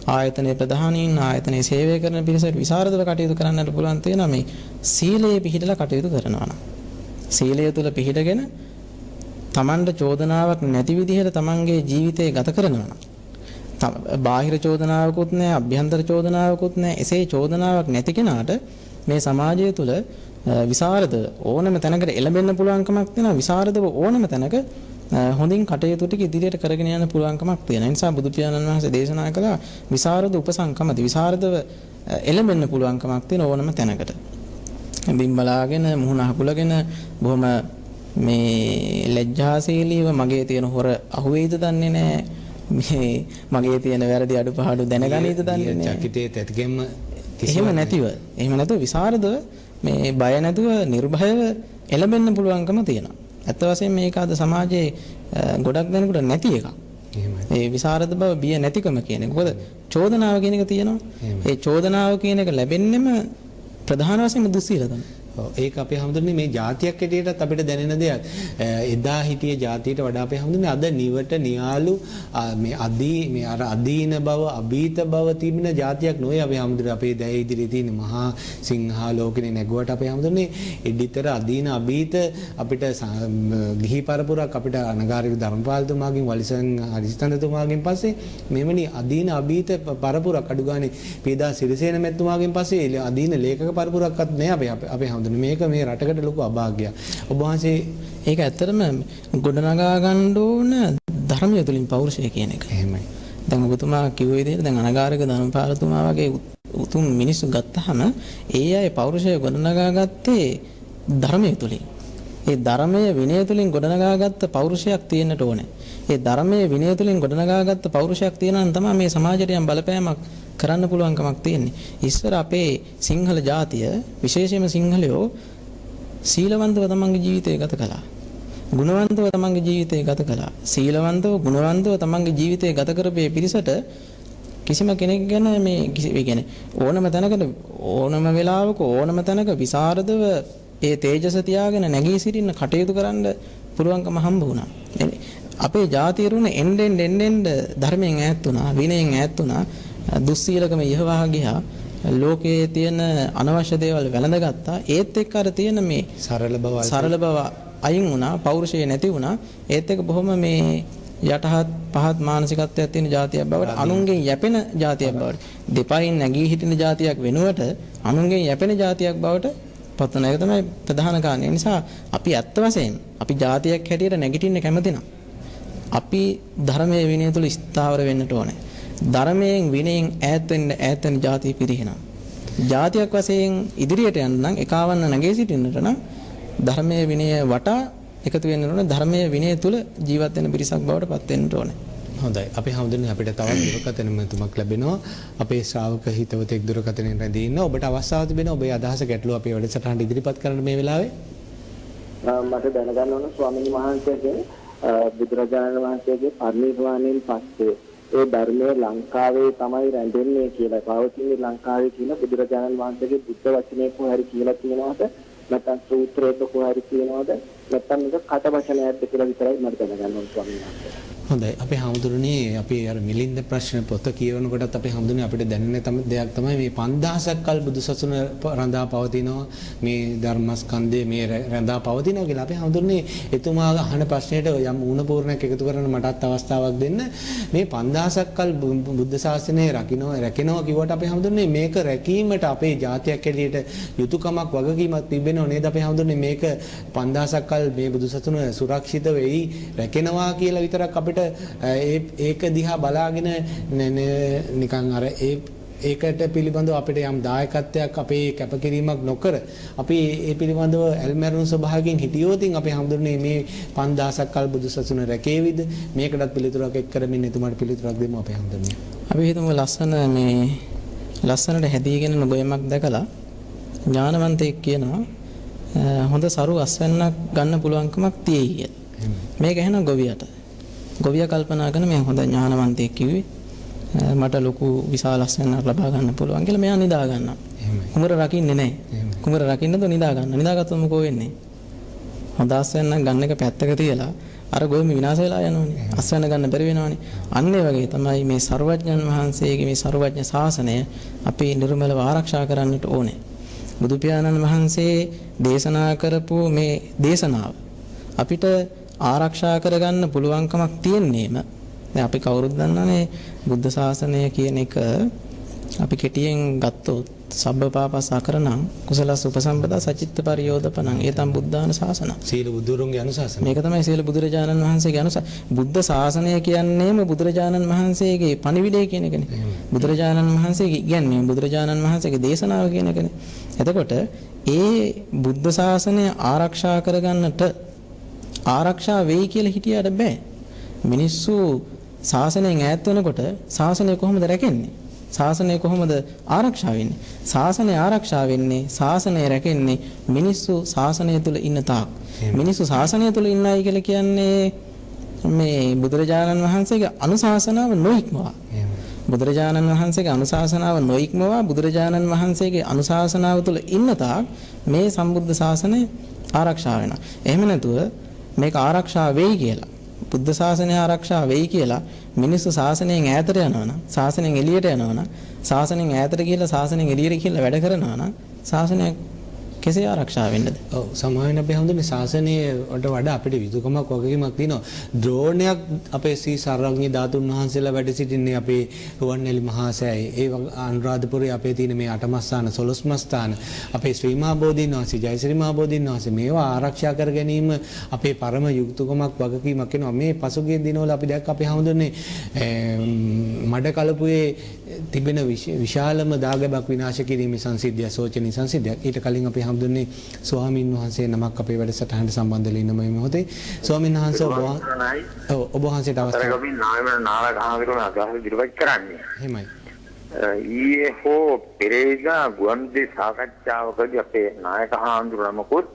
ආයතනයේ ප්‍රධානීන් ආයතනයේ සේවය කරන පිරිසට විසරදව කටයුතු කරන්නට පුළුවන් තියෙනවා මේ සීලයේ පිහිටලා කටයුතු කරනවා නම්. සීලය තුළ පිහිටගෙන තමන්ට චෝදනාවක් නැති විදිහට තමන්ගේ ජීවිතය ගත කරනවා නම් බාහිර චෝදනාවකුත් නැහැ, අභ්‍යන්තර චෝදනාවකුත් නැහැ. එසේ චෝදනාවක් නැති කෙනාට මේ සමාජය තුළ විසරද ඕනම තැනකට එළඹෙන්න පුළුවන්කමක් තියෙනවා. විසරදව ඕනම තැනක හොඳින් කටයුතු ටික ඉදිරියට කරගෙන යන්න පුළුවන්කමක් තියෙනවා. ඒ නිසා බුදු පියාණන් වහන්සේ දේශනා කළා විසරද උපසංකමති. විසරදව එළඹෙන්න පුළුවන්කමක් තියෙන ඕනම තැනකට. බිම්බලාගෙන මුහුණ අහුලගෙන බොහොම මේ ලැජ්ජාශීලීව මගේ තියෙන හොර අහුවේද දන්නේ නැහැ. මේ මගේ තියෙන වැරදි අඩුපාඩු දැනගනීද දන්නේ නැහැ. චකිතේ තැතිගෙම එහෙම නැතුව විසරදව මේ බය නැතුව නිර්භයව එළඹෙන්න පුළුවන්කම තියෙනවා. ඇත්ත වශයෙන්ම මේක අද සමාජයේ ගොඩක් දෙනෙකුට නැති එකක්. ඒ විසරද බව බිය නැතිකම කියන එක. මොකද චෝදනාව කියන එක තියෙනවා. ඒ චෝදනාව කියන එක ලැබෙන්නෙම ප්‍රධාන වශයෙන්ම දුස්සීල තමයි. ඒක අපේ හැමදෙන්නේ මේ જાතියක් හැටියටත් අපිට දැනෙන දෙයක්. එදා හිටිය જાතියට වඩා අපේ හැමදෙන්නේ අද නිවට නියාලු මේ අර අදීන බව, අභීත බව තිබෙන જાතියක් නොවේ අපේ හැමදෙන්නේ. අපේ දැය ඉදිරියේ තියෙන මහා සිංහා ලෝකෙනේ නැගුවට අපේ හැමදෙන්නේ එඩිතර අදීන අභීත අපිට ගිහි පරපුරක් අපිට අනගාරික ධර්මපාලතුමාගෙන් වලිසන් හරිස්තන්දතුමාගෙන් පස්සේ මෙවැනි අදීන අභීත පරපුරක් අඩුගානේ පීදා සිරිසේන මැතිතුමාගෙන් පස්සේ අදීන ලේඛක පරපුරක්වත් නෑ අපේ හැමදෙන්නේ. මේක මේ රටකට ලොකු අභාග්‍යයක්. ඔබ වහන්සේ ඒක ඇත්තටම ගොඩනගා ගන්න ඕන ධර්මය තුලින් පෞරුෂය කියන එක. එහෙමයි. දැන් ඔබතුමා කිව්ව විදිහට දැන් අනගාരിക ධර්මපාලතුමා වගේ උතුම් මිනිස්සු ගත්තාම ඒ අය පෞරුෂය ගොඩනගා ගත්තේ ධර්මයේ තුලින්. ඒ ධර්මයේ විනය තුලින් ගොඩනගාගත්ත පෞරුෂයක් තියෙන්නට ඕනේ. ඒ ධර්මයේ විනය තුලින් ගොඩනගාගත්ත පෞරුෂයක් තියෙනවා නම් තමයි මේ සමාජයට යම් බලපෑමක් කරන්න පුළුවන්කමක් තියෙන්නේ. ඉස්සර අපේ සිංහල ජාතිය විශේෂයෙන්ම සිංහලයෝ සීලවන්තව තමන්ගේ ජීවිතය ගත කළා. ගුණවන්තව තමන්ගේ ජීවිතය ගත කළා. සීලවන්තව ගුණවන්තව තමන්ගේ ජීවිතය ගත කරපේ පිරිසට කිසිම කෙනෙක් ගැන මේ කියන්නේ ඕනම තැනකට ඕනම වෙලාවක ඕනම තැනක විසරදව ඒ තේජස තියාගෙන නැගී සිටින්න කටයුතු කරන්න පුළුවන්කම හම්බ වුණා. අපේ ජාතිය රුණ එන්නෙන් ධර්මයෙන් ඈත් වුණා, විනයෙන් ඈත් වුණා, දුස්සීලකම ඉහවහා ගියා. ලෝකයේ තියෙන අනවශ්‍ය දේවල් වැළඳගත්තා. ඒත් එක්ක අර තියෙන මේ සරල බව අයින් වුණා, පෞරුෂය නැති වුණා. ඒත් එක්ක බොහොම මේ යටහත් පහත් මානසිකත්වයක් තියෙන ජාතියක් බවට, අනුන්ගෙන් යැපෙන ජාතියක් බවට, දෙපයින් නැගී හිටින ජාතියක් වෙනුවට අනුන්ගෙන් යැපෙන ජාතියක් බවට පත්වන එක තමයි ප්‍රධාන කාරණේ. නිසා අපි ඇත්ත වශයෙන් අපි ජාතියක් හැටියට නැගිටින්න කැමති නම් අපි ධර්මයේ විනය තුල ස්ථාවර වෙන්නට ඕනේ. ධර්මයෙන් විනයෙන් ඈත් වෙන ජාතිය පිරිහිනවා. ජාතියක් වශයෙන් ඉදිරියට යන්න නම් එකවන්න නැගී සිටින්නට නම් ධර්මයේ විනය වටා එකතු වෙන්න ඕනේ. ධර්මයේ විනය තුල ජීවත් වෙන පිරිසක් බවට පත් වෙන්න ඕනේ. හොඳයි. අපි හැමෝටම අපිට තවත් දුරකථන තුමක් ලැබෙනවා. අපේ ශ්‍රාවක හිතවතෙක් දුරකථනෙන් රැඳී ඉන්න. ඔබට අවස්ථාව තිබෙනවා ඔබේ අදහස ගැටලුව අපේ වැඩසටහනට ඉදිරිපත් කරන්න මේ වෙලාවේ. මට දැනගන්න ඕන ස්වාමීන් වහන්සේගේ බුදුරජාණන් වහන්සේගේ පරිනිර්වාණයෙන් පස්සේ ඒ ධර්මයේ ලංකාවේ තමයි රැඳෙන්නේ කියලා, පවතින්නේ ලංකාවේ කියලා බුදුරජාණන් වහන්සේගේ බුද්ධ වචනේ කොහරි කියලා කියනවාද? නැත්නම් සූත්‍රයක කොහරි කියනවාද? නැත්නම් මේක කට වචනයක්ද කියලා විතරයි මට දැනගන්න ඕන ස්වාමීන් වහන්සේ. හොඳයි. අපි හැමෝටම අපි අර මිලින්ද ප්‍රශ්න පොත කියවනකොටත් අපි හැමෝටම අපිට දැනෙන දෙයක් තමයි මේ 5000ක් කල් බුදුසසුන රඳා පවතිනවා, මේ ධර්මස්කන්ධය මේ රඳා පවතිනවා කියලා. අපි හැමෝටම එතුමා අහන ප්‍රශ්නෙට යම් ඌණපූර්ණයක් එකතු කරන්න මටත් අවස්ථාවක් දෙන්න. මේ 5000ක් කල් බුද්ධ ශාසනය රැකිනවා කිව්වට අපි හැමෝටම මේක රැකීමට අපේ ජාතියක් ඇලියට යුතුයකමක් වගකීමක් තිබෙනව නේද? අපි හැමෝටම මේක 5000ක් කල් මේ බුදුසසුන සුරක්ෂිත වෙයි රැකෙනවා කියලා විතරක් අපිට ඒක දිහා බලාගෙන නිකන් අර ඒකට පිළිබඳව අපිට යම් දායකත්වයක් අපේ කැපකිරීමක් නොකර අපි ඒ පිළිබඳව ඇල්මැරුණු ස්වභාවයෙන් හිටියොතින් අපි හැමදෙන්නේ මේ 5000ක් කල් බුදුසසුන රැකේවිද? මේකටත් පිළිතුරක් එක් කරමින් එතුමාට පිළිතුරක් දෙමු අපි හැමදෙන්නේ. අපි හිතමු ලස්සනට හැදීගෙන ගොයමක් දැකලා ඥානවන්තයෙක් කියනවා හොඳ සරු අස්වැන්නක් ගන්න පුළුවන්කමක් තියෙයි කියලා. මේක එහෙනම් ගොවියට. ගොවියා කල්පනා කරන මේ හොඳ ඥානවන්තයෙක් කිව්වේ මට ලොකු විශාල අස්වැන්නක් ලබා ගන්න පුළුවන් කියලා මෙයා නිදා ගන්නවා. කුඹර රකින්නේ නැහැ. කුඹර රකින්නද නිදා ගන්න. නිදාගත්තොත් මොකෝ වෙන්නේ? හොඳ අස්වැන්නක් ගන්න එක පැත්තක තියලා අර ගොයම විනාශ වෙලා යනවනේ. අස්වැන්න ගන්න බැරි වෙනවනේ. අන්න ඒ වගේ තමයි මේ සර්වඥන් වහන්සේගේ මේ සර්වඥ ශාසනය අපි නිර්මලව ආරක්ෂා කරන්නට ඕනේ. බුදු පියාණන් වහන්සේ දේශනා කරපු මේ දේශනාව අපිට ආරක්ෂා කරගන්න පුළුවන්කමක් තියෙන්නේම දැන් අපි කවුරුත් දන්නනේ බුද්ධ ශාසනය කියන එක අපි කෙටියෙන් ගත්තොත් සබ්බපාපස් අකරණං කුසලස් උපසම්පදා සචිත්ත පරියෝදපණං ඒතම් බුද්ධාන ශාසන. සීල බුදුරුන්ගේ අනුශාසන. මේක තමයි සීල බුදුරජාණන් වහන්සේගේ බුද්ධ ශාසනය කියන්නේම බුදුරජාණන් වහන්සේගේ පණිවිඩය කියන එකනේ. බුදුරජාණන් වහන්සේගේ කියන්නේ බුදුරජාණන් වහන්සේගේ දේශනාව කියන එකනේ. එතකොට ඒ බුද්ධ ශාසනය ආරක්ෂා කරගන්නට ආරක්ෂා වෙයි කියලා හිටියට බෑ. මිනිස්සු ශාසනයෙන් ඈත් වෙනකොට ශාසනය කොහොමද රැකෙන්නේ? ශාසනය කොහොමද ආරක්ෂා වෙන්නේ? ශාසනය ආරක්ෂා වෙන්නේ, ශාසනය රැකෙන්නේ මිනිස්සු ශාසනය තුල ඉන්න තාක්. මිනිස්සු ශාසනය තුල ඉන්නයි කියලා කියන්නේ මේ බුදුරජාණන් වහන්සේගේ අනුශාසනාව නොඉක්මවා. බුදුරජාණන් වහන්සේගේ අනුශාසනාව නොඉක්මවා බුදුරජාණන් වහන්සේගේ අනුශාසනාව තුල ඉන්න තාක් මේ සම්බුද්ධ ශාසනය ආරක්ෂා වෙනවා. එහෙම නැතුව මේක ආරක්ෂා වෙයි කියලා බුද්ධ ශාසනය ආරක්ෂා වෙයි කියලා මිනිස්සු ශාසනයෙන් ඈතට යනවනම් ශාසනයෙන් එළියට යනවනම් ශාසනයෙන් ඈතට ගිහලා ශාසනයෙන් එළියට ගිහලා වැඩ කරනවනම් ශාසනයක් කෙසේ ආරක්ෂා වෙන්නද? ඔව් සමාවෙන් අපේ හැමෝටම ශාසනයේ වඩා අපිට විදුකමක් වගකීමක් තියෙනවා. ද්‍රෝණයක් අපේ ශ්‍රී සර්වඥ ධාතුන් වහන්සේලා වැඩ සිටින්නේ අපේ රුවන්වැලි මහා සෑයේ. ඒ අනුරාධපුරයේ අපේ තියෙන මේ අටමස්ථාන 12 මස්ථාන අපේ ශ්‍රී මහා බෝධීන් වහන්සේ ජයශ්‍රී මහා බෝධීන් වහන්සේ මේවා ආරක්ෂා කර ගැනීම අපේ පරම යුතුයකමක් වගකීමක් වෙනවා. මේ පසුගිය දිනවල අපි දැක්ක අපේ හැමෝටම මඩ කලපුවේ තිබෙන විශාලම දාගැබක් විනාශ කිරීමේ සංසිද්ධිය සෝචනීය සංසිද්ධියක්. ඊට කලින් අපි හම්දුන්නේ ස්වාමීන් වහන්සේ නමක් අපේ වැඩසටහනට සම්බන්ධ වෙලා ඉන්න මේ මොහොතේ ස්වාමීන් වහන්සේ ඔබ වහන්සේට අවස්ථාවක් අපි නායක ආහාරකම අදහස් ඉදිරිපත් කරන්නේ. එහෙමයි. ඊයේ හෝ පෙරේදා ගුවන්විදුලි සාකච්ඡාවකදී අපේ නායක ආහාර නමකුත්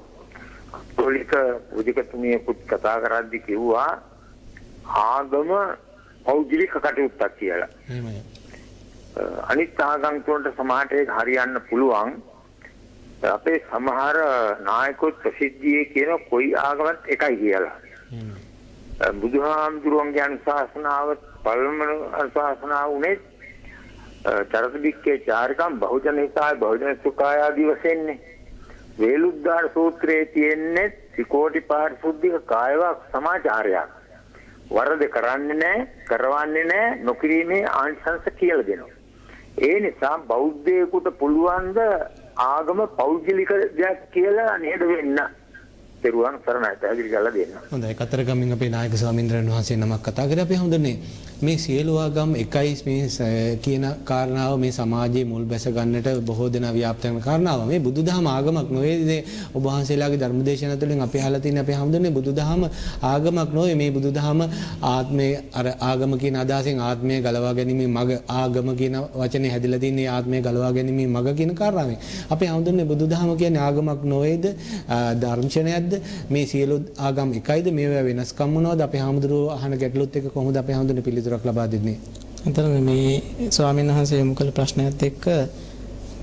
පොලික උදිකතුමියකුත් කතා කරද්දී කිව්වා ආගම පෞද්ගලික කටයුත්තක් කියලා. එහෙමයි. අනිත් ආගම් වලට සමාජයට ඒක හරියන්න පුළුවන්. අපේ සමහර නායකයෝ ප්‍රසිද්ධියේ කියන කොයි ආගමත් එකයි කියලා. බුදුහාමුදුරුවන්ගේ අනුශාසනාව පළමුව අනුශාසනාව උනේ චරතබික්කේ චාරිකම් බහුජන හිතාය බහුජන සුඛාය ආදී වශයෙන්නේ. වේලුද්දාර සූත්‍රයේ තියෙන්නේ ත්‍රිකෝටි පාරිශුද්ධික කායවක් සමාචාරයක්. වරද කරන්නේ නැහැ, කරවන්නේ නැහැ, නොකිරීමේ ආනිසංස කියලා දෙනවා. ඒ නිසා බෞද්ධයෙකුට පුළුවන් ද ආගම පෞද්ගලික දෙයක් කියලා නේද වෙන්න. පෙරුවන් සරණයි පැහැදිලි කරලා දෙන්න. හොඳයි. කතරගමින් අපේ නායක ස්වාමීන් වහන්සේ නමක් කතා කරේ අපි හඳුන්නේ මේ සියලු ආගම් එකයි මේ කියන කාරණාව මේ සමාජයේ මුල් බැස ගන්නට බොහෝ දෙනා ව්‍යාප්ත වෙන කාරණාව. මේ බුදුදහම ආගමක් නෙවෙයි. ඔබ වහන්සේලාගේ ධර්මදේශන තුළින් අපි අහලා තියෙන අපි හඳුන්නේ බුදුදහම ආගමක් නෙවෙයි. මේ බුදුදහම ආත්මය අර ආගම කියන අදහසෙන් ආත්මය ගලවා ගැනීමේ මඟ ආගම කියන වචනේ හැදිලා තින්නේ ආත්මය ගලවා ගැනීමේ මඟ කියන කාරණාවෙන්. අපි හඳුන්නේ බුදුදහම කියන්නේ ආගමක් නෙවෙයිද? දර්ශනයක්ද? මේ සියලු ආගම් එකයිද? මේවා වෙනස්කම් මොනවද? අපේ හාමුදුරුවෝ අහන ගැටලුත් එක්ක කොහොමද අපේ හාමුදුරනේ පිළිතුරක් ලබා දෙන්නේ? අතන මේ ස්වාමීන් වහන්සේ යොමු කළ ප්‍රශ්නයත් එක්ක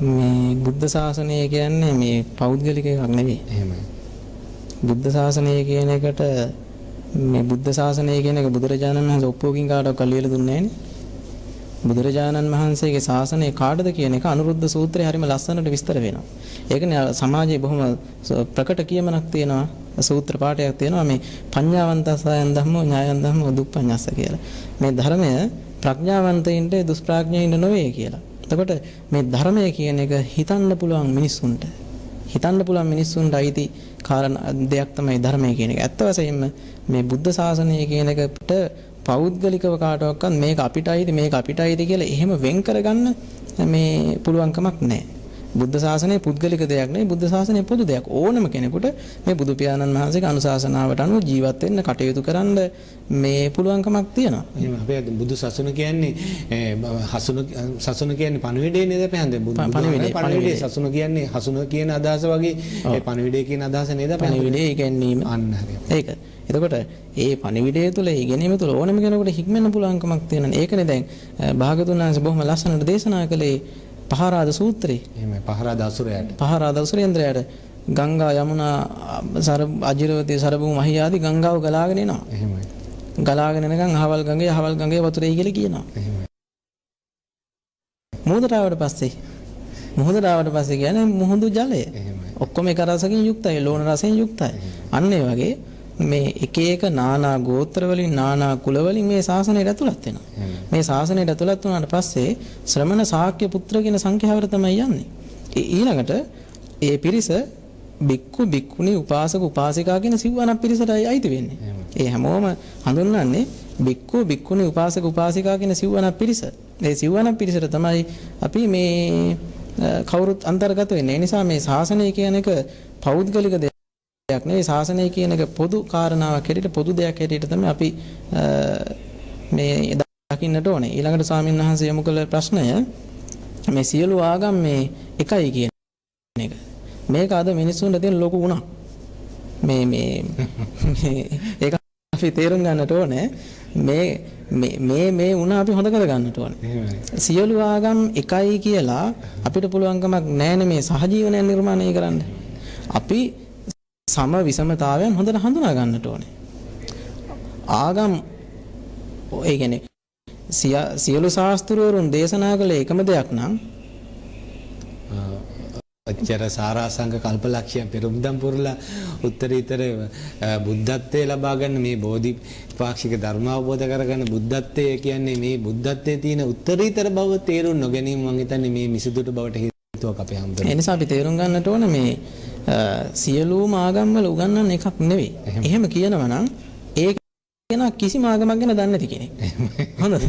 මේ බුද්ධ ශාසනය කියන්නේ මේ පෞද්ගලික එකක් නෙවෙයි. එහෙමයි. බුද්ධ ශාසනය කියන එකට මේ බුද්ධ ශාසනය කියන එක බුදුරජාණන් වහන්සේ ඔප්පුවකින් කාටවත් ලියලා දුන්නේ නැහැනේ. බුදුරජාණන් වහන්සේගේ ශාසනය කාටද කියන එක අනුරුද්ධ සූත්‍රයේ හරිම ලස්සනට විස්තර වෙනවා. ඒකනේ සමාජයේ බොහොම ප්‍රකට කියමනක් තියෙනවා. සූත්‍ර පාඨයක් තියෙනවා මේ පඤ්ඤාවන්තසයන් ධම්මෝ ඥායන් ධම්මෝ දුප්පඤ්ඤස්ස කියලා. මේ ධර්මය ප්‍රඥාවන්තයින්ට දුෂ්ප්‍රඥයින්ට නොවේ කියලා. එතකොට මේ ධර්මය කියන එක හිතන්න පුළුවන් මිනිස්සුන්ට. හිතන්න පුළුවන් මිනිස්සුන්ට අයිති කාරණා දෙයක් තමයි ධර්මය කියන එක. ඇත්ත වශයෙන්ම මේ බුද්ධ ශාසනය කියන එකට පෞද්ගලිකව කාටවත් මේක අපිටයිද මේක අපිටයිද කියලා එහෙම වෙන් කරගන්න මේ පුළුවන් කමක් නැහැ. බුද්ධ ශාසනය පුද්ගලික දෙයක් නෙවෙයි. බුද්ධ ශාසනය පොදු දෙයක්. ඕනම කෙනෙකුට මේ බුදු පියාණන් වහන්සේගේ අනුශාසනාවට අනුව ජීවත් වෙන්න කටයුතු කරන්න මේ පුළුවන්කමක් තියෙනවා. එහෙනම් අපේ බුදු සසුන කියන්නේ සසුන කියන්නේ පණිවිඩේ නේද අපේ හන්ද? පණිවිඩේ සසුන කියන්නේ හසුන කියන අදහස වගේ ඒ පණිවිඩේ කියන අදහස නේද අපේ? පණිවිඩේ ඉගෙනීම. අන්න හරිය. ඒක. එතකොට ඒ පණිවිඩය තුළ ඉගෙනීම තුළ ඕනම කෙනෙකුට හික්මෙන්න පුළුවන්කමක් තියෙනවා. ඒකනේ දැන් භාගතුන් වහන්සේ බොහොම ලස්සනට දේශනා කළේ පහරාද සූත්‍රේ. එහෙමයි. පහරාද අසුරයට. පහරාද අසුරේන්ද්‍රයාට ගංගා යමුනා අජිරවතී සරබු මහී ආදී ගංගාව ගලාගෙන එනවා. එහෙමයි. ගලාගෙන එනකන් අහවල් ගඟේ වතුරේ කියලා කියනවා. එහෙමයි. මුහුදට ආවට පස්සේ කියන්නේ මුහුදු ජලය. එහෙමයි. ඔක්කොම එක රසකින් යුක්තයි, ලෝණ රසයෙන් යුක්තයි. අන්න ඒ වගේ මේ එක එක නානා ගෝත්‍ර වලින් නානා කුල වලින් මේ ශාසනයට ඇතුළත් වෙනවා. මේ ශාසනයට ඇතුළත් වුණාට පස්සේ ශ්‍රමණ ශාක්‍ය පුත්‍ර කියන සංඛ්‍යාවට තමයි යන්නේ. ඊළඟට ඒ පිරිස බික්කු බික්කුණී උපාසක උපාසිකා කියන සිව්වනක් පිරිසටයි අයිති වෙන්නේ. ඒ හැමෝම හඳුන්වන්නේ බික්කු බික්කුණී උපාසක උපාසිකා කියන සිව්වනක් පිරිස. ඒ සිව්වනක් පිරිසට තමයි අපි මේ කවුරුත් අන්තර්ගත වෙන්නේ. ඒ නිසා මේ ශාසනය කියන එක පෞද්ගලික දෙයක් නෙවෙයි. ශාසනය කියන එක පොදු කාරණාවක් හැටියට පොදු දෙයක් හැටියට තමයි අපි මේ දකින්නට ඕනේ. ඊළඟට ස්වාමීන් වහන්සේ යොමු කළ ප්‍රශ්නය මේ සියලු ආගම් මේ එකයි කියන එක. මේක අද මිනිස්සුන්ට තියෙන ලොකු උණක්. මේ ඒක අපි තේරුම් ගන්නට ඕනේ. මේ උණ අපි හොඳ කර ගන්නට ඕනේ. සියලු ආගම් එකයි කියලා අපිට පුළුවන්කමක් නැහැ මේ සහජීවනය නිර්මාණය කරන්න. අපි සම විසමතාවයන් හොඳට හඳුනා ගන්නට ඕනේ. ආගම් ඒ කියන්නේ සියලු ශාස්ත්‍රවරුන් දේශනා කළ එකම දෙයක් නම් ඔච්චර සාරාංශක කල්පලක්ෂය පෙරම්දම් පුරලා උත්තරීතර බුද්ධත්වයේ ලබා ගන්න මේ බෝධිපාක්ෂික ධර්ම අවබෝධ කරගන්න බුද්ධත්වයේ කියන්නේ මේ බුද්ධත්වයේ තියෙන උත්තරීතර බව තේරුම් නොගැනීම මම හිතන්නේ මේ මිසදුට බවට හේතුවක් අපේ හැමදෙරේ. ඒ නිසා අපි තේරුම් ගන්නට ඕන මේ සියලුම ආගම් වල උගන්වන එකක් නෙවෙයි. එහෙම කියනවා නම් ඒක කෙනා කිසිම ආගමක් ගැන දන්නේ නැති කෙනෙක්. හොඳද?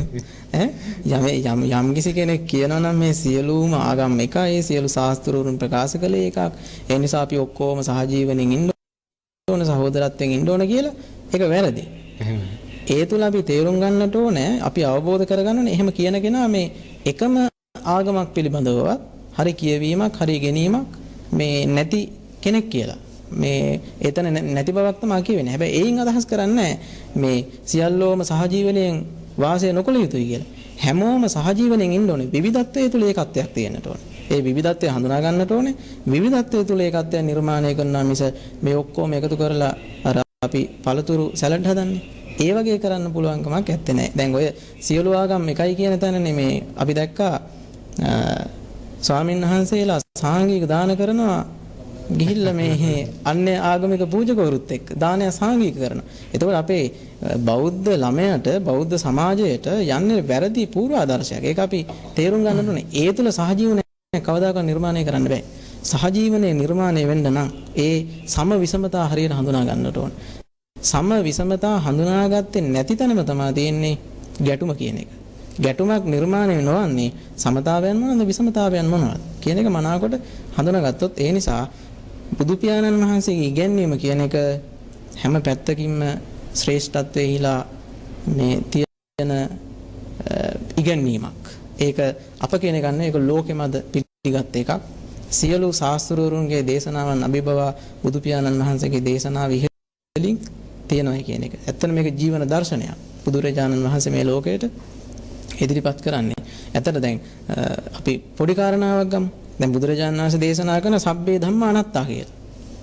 යම් කිසි කෙනෙක් කියනවා නම් මේ සියලුම ආගම් එකයි, සියලු ශාස්ත්‍රවරුන් ප්‍රකාශ කළේ එකක්. ඒ නිසා අපි ඔක්කොම සහජීවණයෙන් ඉන්න ඕන, සහෝදරත්වයෙන් ඉන්න ඕන කියලා ඒක වැරදි. ඒ තුල අපි තේරුම් ගන්නට ඕනේ, අපි අවබෝධ කරගන්න ඕනේ එහෙම කියන කෙනා මේ එකම ආගමක් පිළිබඳවවත් හරි කියවීමක්, හරි ගැනීමක් මේ නැති කෙනෙක් කියලා. මේ එතන නැති බවක් තමයි කියවෙන්නේ. හැබැයි ඒයින් අදහස් කරන්නේ මේ සියල්ලෝම සහජීවණයෙන් වාසය නොකළ යුතුයි කියලා. හැමෝම සහජීවණයෙන් ඉන්න ඕනේ. විවිධත්වයේ තුල ඒකත්වයක් තියෙන්නට ඕනේ. ඒ විවිධත්වය හඳුනා ගන්නට ඕනේ. විවිධත්වයේ තුල ඒකත්වය නිර්මාණය කරනවා මිස මේ ඔක්කොම එකතු කරලා අර අපි පළතුරු සැලඩ් හදන්නේ. ඒ වගේ කරන්න පුළුවන් කමක් නැත්තේ නෑ. දැන් ඔය සියලු ආගම් එකයි කියන තැනනේ මේ අපි දැක්කා ස්වාමීන් වහන්සේලා සාංගික දාන කරනවා ගිහිල්ලා මේ අන්‍ය ආගමික පූජකවරුත් එක්ක දානය සාංගික කරනවා. එතකොට අපේ බෞද්ධ ළමයට බෞද්ධ සමාජයට යන්නේ වැරදි පූර්වාදර්ශයක්. ඒක අපි තේරුම් ගන්න ඕනේ. ඒ තුල සහජීවනය කවදාකවත් නිර්මාණය කරන්න බෑ. සහජීවනයේ නිර්මාණය වෙන්න නම් ඒ සම විෂමතා හරියට හඳුනා ගන්නට ඕනේ. සම විෂමතා හඳුනාගත්තේ නැති තැනම තමයි තියෙන්නේ ගැටුම කියන එක. ගැටුමක් නිර්මාණය නොවන්නේ සමතාවයන් මොනවාද විෂමතාවයන් මොනවාද කියන එක මනාවකට හඳුනාගත්තොත් ඒ නිසා බුදු පියාණන් වහන්සේගේ ඉගැන්වීම කියන එක හැම පැත්තකින්ම ශ්‍රේෂ්ඨත්වයේ හිලා මේ තියෙන ඉගැන්වීමක්. ඒක අප කියන එක නෙවෙයි, ඒක ලෝකෙමද පිළිගත් එකක්. සියලු ශාස්ත්‍රවරුන්ගේ දේශනාවන් අභිබවා බුදු පියාණන් වහන්සේගේ දේශනාව ඉහළින් තියෙනවා කියන එක. ඇත්තට මේක ජීවන දර්ශනයක්. බුදුරජාණන් වහන්සේ මේ ලෝකයට ඉදිරිපත් කරන්නේ. ඇත්තට දැන් අපි පොඩි කාරණාවක් ගමු. දැන් බුදුරජාණන් වහන්සේ දේශනා කරන සබ්බේ ධම්මා අනාත්තා කියලා.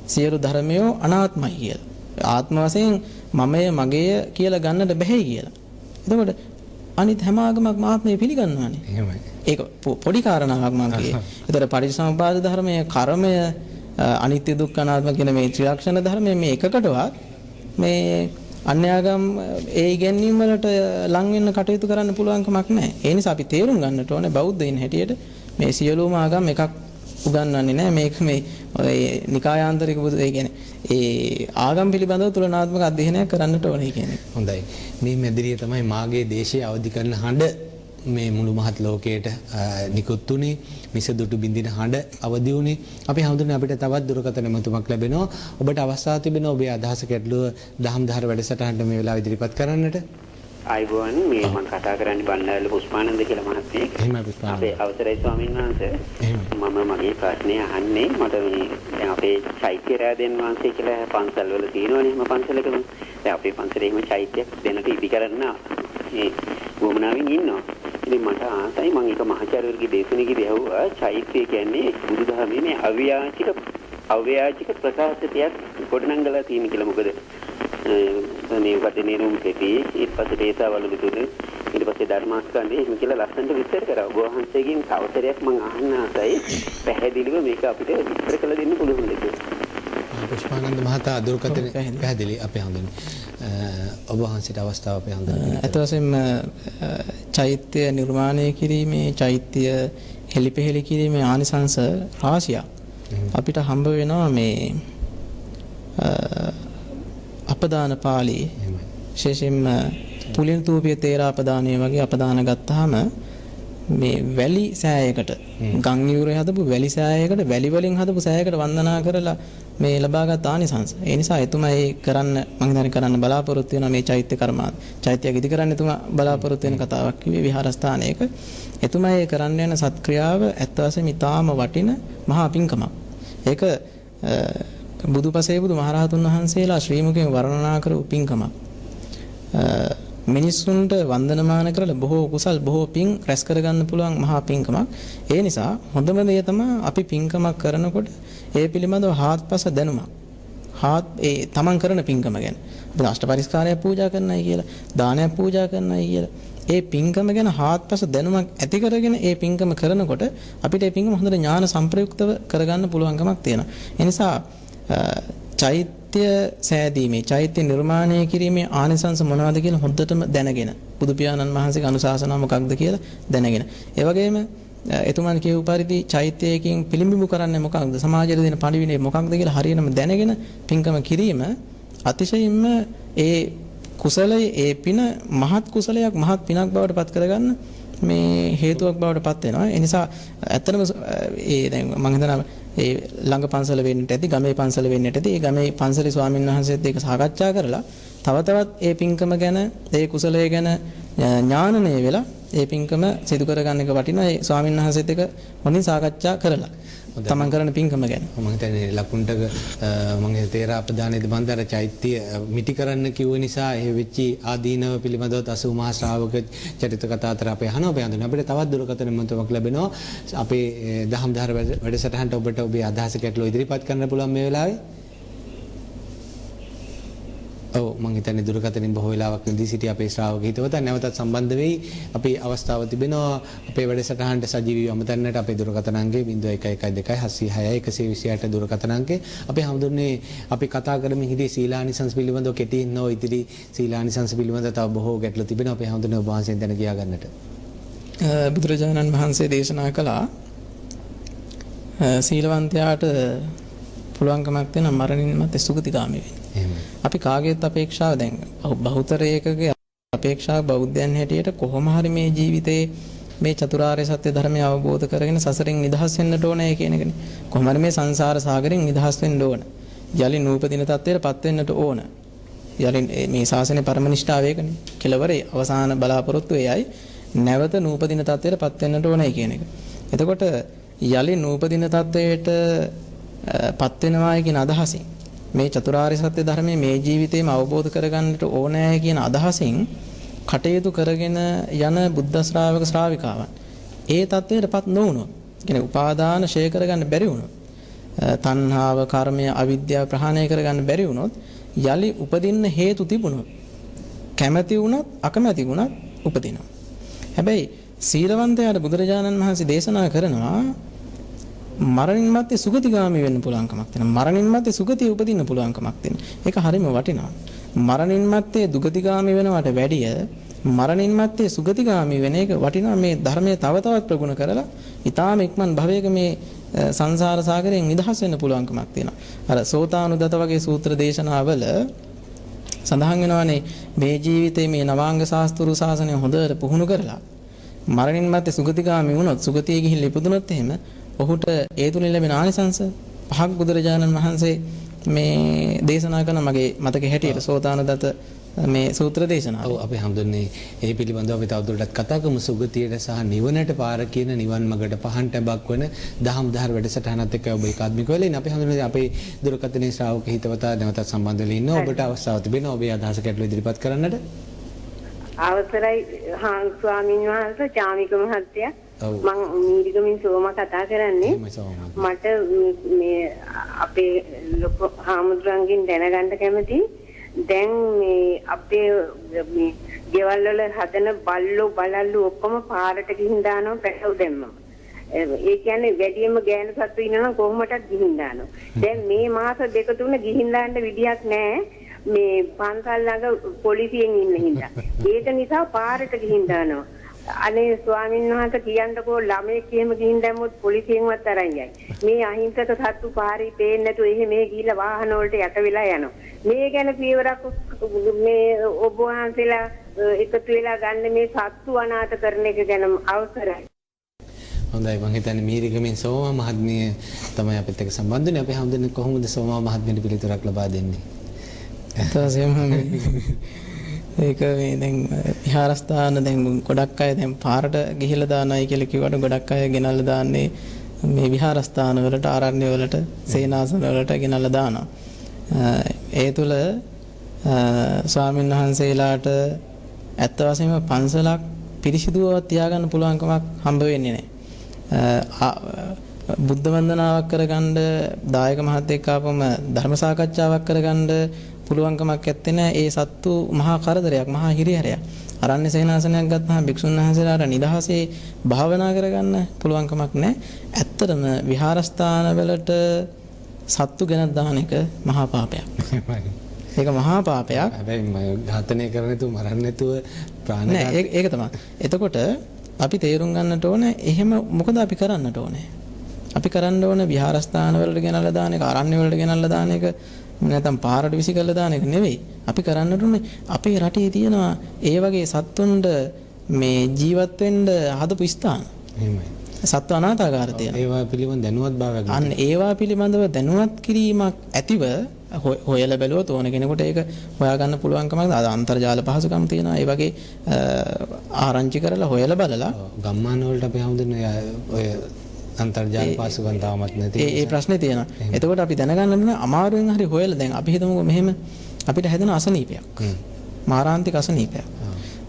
සියලු ධර්මයෝ අනාත්මයි කියලා. ආත්ම වශයෙන් මමය මගේය කියලා ගන්නට බැහැ කියලා. එතකොට අනිත් හැම ආගමක්ම ආත්මය පිළිගන්නවානේ. එහෙමයි. ඒක පොඩි කාරණාවක් මම කියේ. ඒතර පටිච්චසමුපාද ධර්මය, කර්මය, අනිත්‍ය දුක්ඛ අනාත්ම කියන මේ ත්‍රිලක්ෂණ ධර්මය මේ එකකටවත් මේ අන්‍යාගම් ඒ ඉගැන්වීම් වලට ලං වෙන්න කටයුතු කරන්න පුළුවන් කමක් නැහැ. ඒ නිසා අපි තේරුම් ගන්නට ඕනේ බෞද්ධයින් හැටියට මේ සියලුම ආගම් එකක් උගන්වන්නේ නැහැ. මේක මේ නිකායාන්තරික බුදු ඒ කියන්නේ ඒ ආගම් පිළිබඳව තුලනාත්මක අධ්‍යයනයක් කරන්නට ඕනේ කියන්නේ. හොඳයි. මේ මැදිරිය තමයි මාගේ දේශය අවදි කරන හඬ මේ මුළු මහත් ලෝකයට නිකුත් උනේ. මිසදුටු බින්දින හඬ අවදි වුණේ. අපි හඳුනන අපිට තවත් දුරකථන මතුමක් ලැබෙනවා. ඔබට අවස්ථාව තිබෙනවා ඔබේ අදහස ගැටලුව දහම් දහර වැඩසටහනට මේ වෙලාව ඉදිරිපත් කරන්නට. ආයිබෝන් මේ මම කතා කරන්නේ බණ්ඩාරල පුෂ්පානන්ද කියලා මහත්මයෙක්. එහෙමයි පුෂ්පානන්ද. අපේ අවසරයි ස්වාමීන් වහන්සේ. මම මගේ ප්‍රශ්නේ අහන්නේ මට මේ දැන් අපේ චෛත්‍ය රාදෙන් වහන්සේ කියලා පන්සල් වල තියෙනවනේ එහෙම පන්සලකම. දැන් අපේ පන්සලේ එහෙම චෛත්‍යයක් දෙන්නට ඉදි කරන්න මේ වමනාවෙන් ඉන්නවා. ඉතින් මට ආසයි මම එක මහාචාර්යවරුගේ දේශනාවකදී ඇහුවා චෛත්‍ය කියන්නේ බුදුදහමේ මේ අව්‍යාජික ප්‍රකාශයක් ගොඩනංගලා තියෙන කියලා. මොකද මේ වදනේ රුම් දෙකේ ඊට පස්සේ දේශාවල විදුලේ ඊට පස්සේ ධර්මාස්කන්ධය එහෙම කියලා ලස්සනට විස්තර කරා. ඔබ වහන්සේගෙන් තවසරයක් මම අහන්න ආසයි පැහැදිලිව මේක අපිට විස්තර කළ දෙන්න පුළුවන් දෙයක්. පුෂ්පානන්ද මහතා දුරකථන පැහැදිලි අපේ හඳුනන්නේ. ඔබ වහන්සේට අවස්ථාව අපේ හඳුනන්නේ. අත වශයෙන්ම චෛත්‍ය නිර්මාණය කිරීමේ චෛත්‍ය හෙලිපෙහෙලි කිරීමේ ආනිසංස රාශියක් අපිට හම්බ වෙනවා මේ අපදාන පාළි විශේෂයෙන්ම පුලින්තූපිය තේරාපදානය වගේ අපදාන ගත්තාම මේ වැලි සෑයකට ගම් යුරේ හදපු වැලි සෑයකට වැලි වලින් හදපු සෑයකට වන්දනා කරලා මේ ලබාගත් ආනිසංස. ඒ නිසා එතුමා ඒ කරන්න මම හිතන්නේ කරන්න බලාපොරොත්තු වෙනවා මේ චෛත්‍ය කර්මාන්ත. චෛත්‍යයක් ඉදි කරන්න එතුමා බලාපොරොත්තු වෙන කතාවක් කිව්වේ විහාරස්ථානයක. එතුමා ඒ කරන්න යන සත්ක්‍රියාව ඇත්ත වශයෙන්ම ඊටාම වටින මහා පිංකමක්. ඒක බුදුපසේ බුදු මහරහතුන් වහන්සේලා ශ්‍රී මුඛයෙන් වර්ණනා කරපු පිංකමක්. මිනිස්සුන්ට වන්දනමාන කරලා බොහෝ කුසල් බොහෝ පිං රැස් කරගන්න පුළුවන් මහා පිංකමක්. ඒ නිසා හොඳම දේ තමයි අපි පිංකමක් කරනකොට ඒ පිළිබඳව හාත්පස දැනුමක්. ඒ තමන් කරන පිංකම ගැන අපි අෂ්ටපරිස්කාරයක් පූජා කරන්නයි කියලා, දානයක් පූජා කරන්නයි කියලා. ඒ පින්කම ගැන හාත්පස දැනුමක් ඇති කරගෙන ඒ පින්කම කරනකොට අපිට ඒ පින්කම හොඳට ඥාන සම්ප්‍රයුක්තව කරගන්න පුළුවන්කමක් තියෙනවා. ඒ නිසා චෛත්‍ය සෑදීමේ, චෛත්‍ය නිර්මාණය කිරීමේ ආනිසංස මොනවද කියලා හොඳටම දැනගෙන, බුදු පියාණන් වහන්සේගේ අනුශාසනාව මොකක්ද කියලා දැනගෙන. ඒ වගේම එතුමන් කියපු පරිදි චෛත්‍යයකින් පිළිඹු කරන්නේ මොකක්ද, සමාජයට දෙන පණිවිඩය මොකක්ද කියලා හරියටම දැනගෙන පින්කම කිරීම අතිශයින්ම ඒ කුසලයේ ඒ පින මහත් කුසලයක්, මහත් පිනක් බවට පත් කරගන්න මේ හේතුවක් බවට පත් වෙනවා. ඒ නිසා ඇත්තටම ඒ දැන් මම හිතනවා ඒ ළඟ පන්සල වෙන්නට ඇති, ගමේ පන්සල වෙන්නට ඇති. ඒ ගමේ පන්සලේ ස්වාමීන් වහන්සේත් ඒක සාකච්ඡා කරලා තව තවත් ඒ පින්කම ගැන, ඒ කුසලයේ ගැන ඥානනය වෙලා ඒ පින්කම සිදු කරගන්න එක වටිනවා. ඒ ස්වාමීන් වහන්සේත් එක හොඳින් සාකච්ඡා කරලා තමන් කරන පින්කම ගැන. මම හිතන්නේ ලකුණ්ඩක මම තේරා අපදානයේද බන්දර චෛත්‍ය මිටි කරන්න කිව්ව නිසා ඒ වෙච්චි ආදීනව පිළිබඳව 80 මහා ශ්‍රාවක චරිත කතා අතර අපේ අහනවා බයඳුන. අපිට තවත් දුරකථන මන්ත්‍රයක් ලැබෙනවා. අපේ දහම් දහර වැඩසටහනට ඔබට ඔබේ අදහස ගැටලු ඉදිරිපත් කරන්න පුළුවන් මේ වෙලාවේ. ඔව් මම හිතන්නේ දුරකථනින් බොහෝ වෙලාවක් නිදී සිටි අපේ ශ්‍රාවක හිතවතන් නැවතත් සම්බන්ධ වෙයි. අපේ අවස්ථාව තිබෙනවා අපේ වැඩසටහනට සජීවීව අමතන්නට අපේ දුරකථන අංකය 0112 706 126 දුරකථන අංකය. අපේ හැමදෙන්නේ අපි කතා කරමින් හිටියේ සීලානිසංස පිළිබඳව කෙටියෙන් නෝ ඉදිරි සීලානිසංස පිළිබඳව තව බොහෝ ගැටලු තිබෙනවා. අපේ හැමදෙන්නේ ඔබ වහන්සේෙන් දැන කියා ගන්නට. බුදුරජාණන් වහන්සේ දේශනා කළා සීලවන්තයාට පුළුවන්කමක් තියෙන මරණින් මත්තේ සුගතිගාමී වෙන්න. අපි කාගේත් අපේක්ෂාව දැන් බහුතරයකගේ අපේක්ෂාව බෞද්ධයන් හැටියට කොහොම හරි මේ ජීවිතේ මේ චතුරාර්ය සත්‍ය ධර්මය අවබෝධ කරගෙන සසරෙන් නිදහස් වෙන්නට ඕනේ කියන එකනේ. කොහොම හරි මේ සංසාර සාගරයෙන් නිදහස් වෙන්න ඕන. යලි නූපදින තත්ත්වයටපත් වෙන්නට ඕන. යලි මේ ශාසනයේ පරමනිෂ්ඨාව ඒකනේ. කෙලවරේ අවසාන බලාපොරොත්තු එයයි නැවත නූපදින තත්ත්වයටපත් වෙන්නට ඕනේ කියන එක. එතකොට යලි නූපදින තත්ත්වයට පත් වෙනවායි කියන අදහසින් මේ චතුරාර්ය සත්‍ය ධර්මයේ මේ ජීවිතේම අවබෝධ කරගන්නට ඕනෑ කියන අදහසින් කටයුතු කරගෙන යන බුද්ධ ශ්‍රාවක ශ්‍රාවිකාවන් ඒ தත්වයටපත් නොවුනොත්, කියන්නේ උපාදාන ශේ කරගන්න බැරි වුණොත්, තණ්හාව, කර්මය, අවිද්‍යාව ප්‍රහාණය කරගන්න බැරි වුණොත්, යලි උපදින්න හේතු තිබුණොත්, කැමැති වුණත් අකමැති වුණත් උපදිනවා. හැබැයි සීලවන්තයාට බුදුරජාණන් වහන්සේ දේශනා කරනවා මරණින් මත්තේ සුගතිගාමී වෙන්න පුළුවන්කමක් තියෙනවා. මරණින් මත්තේ සුගතිය උපදින්න පුළුවන්කමක් තියෙනවා. ඒක හරිම වටිනවා. මරණින් මත්තේ දුගතිගාමී වෙනවට වැඩිය මරණින් මත්තේ සුගතිගාමී වෙන එක වටිනවා. මේ ධර්මයේ තව තවත් ප්‍රගුණ කරලා ඊටාම ඉක්මන් භවයක මේ සංසාර සාගරයෙන් නිදහස් වෙන්න පුළුවන්කමක් තියෙනවා. අර සෝතානුදත වගේ සූත්‍ර දේශනාවල සඳහන් වෙනවානේ මේ ජීවිතේ මේ නවාංග ශාස්ත්‍රු ශාසනය හොඳට පුහුණු කරලා මරණින් මත්තේ සුගතිගාමී වුණොත්, සුගතිය ගිහින් ඉපදුනොත් එහෙම ඔහුට ඒ තුලින් ලැබෙන ආනිසංස පහක් බුදුරජාණන් වහන්සේ මේ දේශනා කරන මගේ මතකයේ හැටියට සෝතානුදත මේ සූත්‍ර දේශනාව. ඔව් අපි හඳුන්නේ ඒ පිළිබඳව අපි තවදුරටත් කතා කරමු. සුගතියට සහ නිවනට පාර කියන නිවන් මඟට පහන් ටැබක් වෙන දහම් දහර වැඩසටහනත් එක්ක ඔබ ඒකාත්මික වෙලා ඉන්නේ. අපි හඳුන්නේ අපේ දුරකථනයේ ශ්‍රාවක හිතවතා නැවතත් සම්බන්ධ වෙලා ඉන්නවා. ඔබට අවස්ථාව තිබෙනවා ඔබේ අදහස ගැටළු ඉදිරිපත් කරන්නට. අවසරයි ස්වාමීන් වහන්සේ, චාමික මහත්තයා. මම මීරිගමින් සෝම කතා කරන්නේ. මට මේ අපේ ලොකු හාමුදුරන්ගෙන් දැනගන්න කැමතියි. දැන් මේ අපේ මේ ගෙවල් වල හදන බල්ලෝ බලල්ලු ඔක්කොම පාරට ගිහින් දානවා පැටව දැම්මම. ඒ කියන්නේ වැඩියෙන්ම ගෑනු සත්තු ඉන්නවා කොහොමදත් ගිහින් දානවා. දැන් මේ මාස දෙක තුන ගිහින් දාන්න විදියක් නැහැ. මේ පන්සල් ළඟ පොලිසියෙන් ඉන්න හින්දා. ඒක නිසා පාරට ගිහින් දානවා. අනේ ස්වාමීන් වහන්සේ කියන්නකෝ ළමෙක් එහෙම ගිහින් දැම්මොත් පොලිසියෙන්වත් අරන් යයි. මේ අහිංසක සත්තු පාරේ පේන්නේ නැතුව එහෙම ගිහිල්ලා වාහන වලට යට වෙලා යනවා. මේ ගැන පියවරක් මේ ඔබ වහන්සේලා එකතු වෙලා ගන්න මේ සත්තු අනාථ කරන එක ගැන අවසරයි. හොඳයි මම හිතන්නේ මීරිගමින් සෝමා මහත්මිය තමයි අපිත් එක්ක සම්බන්ධ වෙන්නේ. අපි හඳුන්නේ කොහොමද සෝමා මහත්මියට පිළිතුරක් ලබා දෙන්නේ? ඒක මේ දැන් විහාරස්ථාන දැන් ගොඩක් අය දැන් පාරට ගිහිල්ලා දානයි කියලා කිව්වට ගොඩක් අය ගෙනල්ලා දාන්නේ මේ විහාරස්ථාන වලට, ආරණ්‍ය වලට, සේනාසන වලට ගෙනල්ලා දානවා. ඒ තුල ස්වාමීන් වහන්සේලාට ඇත්ත වශයෙන්ම පන්සලක් පිරිසිදුව තියාගන්න පුළුවන්කමක් හම්බ වෙන්නේ නැහැ. බුද්ධ වන්දනාවක් කරගන්න දායක මහත්තයෙක් ආපම ධර්ම සාකච්ඡාවක් කරගන්න පුළුවන්කමක් ඇත්තේ නැහැ. ඒ සත්තු මහා කරදරයක්, මහා හිරිහැරයක්. අරණ්‍ය සේනාසනයක් ගත්තාම භික්ෂුන් වහන්සේලාට නිදහසේ භාවනා කරගන්න පුළුවන්කමක් නැහැ. ඇත්තටම විහාරස්ථාන වලට සත්තු ගෙනත් දාන එක මහා පාපයක්. ඒක මහා පාපයක්. හැබැයි ඝාතනය කරන්නේ තු මරන්නේ නැතුව ප්‍රාණ නෑ ඒක තමයි. එතකොට අපි තේරුම් ගන්නට ඕනේ එහෙම මොකද අපි කරන්නට ඕනේ? අපි කරන්න ඕනේ විහාරස්ථාන වලට ගෙනල්ලා දාන එක, අරණ්‍ය වලට ගෙනල්ලා දාන එක, නැත්නම් පාරට විසි කරලා දාන එක නෙවෙයි. අපි කරන්නට ඕනේ අපේ රටේ තියෙනවා ඒ වගේ සත්තුන්ට මේ ජීවත් වෙන්න හදපු ස්ථාන. එහෙමයි. සත්ව අනාථාගාර තියෙනවා. ඒවා පිළිබඳ දැනුවත් භාවයක්. අන්න ඒවා පිළිබඳව දැනුවත් කිරීමක් ඇතිව හොයලා බැලුවොත් ඕන කෙනෙකුට ඒක හොයාගන්න පුළුවන්කමක් අද අන්තර්ජාල පහසුකම් තියෙනවා. ඒ වගේ ආරංචි කරලා හොයලා බලලා ගම්මාන වලට අපි හමුදුනේ ඔය අන්තර්ජාල පහසුකම් තාමත් නැති. ඒ ප්‍රශ්නේ තියෙනවා. එතකොට අපි දැනගන්න ඕනේ අමාරුවෙන් හරි හොයලා දැන් අපි හිතමුකෝ මෙහෙම අපිට හැදෙන අසනීපයක්. මාරාන්තික අසනීපයක්.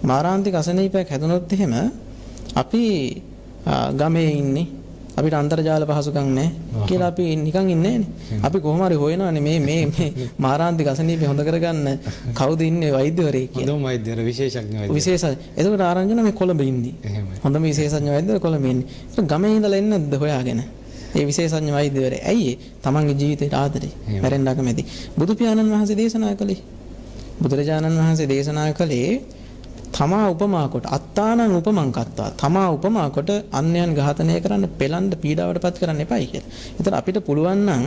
මාරාන්තික අසනීපයක් හැදුනොත් එහෙම අපි ගමේ ඉන්නේ අපිට අන්තර්ජාල පහසුකම් නැහැ කියලා අපි නිකන් ඉන්නේ නැහනේ. අපි කොහොම හරි හොයනවානේ මේ මාරාන්තික අසනීපය හොඳ කරගන්න කවුද ඉන්නේ වෛද්‍යවරයෙක් කියලා. හොඳම වෛද්‍යවර විශේෂඥ වෛද්‍යවර. විශේෂ. එතකොට ආරංචින මේ කොළඹ ඉන්නේ. හොඳම විශේෂඥ වෛද්‍යවර කොළඹ ඉන්නේ. ඒක ගමේ ඉඳලා එන්නේ නැද්ද හොයාගෙන? ඒ විශේෂඥ වෛද්‍යවරය. ඇයි තමන්ගේ ජීවිතේට ආදරේ. මැරෙන්න අකමැති. බුදු පියාණන් වහන්සේ දේශනා කළේ. බුදුරජාණන් වහන්සේ දේශනා කළේ තමා උපමා කොට අත්තානං උපමං කත්වා තමා උපමා කොට අන්‍යයන් ඝාතනය කරන්න පෙළන්න පීඩාවටපත් කරන්න එපයි කියලා. ඒතර අපිට පුළුවන් නම්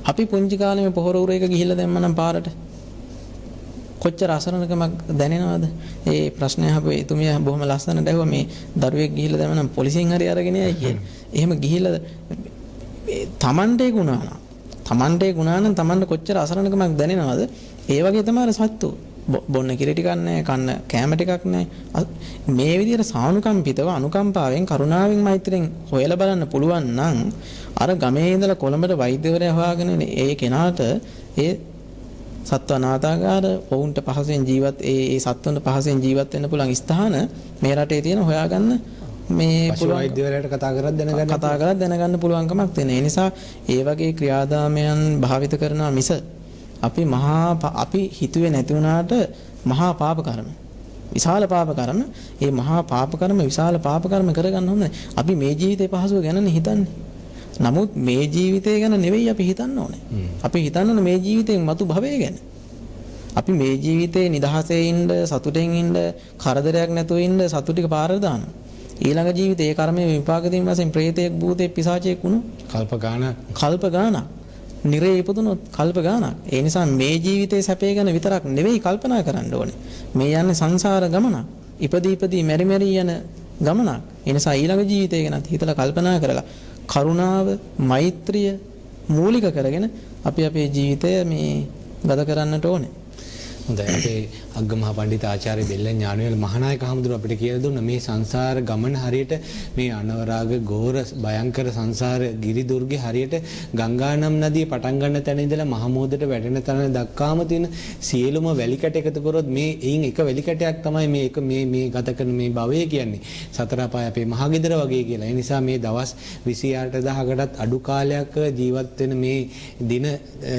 අපි පුංචි කාලේ මේ පොහොර උරේක ගිහිල්ලා දැම්මනම් පාරට කොච්චර අසරණකමක් දැනෙනවද? ඒ ප්‍රශ්නය අහපු එතුමිය බොහොම ලස්සනට ඇහුවා මේ දරුවෙක් ගිහිල්ලා දැම්මනම් පොලිසියෙන් හරි අරගෙන යයි කියලා. එහෙම ගිහිල්ලා තමන්ට ගුණා නම් තමන්ට කොච්චර අසරණකමක් දැනෙනවද? ඒ වගේ තමයි සත්තු. බොන්න කිරි ටිකක් නැහැ, කන්න කැම ටිකක් නැහැ. මේ විදිහට සානුකම්පිතව අනුකම්පාවෙන් කරුණාවෙන් මෛත්‍රියෙන් හොයලා බලන්න පුළුවන් නම් අර ගමේ ඉඳලා කොළඹට වෛද්‍යවරයා හොයාගෙන ඒ කෙනාට ඒ සත්ව අනාථාගාර වුන්ට පහසෙන් ජීවත් ඒ සත්වන්ට පහසෙන් ජීවත් වෙන්න පුළුවන් ස්ථාන මේ රටේ තියෙන හොයාගන්න මේ පුළුවන් වෛද්‍යවරයාට කතා කරලා දැනගන්න පුළුවන්කමක් තියෙන. ඒ නිසා ඒ වගේ ක්‍රියාදාමයන් භාවිත කරනවා මිස අපි හිතුවේ නැති වුණාට මහා පාප කර්ම විශාල පාප කර්ම ඒ මහා පාප කර්ම විශාල පාප කර්ම කරගන්න හොඳ නැහැ. අපි මේ ජීවිතේ පහසුව ගැනනේ හිතන්නේ. නමුත් මේ ජීවිතය ගැන නෙවෙයි අපි හිතන්න ඕනේ. අපි හිතන්න ඕනේ මේ ජීවිතේ මතු භවය ගැන. අපි මේ ජීවිතේ නිදහසේ ඉන්න, සතුටෙන් ඉන්න, කරදරයක් නැතුව ඉන්න සතුට ටික පාරට දානවා. ඊළඟ ජීවිතේ ඒ කර්මයේ විපාක දීම වශයෙන් ප්‍රේතයෙක්, භූතයෙක්, පිසාචයෙක් වුණොත් කල්ප ගානක් නිරේ ඉපදුනොත් කල්ප ගානක්. ඒ නිසා මේ ජීවිතේ සැපේ ගැන විතරක් නෙවෙයි කල්පනා කරන්න ඕනේ. මේ යන්නේ සංසාර ගමනක්. ඉපදී මෙරි යන ගමනක්. ඒ නිසා ඊළඟ ජීවිතය ගැන හිතලා කල්පනා කරලා කරුණාව, මෛත්‍රිය මූලික කරගෙන අපි අපේ ජීවිතය මේ ගත කරන්නට ඕනේ. හොඳයි. අපේ අග්ගමහා පඬිත ආචාර්ය බෙල්ල ඥානවේල මහානායක හඳුරු අපිට කියලා දුන්න මේ සංසාර ගමන හරියට මේ අනවරාග ගෝර භයංකර සංසාර ගිරි දුර්ගේ හරියට ගංගානම් නදියේ පටන් ගන්න තැන ඉඳලා මහමෝදට වැටෙන තැන දක්වාම තියෙන සියලුම වැලි කැට එකතු කරොත් මේ එයින් එක වැලි කැටයක් තමයි මේ ගත කරන මේ භවය කියන්නේ. සතර අපාය අපේ මහගෙදර වගේ කියලා. ඒ නිසා මේ දවස් 28000කටත් අඩු කාලයක් ජීවත් වෙන මේ දින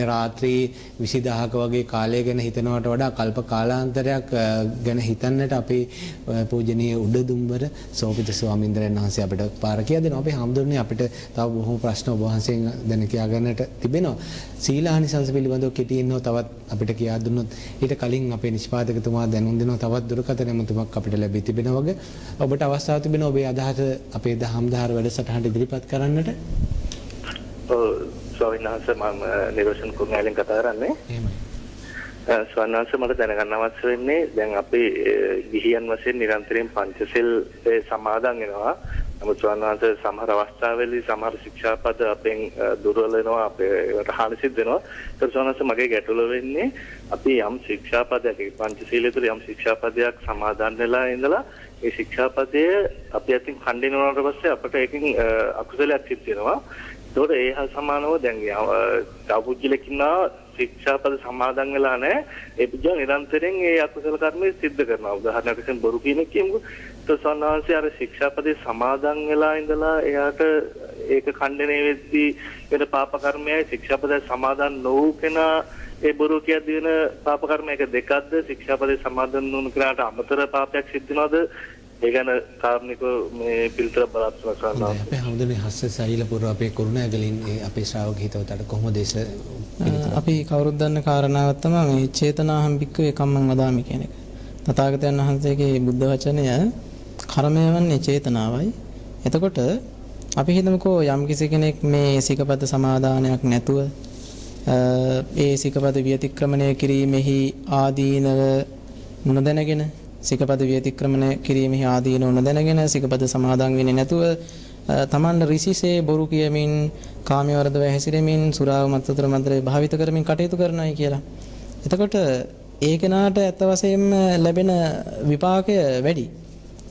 රාත්‍රී 20000ක වගේ කාලය ගැන හිතනවට වඩා කල්ප කාලාන්තරයක් ගැන හිතන්නට අපේ පූජනීය උඩදුම්බර සෝපිත ස්වාමීන්ද්‍රයන් වහන්සේ අපිට පාර කියලා දෙනවා. අපේ හැමදෙන්නේ අපිට තව බොහොම ප්‍රශ්න ඔබ වහන්සේගෙන් දැන කියා ගන්නට තිබෙනවා. සීලානිසංස පිළිබඳව කෙටියෙන්ව තවත් අපිට කියා දුන්නොත් ඊට කලින් අපේ නිෂ්පාදකතුමා දැනුම් දෙනවා තවත් දුරකථන ඇමතුමක් අපිට ලැබී තිබෙනවා වගේ. ඔබට අවස්ථාවක් තිබෙනවා ඔබේ අදහස අපේ දහම්දාර වැඩසටහනට ඉදිරිපත් කරන්නට. ස්වාමීන් වහන්සේ මම නිරෝෂන් කුරුණෑලෙන් කතා කරන්නේ. එහෙමයි. ස්වාමීන් වහන්සේ මට දැනගන්න අවශ්‍ය වෙන්නේ දැන් අපි ගිහියන් වශයෙන් නිරන්තරයෙන් පංචශීල් සමාදන් වෙනවා. නමුත් ස්වාමීන් වහන්සේ සමහර අවස්ථාවලදී සමහර ශික්ෂාපද අපෙන් දුර්වල වෙනවා, අපේට හානි සිද්ධ වෙනවා. ඒක ස්වාමීන් වහන්සේ මගේ ගැටලුව වෙන්නේ අපි යම් ශික්ෂාපදයක් පංචශීලයේ තුල යම් ශික්ෂාපදයක් සමාදන් වෙලා ඉඳලා ඒ ශික්ෂාපදය අපි අතින් ඛණ්ඩන වුණාට පස්සේ අපිට ඒකෙන් අකුසලයක් සිද්ධ වෙනවා. ඒකට ඒ හා සමානව දැන් තවුජ්ජලෙක් ඉන්නවා ශික්ෂාපද සමාදන් වෙලා නැහැ. ඒ පුජා නිරන්තරයෙන් ඒ අකුසල කර්මය සිද්ධ කරනවා. උදාහරණයක් වශයෙන් බොරු කියන කියමුකෝ. તો සන්නාංශය අර ශික්ෂාපදේ සමාදන් වෙලා ඉඳලා එයාට ඒක ඛණ්ඩණය වෙද්දී වෙන පාප කර්මයයි ශික්ෂාපදේ සමාදන් නොවු කෙනා ඒ බොරු කියද්දී වෙන පාප කර්ම එක දෙකක්ද ශික්ෂාපදේ සමාදන් වුණු කෙනාට අමතර පාපයක් සිද්ධ වෙනවද? ඒ ගැන කාර්මික මේ පිළිතුර බලාපොරොත්තු වෙනවා. අපේ හැමදෙනේ හස්ස සෛල පුර අපේ කරුණාගලින් අපේ ශ්‍රාවක හිතවතට කොහොමද අපි කවුරුත් දන්න කාරණාවක් තමයි මේ චේතනාහම් භික්ඛවේ කම්මං වදාමි කියන එක. තථාගතයන් වහන්සේගේ බුද්ධ වචනය කර්මය වන්නේ චේතනාවයි. එතකොට අපි හිතමුකෝ යම් කිසි කෙනෙක් මේ සිකපද සමාදානයක් නැතුව ඒ සිකපද විතික්‍රමණය කිරීමෙහි ආදීනව නොදැනගෙන සිකපද විතික්‍රමණය කිරීමෙහි ආදීනව නොදැනගෙන සිකපද සමාදන් වෙන්නේ නැතුව තමන්ට රිසිසේ බොරු කියමින් කාමයේ වර්ධව හැසිරෙමින් සුරාව මත්තුතර මන්ත්‍රය භාවිත කරමින් කටයුතු කරනයි කියලා. එතකොට ඒ කෙනාට ඇත්ත වශයෙන්ම ලැබෙන විපාකය වැඩි.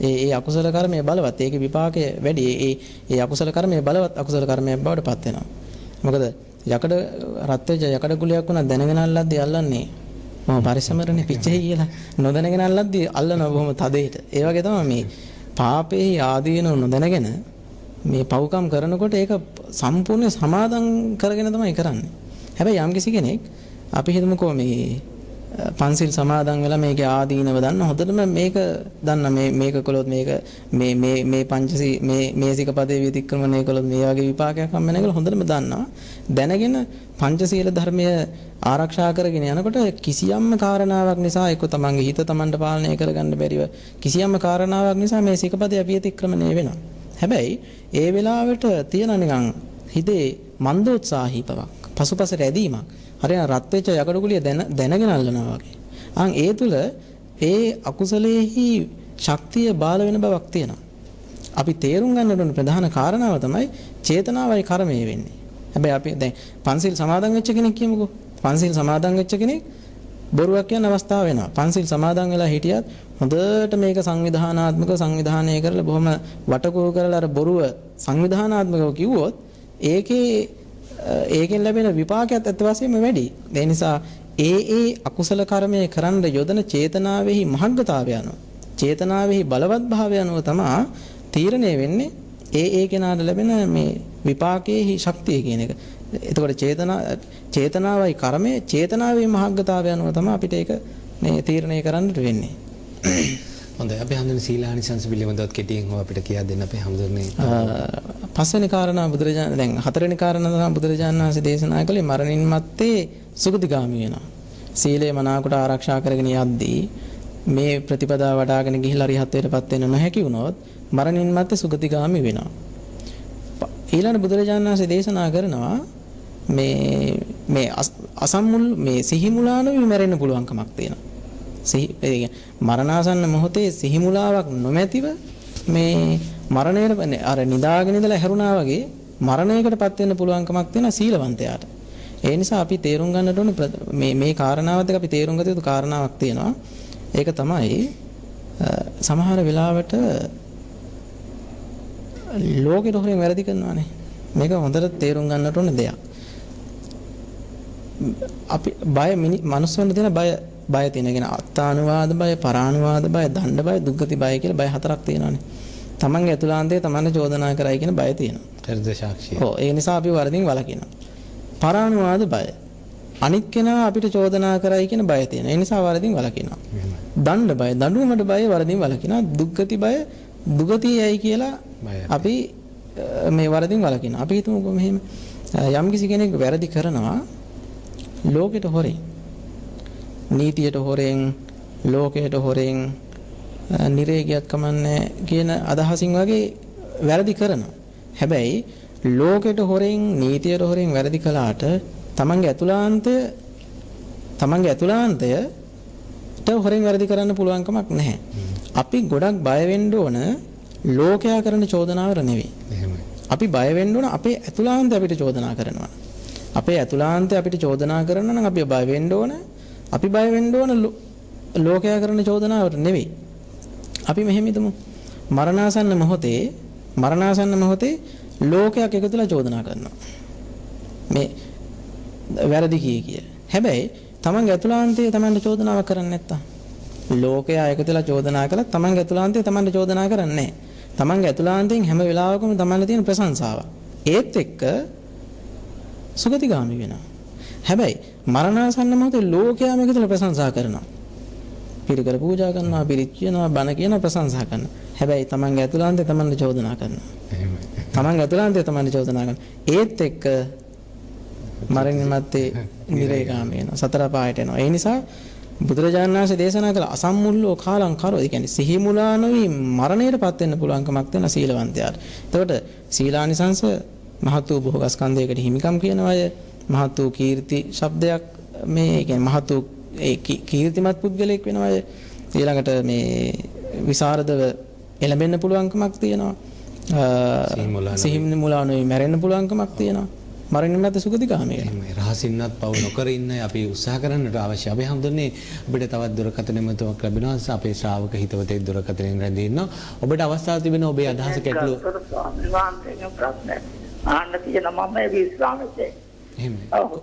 ඒ අකුසල කර්මයේ බලවත්. ඒකේ විපාකය වැඩි. ඒ අකුසල කර්මයේ බලවත් අකුසල කර්මයක් බවට පත් වෙනවා. මොකද යකඩ රත් වෙච්ච යකඩ ගුලියක් වුණා දැනගෙන අල්ලද්දී අල්ලන්නේ මම පරිස්සමරනේ පිච්චෙයි කියලා. නොදැනගෙන අල්ලද්දී අල්ලනවා බොහොම තදේට. ඒ වගේ තමයි මේ පාපේ ආදීන නොදැනගෙන මේ පව්කම් කරනකොට ඒක සම්පූර්ණ සමාදම් කරගෙන තමයි කරන්නේ. හැබැයි යම් කිසි කෙනෙක් අපි හිතමුකෝ මේ පන්සිල් සමාදන් වෙලා මේකේ ආදීනව දන්න හොඳටම මේක දන්න මේක කළොත් මේක මේ පංචසී මේ සිකපදේ විතික්‍රමණය කළොත් මේ වගේ විපාකයක් හම්බ වෙනවා කියලා හොඳටම දන්නවා. දැනගෙන පංචශීල ධර්මය ආරක්ෂා කරගෙන යනකොට කිසියම්ම කාරණාවක් නිසා එක්ක තමන්ගේ හිත තමන්ට පාලනය කරගන්න බැරිව කිසියම්ම කාරණාවක් නිසා මේ සිකපදේ විතික්‍රමණය වෙනවා. හැබැයි ඒ වෙලාවට තියෙන නිකන් හිතේ මන්දෝත්සාහී බවක් පසුපස රැඳීමක් හරියට රත් වෙච්ච යකඩ ගුලිය දැනගෙන අල්ලනවා වගේ. ඒ තුල ඒ අකුසලයේහි ශක්තිය බාල වෙන බවක් තියෙනවා. අපි තේරුම් ගන්න ඕන ප්‍රධාන කාරණාව තමයි චේතනාවයි කර්මය වෙන්නේ. හැබැයි අපි දැන් පන්සිල් සමාදන් වෙච්ච කෙනෙක් කියමුකෝ. පන්සිල් සමාදන් වෙච්ච කෙනෙක් බොරුවක් කියන අවස්ථාව වෙනවා. පන්සිල් සමාදන් වෙලා හිටියත් හොඳට මේක සංවිධානාත්මකව සංවිධානය කරලා බොහොම වටකුරු කරලා අර බොරුව සංවිධානාත්මකව කිව්වොත් ඒකෙන් ලැබෙන විපාකයක් ඇත්ත වශයෙන්ම වැඩි. ඒ නිසා ඒ අකුසල කර්මයේ කරන්න යොදන චේතනාවෙහි මහග්ගතාවය අනුව චේතනාවෙහි බලවත් භාවය අනුව තමයි තීරණය වෙන්නේ ඒ කෙනාට ලැබෙන මේ විපාකයේහි ශක්තිය කියන එක. එතකොට චේතනාවයි කර්මයේ චේතනාවේ මහග්ගතාවය අනුව තමයි අපිට ඒක මේ තීරණය කරන්නට වෙන්නේ. හොඳයි අපි හැමෝම සීලානිසංස පිළිබඳව කෙටියෙන් අපිට කියා දෙන්න අපේ හැමෝම පස්වෙනි කාරණා බුදුරජාණන් දැන් හතරවෙනි කාරණා තමයි බුදුරජාණන් වහන්සේ දේශනා කළේ මරණින් මත්තේ සුගතිගාමී වෙනවා. සීලය මනාවකට ආරක්ෂා කරගෙන යද්දී මේ ප්‍රතිපදාව වඩ아가න ගිහිලා රිහත්ත්වයටපත් වෙන්න නොහැකි වුණොත් මරණින් මත්තේ සුගතිගාමී වෙනවා. ඊළඟ බුදුරජාණන් වහන්සේ දේශනා කරනවා මේ අසම්මුල් මේ සිහිමුලානොවි මැරෙන්න පුළුවන්කමක් තියෙනවා. මරණාසන්න මොහොතේ සිහිමුලාවක් නොමැතිව මේ මරණයට අර නිදාගෙන ඉඳලා හැරුණා වගේ මරණයකටපත් වෙන්න පුළුවන්කමක් තියෙන සීලවන්තයාට. ඒ නිසා අපි තේරුම් ගන්නට ඕන මේ කාරණාවත් එක්ක අපි තේරුම් ගත යුතු කාරණාවක් තියෙනවා. ඒක තමයි සමහර වෙලාවට ලෝකෙට හොරෙන් වැරදි කරනවානේ. මේක හොඳට තේරුම් ගන්නට ඕන දෙයක්. අපි බය මනුස්සයන්ට තියෙන බය තියෙනගෙන අත්තානුවාද බය, පරානුවාද බය, දණ්ඩ බය, දුක්ගති බය කියලා බය හතරක් තියෙනවානේ. තමන්ගේ අතුලාන්තයේ තමන්ට චෝදනා කරයි කියන බය තියෙනවා. හෘද සාක්ෂිය. ඔව් ඒ නිසා අපි වරදින් වළකිනවා. පරානුවාද බය. අනිත් කෙනා අපිට චෝදනා කරයි කියන බය තියෙනවා. ඒ නිසා වරදින් වළකිනවා. දණ්ඩ බය, දඬුවමට බය වරදින් වළකිනවා. දුක්ගති බය, දුගතියයි කියලා අපි මේ වරදින් වළකිනවා. අපි හිතමුකෝ මෙහෙම යම්කිසි කෙනෙක් වැරදි කරනවා ලෝකෙට හොරෙන්, නීතියට හොරෙන්, ලෝකයට හොරෙන්, නිරේගියත් කමන්නේ කියන අදහසින් වගේ වැරදි කරනවා. හැබැයි ලෝකෙට හොරෙන්, නීතියට හොරෙන් වැරදි කළාට තමන්ගේ ඇතුළාන්තයට හොරෙන් වැරදි කරන්න පුළුවන් කමක් නැහැ. අපි ගොඩක් බය වෙන්න ඕන ලෝකයා කරන චෝදනාවර නෙවෙයි. අපි බය වෙන්න ඕන අපේ ඇතුළාන්තය අපිට චෝදනා කරනවා. අපේ ඇතුළාන්තය අපිට චෝදනා කරනවා නම් අපි බය වෙන්න ඕන. අපි බය වෙන්න ඕන ලෝකයා කරන චෝදනාවට නෙවෙයි. අපි මෙහෙම හිතමු. මරණාසන්න මොහොතේ ලෝකයක් එකතුලා චෝදනා කරනවා. මේ වැරදි කිය. හැබැයි තමන්ගේ ඇතුළාන්තයේ තමන්ට චෝදනාවක් කරන්නේ නැත්තම් ලෝකයා එකතුලා චෝදනා කළා තමන්ගේ ඇතුළාන්තයේ තමන්ට චෝදනා කරන්නේ නැහැ. තමන්ගේ ඇතුළාන්තයෙන් හැම වෙලාවකම තමන්ට තියෙන ප්‍රශංසාව. ඒත් එක්ක සුගතිගාමි වෙනවා. හැබැයි මරණාසන්න මොහොතේ ලෝකයා මේක තුළ ප්‍රශංසා කරනවා. පිරිකර පූජා කරනවා, පිරිත් කියනවා, බණ කියනවා, ප්‍රශංසා කරනවා. හැබැයි තමන්ගේ ඇතුළාන්තේ තමන්ට චෝදනා කරනවා. තමන්ගේ ඇතුළාන්තේ තමන්ට චෝදනා කරනවා. ඒත් එක්ක මරණින් මත්තේ නිරේගාමී වෙනවා. සතර පායට එනවා. ඒ නිසා බුදුරජාණන් වහන්සේ දේශනා කළ අසම්මුල්ලෝ කාලං කරෝ. ඒ කියන්නේ සිහි මුලා නොවි මරණයටපත් වෙන්න පුළුවන්කමක් තියෙන සීලවන්තයාට. එතකොට සීලානිසංස මහත් වූ භෝග ස්කන්ධයකට හිමිකම් කියන අය මහත් වූ කීර්ති ශබ්දයක් මේ කියන්නේ මහත් වූ ඒ කීර්තිමත් පුද්ගලයෙක් වෙනවා. ඊළඟට මේ විසරදව එළඹෙන්න පුළුවන්කමක් තියෙනවා. සිහි මුලා නොවි මැරෙන්න පුළුවන්කමක් තියෙනවා. මරණින් මත සුගතිගාමී වෙනවා. රහසින්නත් පව නොකර ඉන්න අපි උත්සාහ කරන්නට අවශ්‍යයි. අපි හැමදෙන්නේ අපිට තවත් දුරකථන මෙතුමක් ලැබෙනවා. අපේ ශ්‍රාවක හිතවතෙක් දුරකථනෙන් රැඳී ඉන්නවා. ඔබට අවස්ථාවක් තිබෙනවා ඔබේ අදහස ගැටළු ආන්න තියෙන මම මේ විශ්‍රාමිකේ. එහෙමයි. ඔව්.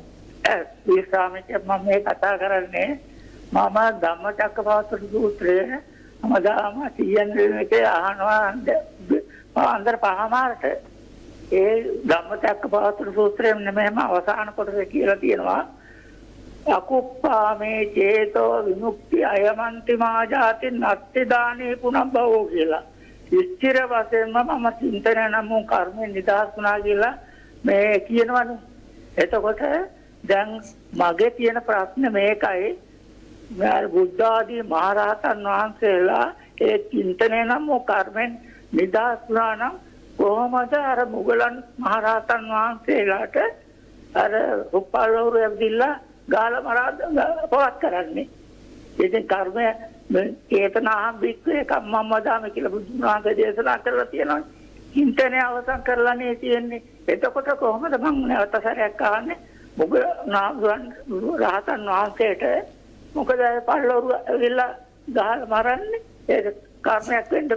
විශ්‍රාමිකේ මම මේ කතා කරන්නේ මම ධම්මචක්කපවත්තන සූත්‍රයේ මම කියන්නේ අහනවා අnder පහමාරට ඒ ධම්මචක්කපවත්තන සූත්‍රයෙන් මෙහෙම අවසාන කොටසේ කියලා තියෙනවා අකුප්පාමේ චේතෝ විමුක්ති අයමන්ති මාජාති නත්ති දානේ පුනබ්බවෝ කියලා. ස්ථිර වශයෙන්ම මම චින්තනය නම් කර්මෙන් නිදහස් වුණා කියලා මේ කියනවනේ. එතකොට දැන් මගේ තියෙන ප්‍රශ්නේ මේකයි මම බුද්ධ ආදී මහරහතන් වහන්සේලා ඒ චින්තනය නම් කර්මෙන් නිදහස් වුණා නම් කොහොමද අර මුගලන් මහරහතන් වහන්සේලාට අර උප්පල්වරු ඇවිදilla ගාල මරා පවත් කරන්නේ. ඉතින් කර්මය චේතනා වික්‍රේ කම්මමදාම කියලා බුදුන් වහන්සේ දේශනා කරලා තියෙනවා. චින්තනය අවසන් කරලා නේ තියෙන්නේ. එතකොට කොහොමද මම නැවත සැරයක් අහන්නේ මුගලන් රහතන් වහන්සේට මොකද පල්ලවරු ඇවිල්ලා ගාල මරන්නේ? ඒක කර්මයක් වෙන්න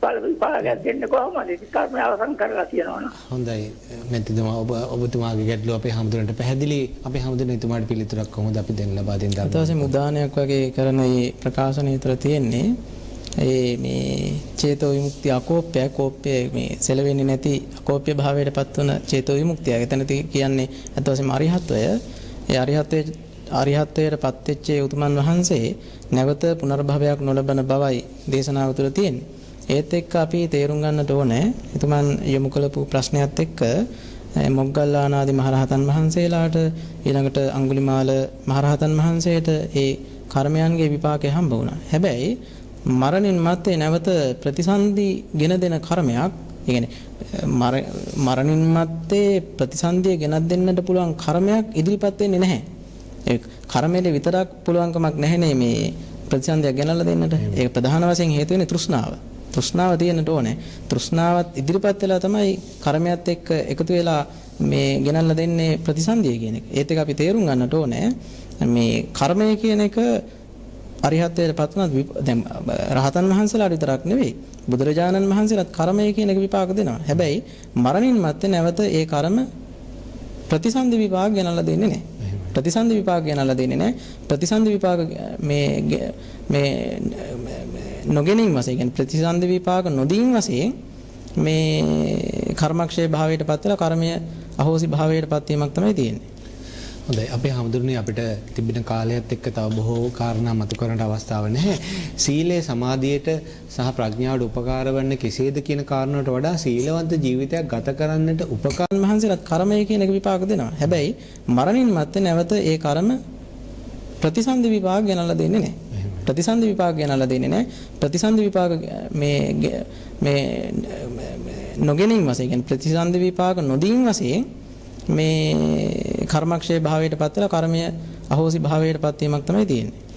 පාගයක් දෙන්න කොහොමද? කර්මය අවසන් කරලා තියෙනවනේ. හොඳයි. මෙතිතුමා ඔබතුමාගේ ගැටලුව අපේ හැමදෙරට පැහැදිලි. අපේ හැමදෙරට එතුමාට පිළිතුරක් කොහොමද අපි දෙන්න ලබා දෙන්න? ඊට පස්සේ මුදානයක් වගේ කරන මේ ප්‍රකාශනය විතර තියෙන්නේ මේ චේතෝ විමුක්තිය අකෝප්‍ය මේ සැලවෙන්නේ නැති අකෝප්‍ය භාවයටපත් වන චේතෝ විමුක්තිය. එතන කියන්නේ අත වශයෙන්ම අරිහත්වය. ඒ අරිහත්වයටපත් වෙච්ච උතුමන් වහන්සේ නැවත පුනර්භවයක් නොලබන බවයි දේශනාව තුළ තියෙන්නේ. ඒත් එක්ක අපි තේරුම් ගන්නට ඕනේ එතුමන් යොමු කළපු ප්‍රශ්නයත් එක්ක මොග්ගල්ලානාදී මහරහතන් වහන්සේලාට ඊළඟට අඟුලිමාල මහරහතන් වහන්සේට ඒ කර්මයන්ගේ විපාකය හම්බ වුණා. හැබැයි මරණින් මත්තේ නැවත ප්‍රතිසන්දි ගෙන දෙන කර්මයක්, ඒ කියන්නේ මරණින් මත්තේ ප්‍රතිසන්දිය ගෙනත් දෙන්නට පුළුවන් කර්මයක් ඉදිරිපත් වෙන්නේ නැහැ. ඒ කර්මයේ විතරක් පුළුවන්කමක් නැහැනේ මේ ප්‍රතිසන්දිය ගෙනල්ලා දෙන්නට. ඒක ප්‍රධාන වශයෙන් හේතු වෙන්නේ තෘෂ්ණාව. තෘෂ්ණාව තියෙන්නට ඕනේ. තෘෂ්ණාවත් ඉදිරිපත් වෙලා තමයි කර්මයත් එක්ක එකතු වෙලා මේ ගෙනල්ලා දෙන්නේ ප්‍රතිසන්දිය කියන එක. ඒත් එක අපි තේරුම් ගන්නට ඕනේ මේ කර්මය කියන එක අරිහත්ත්වයට පත් වුණත් දැන් රහතන් වහන්සේලාට විතරක් නෙවෙයි බුදුරජාණන් වහන්සේලාත් කර්මය කියන එක විපාක දෙනවා. හැබැයි මරණින් මත්තේ නැවත ඒ කර්ම ප්‍රතිසන්දි විපාක ගෙනල්ලා දෙන්නේ නැහැ. ප්‍රතිසන්දි විපාක ගෙනල්ලා දෙන්නේ නැහැ. ප්‍රතිසන්දි විපාක මේ නොගෙනීම වශයෙන් කියන්නේ ප්‍රතිසන්දි විපාක නොදීම වශයෙන් මේ කර්මක්ෂය භාවයට පත් වෙලා කර්මය අහෝසි භාවයට පත් වීමක් තමයි තියෙන්නේ. හොඳයි. අපේ හැමදෙරනේ අපිට තිබෙන කාලයත් එක්ක තව බොහෝ කාරණා මතු කරන්න අවස්ථාවක් නැහැ. සීලය සමාධියට සහ ප්‍රඥාවට උපකාර වන්නේ කෙසේද කියන කාරණාවට වඩා සීලවන්ත ජීවිතයක් ගත කරන්නට උපකාර මහන්සියලත් කර්මය කියන එක විපාක දෙනවා. හැබැයි මරණින් මත්තේ නැවත ඒ කර්ම ප්‍රතිසන්දි විපාක ගෙනල්ලා දෙන්නේ නැහැ. ප්‍රතිසන්දි විපාක ගෙනල්ලා දෙන්නේ නැහැ. ප්‍රතිසන්දි විපාක මේ නොගෙනීම වශයෙන් කියන්නේ ප්‍රතිසන්දි විපාක නොදීම වශයෙන් මේ කර්මක්ෂය භාවයට පත් වෙලා කර්මය අහෝසි භාවයට පත් වීමක් තමයි තියෙන්නේ.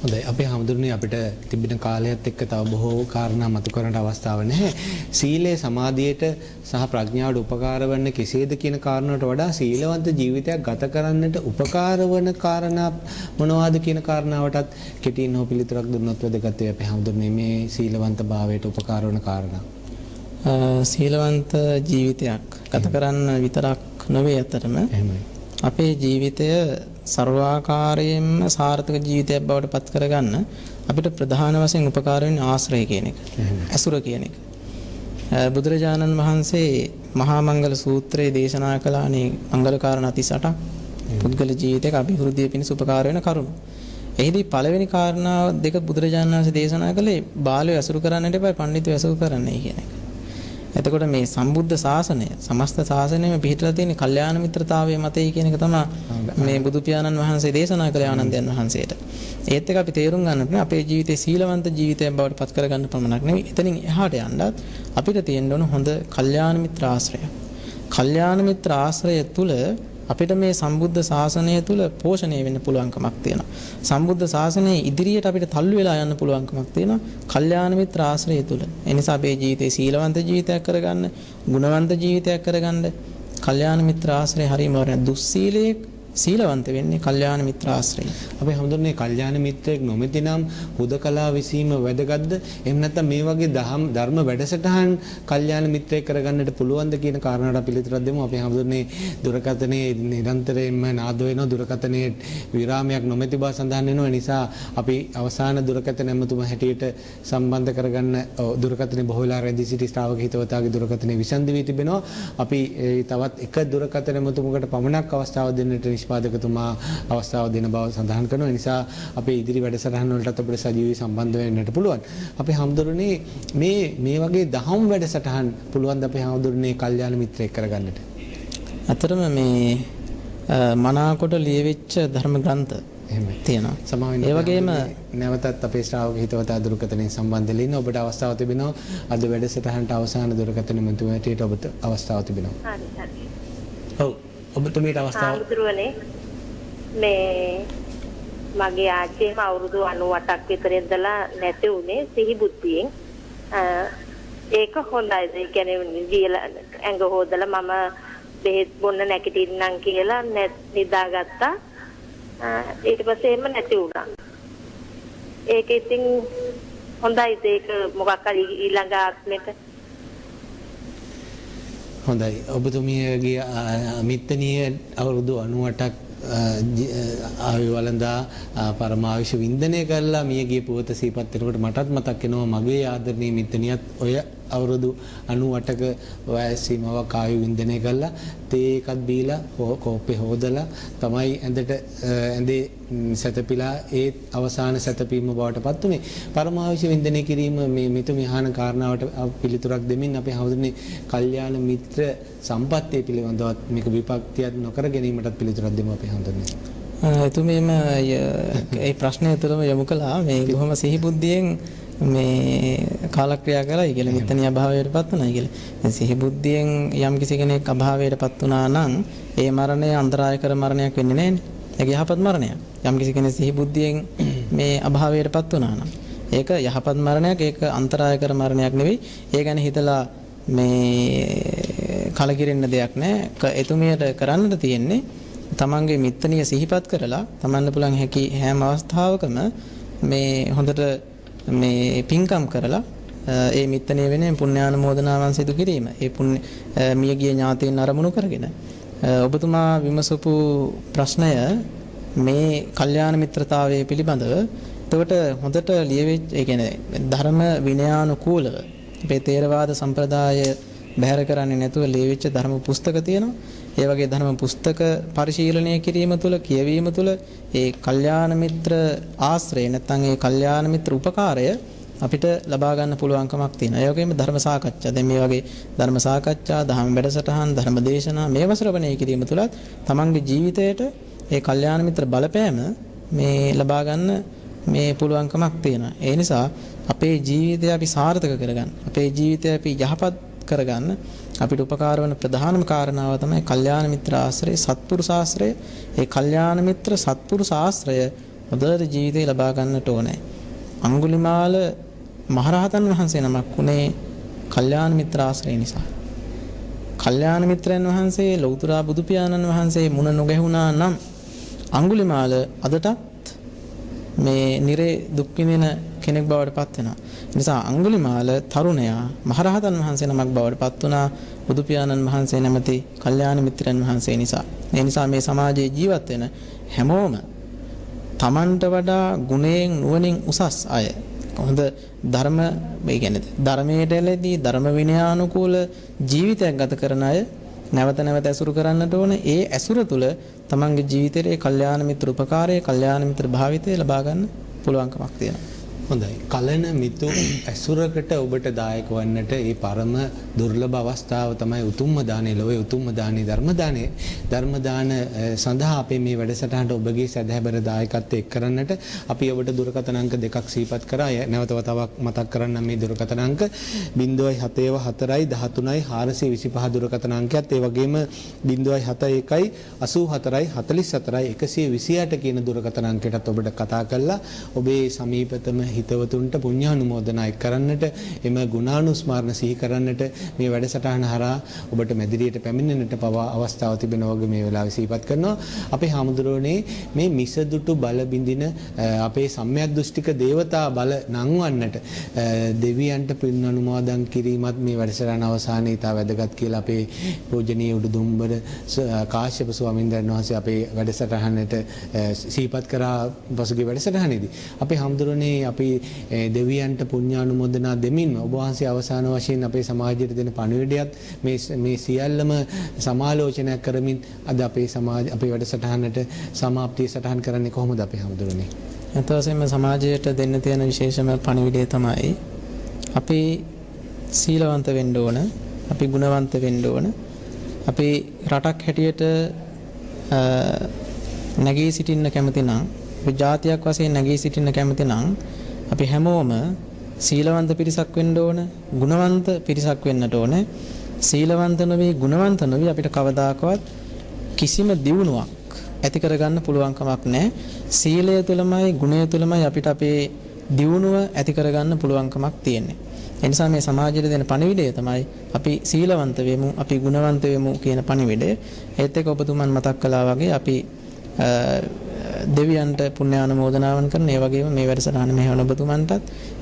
හොඳයි. අපේ හැමදෙරනේ අපිට තිබෙන කාලයත් එක්ක තව බොහෝ කාරණා මතු කරන්න අවස්ථාවක් නැහැ. සීලය සමාධියට සහ ප්‍රඥාවට උපකාර වන්නේ කෙසේද කියන කාරණාවට වඩා සීලවන්ත ජීවිතයක් ගත කරන්නට උපකාර වන කාරණා මොනවාද කියන කාරණාවටත් කෙටියෙන් හෝ පිළිතුරක් දුන්නොත් වැදගත් වෙයි. අපේ හැමදෙරනේ මේ සීලවන්ත භාවයට උපකාර වන කාරණා. සීලවන්ත ජීවිතයක් ගත කරන්න විතරක් නොවේ අතරම අපේ ජීවිතය ਸਰවාකාරයෙන්ම සාර්ථක ජීවිතයක් බවට පත් කරගන්න අපිට ප්‍රධාන වශයෙන් උපකාර වෙන්නේ ආශ්‍රය කියන එක. අසුර කියන එක. බුදුරජාණන් වහන්සේ මහා මංගල සූත්‍රයේ දේශනා කළානේ මංගල කාරණා 38ක්. පුද්ගල ජීවිතයක අභිවෘද්ධිය පිණිස උපකාර වෙන කරුණු. එහිදී පළවෙනි කාරණාව දෙක බුදුරජාණන් වහන්සේ දේශනා කළේ බාලයෝ ඇසුරු කරන්නට එපා පඬිතුයෝ ඇසුරු කරන්නයි කියන එක. එතකොට මේ සම්බුද්ධ ශාසනය සමස්ත ශාසනයම පිහිටලා තියෙන කල්යාණ මිත්‍රතාවයේ මතයි කියන එක තමයි මේ බුදු පියාණන් වහන්සේ දේශනා කළේ ආනන්දයන් වහන්සේට. ඒත් එක අපි තේරුම් ගන්න ඕනේ අපේ ජීවිතේ සීලවන්ත ජීවිතයක් බවට පත් කරගන්න පමණක් නෙවෙයි. එතනින් එහාට යන්නත් අපිට තියෙන්න ඕන හොඳ කල්යාණ මිත්‍ර ආශ්‍රය. කල්යාණ මිත්‍ර ආශ්‍රය තුල අපිට මේ සම්බුද්ධ ශාසනය තුල පෝෂණය වෙන්න පුළුවන්කමක් තියෙනවා. සම්බුද්ධ ශාසනයේ ඉදිරියට අපිට තල්ලු වෙලා යන්න පුළුවන්කමක් තියෙනවා. කල්යාණ මිත්‍ර ආශ්‍රය තුල. ඒ නිසා අපේ ජීවිතේ සීලවන්ත ජීවිතයක් කරගන්න, ගුණවන්ත ජීවිතයක් කරගන්න කල්යාණ මිත්‍ර ආශ්‍රය හරියම වරණ. දුස්සීලයේ සීලවන්ත වෙන්නේ කල්යාණ මිත්‍ර ආශ්‍රය. අපි හඳුන්වන්නේ කල්යාණ මිත්‍රයෙක් නොමැති නම් හුදකලා විසීම වැදගත්ද? එහෙම නැත්නම් මේ වගේ ධර්ම වැඩසටහන් කල්යාණ මිත්‍රයෙක් කරගන්නට පුළුවන්ද කියන කාරණාවට අපි පිළිතුරක් දෙමු. අපි හඳුන්වන්නේ දුරකථනයේ නිරන්තරයෙන්ම නාද වෙනවා. දුරකථනයේ විරාමයක් නොමැති බව සඳහන් වෙනවා. ඒ නිසා අපි අවසාන දුරකථන ඇමතුම හැටියට සම්බන්ධ කරගන්න දුරකථනයේ බොහෝ වෙලා රැඳී සිටි ශ්‍රාවක හිතවතාගේ දුරකථනයේ විසන්දි වී තිබෙනවා. අපි තවත් එක දුරකථන ඇමතුමකට පමණක් අවස්ථාව දෙන්නට නිෂ්පාදකතුමා අවස්ථාව දෙන බව සඳහන් කරනවා. ඒ නිසා අපේ ඉදිරි වැඩසටහන් වලටත් අපිට සජීවී සම්බන්ධ වෙන්නට පුළුවන්. අපි හම්දුරනේ මේ වගේ දහම් වැඩසටහන් පුළුවන් ද අපි හම්දුරනේ කල්යාණ මිත්‍රයෙක් කරගන්නට. අතරම මේ මනාකොට ලියවිච්ච ධර්ම ග්‍රන්ථ එහෙමයි තියෙනවා. සමාවෙන්න. ඒ වගේම නැවතත් අපේ ශ්‍රාවක හිතවතා දුරකථනයෙන් සම්බන්ධ වෙලා ඉන්න ඔබට අවස්ථාව තිබෙනවා. අද වැඩසටහනට අවසාන දුරකථන මෙතුමැටියට ඔබට අවස්ථාව තිබෙනවා. හරි හරි. ඔව් ඔබතුමීට අවස්ථාව. ආමුදුරනේ මේ මගේ ආච්චිම අවුරුදු 98ක් විතර ඉඳලා නැති උනේ සිහි බුද්ධියෙන්. ඒක හොඳයි. ඒ කියන්නේ ජීලා ඇඟ හොදලා මම බෙහෙත් බොන්න නැගිටින්නම් කියලා නිදාගත්තා. ඊට පස්සේ එන්න නැති වුණා. ඒක ඉතින් හොඳයි. ඒක මොකක් හරි ඊළඟ ආත්මෙට හොඳයි. ඔබතුමියගේ මිත්තණිය අවුරුදු 98ක් ආයු වළඳා පරමායුෂ වින්දනය කරලා මියගිය පුවත සිහිපත් වෙනකොට මටත් මතක් වෙනවා මගේ ආදරණීය මිත්තණියත් ඔය අවුරුදු 98ක වයස් සීමාවක් ආයු වින්දනය කරලා තේ එකක් බීලා කෝප්පේ හොදලා තමයි ඇඳේ සැතපීලා ඒ අවසාන සැතපීම බවට පත් උනේ. පරමාවශ්‍ය වින්දනය කිරීම මේ මිතුමි අහන කාරණාවට පිළිතුරක් දෙමින් අපි හවුදුනේ කල්යාණ මිත්‍ර සම්පත්තිය පිළිබඳවත් මේක විපක්තියක් නොකර ගැනීමටත් පිළිතුරක් දෙමු අපි හඳුන්නේ. එතුමීම ඒ ප්‍රශ්නය තුළම යොමු කළා මේ කොහොම සිහි බුද්ධියෙන් මේ කාලක්‍රියා කළා කියලා මිත්තණිය අභාවයටපත් වුණා කියලා. සිහි බුද්ධියෙන් යම් කිසි කෙනෙක් අභාවයටපත් වුණා නම් ඒ මරණය අන්තරායකර මරණයක් වෙන්නේ නැහැනේ. ඒක යහපත් මරණයක්. යම් කිසි කෙනෙක් සිහි බුද්ධියෙන් මේ අභාවයටපත් වුණා නම් ඒක යහපත් මරණයක්. ඒක අන්තරායකර මරණයක් නෙවෙයි. ඒ ගැන හිතලා මේ කලකිරෙන්න දෙයක් නැහැ. එතුමියට කරන්නට තියෙන්නේ තමන්ගේ මිත්තණිය සිහිපත් කරලා තමන්ට පුළුවන් හැකි හැම අවස්ථාවකම මේ හොඳට මේ පින්කම් කරලා ඒ මිත්තණිය වෙනුවෙන් පුණ්‍යානුමෝදනාවන් සිදු කිරීම. ඒ පුණ්‍ය මියගිය ඥාතීන් අරමුණු කරගෙන ඔබතුමා විමසපු ප්‍රශ්නය මේ කල්යාණ මිත්‍රතාවයේ පිළිබඳව එතකොට හොඳට ලියවෙච්ච ඒ කියන්නේ ධර්ම විනයානුකූලව අපේ තේරවාද සම්ප්‍රදාය බැහැර කරන්නේ නැතුව ලියවිච්ච ධර්ම පුස්තක තියෙනවා. ඒ වගේ ධර්ම පුස්තක පරිශීලනය කිරීම තුළ කියවීම තුළ ඒ කල්යාණ මිත්‍ර ආශ්‍රය නැත්නම් ඒ කල්යාණ මිත්‍ර උපකාරය අපිට ලබා ගන්න පුළුවන්කමක් තියෙනවා. ඒ වගේම ධර්ම සාකච්ඡා. දැන් මේ වගේ ධර්ම සාකච්ඡා, ධර්ම වැඩසටහන්, ධර්ම දේශනා මේව ශ්‍රවණය කිරීම තුළත් තමන්ගේ ජීවිතයට ඒ කල්යාණ මිත්‍ර බලපෑම මේ ලබා ගන්න මේ පුළුවන්කමක් තියෙනවා. ඒ නිසා අපේ ජීවිතය අපි සාර්ථක කරගන්න, අපේ ජීවිතය අපි යහපත් කරගන්න අපිට උපකාර වන ප්‍රධානම කාරණාව තමයි කල්යාණ මිත්‍ර ආශ්‍රය, සත්පුරුෂ ආශ්‍රය. ඒ කල්යාණ මිත්‍ර සත්පුරුෂ ආශ්‍රය හොඳට ජීවිතේ ලබා ගන්නට ඕනේ. අඟුලිමාල මහරහතන් වහන්සේ නමක් උනේ කල්යාණ මිත්‍ර ආශ්‍රය නිසා. කල්යාණ මිත්‍රයන් වහන්සේ ලෞතර බුදු පියාණන් වහන්සේ මුණ නොගැහුණා නම් අඟුලිමාල අදටත් මේ නිරේ දුක් විඳින කෙනෙක් බවට පත් වෙනවා. නිසා අඟුලිමාල තරුණයා මහරහතන් වහන්සේ නමක් බවට පත් වුණා බුදු පියාණන් වහන්සේ නැමැති කල්යාණ මිත්‍රයන් වහන්සේ නිසා. ඒ නිසා මේ සමාජයේ ජීවත් වෙන හැමෝම තමන්ට වඩා ගුණයෙන් නුවණින් උසස් අය, හොඳ ධර්ම ඒ කියන්නේ ධර්මයට එළදී ධර්ම විනයානුකූල ජීවිතයක් ගත කරන අය නැවත නැවත ඇසුරු කරන්නට ඕන. ඒ ඇසුර තුළ තමන්ගේ ජීවිතයේ කල්යාණ මිත්‍ර උපකාරය, කල්යාණ මිත්‍ර භාවිතය ලබා ගන්න පුළුවන්කමක් තියෙනවා. හොඳයි. කලන මිතු ඇසුරකට ඔබට දායක වන්නට ඒ පරම දුර්ලභ අවස්ථාව තමයි උතුම්ම දානේ, ලෝයේ උතුම්ම දානේ ධර්ම දානේ. ධර්ම දාන සඳහා අපේ මේ වැඩසටහනට ඔබගේ සදහැබර දායකත්වය එක් කරන්නට අපි ඔබට දුරකථන අංක දෙකක් සිහිපත් කරා. නැවත වතාවක් මතක් කරන්න මේ දුරකථන අංක 074 13 425 දුරකථන අංකයත් ඒ වගේම 071 84 44 128 කියන දුරකථන අංකයටත් ඔබට කතා කරලා ඔබේ සමීපතම හිතවතුන්ට පුණ්‍යානුමෝදනා එක් කරන්නට, එම ගුණානුස්මරණ සිහි කරන්නට මේ වැඩසටහන හරහා ඔබට මැදිරියට පැමිණෙන්නට පවා අවස්ථාව තිබෙන වගේ මේ වෙලාවේ සිහිපත් කරනවා. අපේ හාමුදුරුවනේ මේ මිසදුටු බල බින්දින අපේ සම්‍යක් දෘෂ්ටික දේවතා බල නංවන්නට දෙවියන්ට පින් අනුමෝදන් කිරීමත් මේ වැඩසටහන අවසානයේ ඉතා වැදගත් කියලා අපේ පූජනීය උඩුදුම්බර කාශ්‍යප ස්වාමීන් වහන්සේ අපේ වැඩසටහනට සිහිපත් කරා පසුගිය වැඩසටහනේදී. අපේ හාමුදුරුවනේ අපි දෙවියන්ට පුණ්‍යානුමෝදනා දෙමින් ඔබ වහන්සේ අවසාන වශයෙන් අපේ සමාජයට දෙන පණිවිඩයත් මේ සියල්ලම සමාලෝචනය කරමින් අද අපේ වැඩසටහනට සමාප්තිය සටහන් කරන්නේ කොහොමද අපේ හැමදෙරෝනේ? අතවසෙම සමාජයට දෙන්න තියෙන විශේෂම පණිවිඩය තමයි අපි සීලවන්ත වෙන්න ඕන, අපි ගුණවන්ත වෙන්න ඕන. අපි රටක් හැටියට නැගී සිටින්න කැමති නම්, අපි ජාතියක් වශයෙන් නැගී සිටින්න කැමති නම් අපි හැමෝම සීලවන්ත පිරිසක් වෙන්න ඕන, ගුණවන්ත පිරිසක් වෙන්නට ඕන. සීලවන්ත නොවි, ගුණවන්ත නොවි අපිට කවදාකවත් කිසිම දියුණුවක් ඇති කරගන්න පුළුවන් කමක් නැහැ. සීලය තුළමයි, ගුණය තුළමයි අපිට අපේ දියුණුව ඇති කරගන්න පුළුවන් කමක් තියෙන්නේ. ඒ නිසා මේ සමාජයට දෙන පණිවිඩය තමයි අපි සීලවන්ත වෙමු, අපි ගුණවන්ත වෙමු කියන පණිවිඩය. ඒත් එක්ක ඔබතුමන් මතක් කළා වගේ අපි දෙවියන්ට පුණ්‍යානුමෝදනාවන් කරන, ඒ වගේම මේ වැඩසටහන මෙහෙවන ඔබතුමන්ටත්,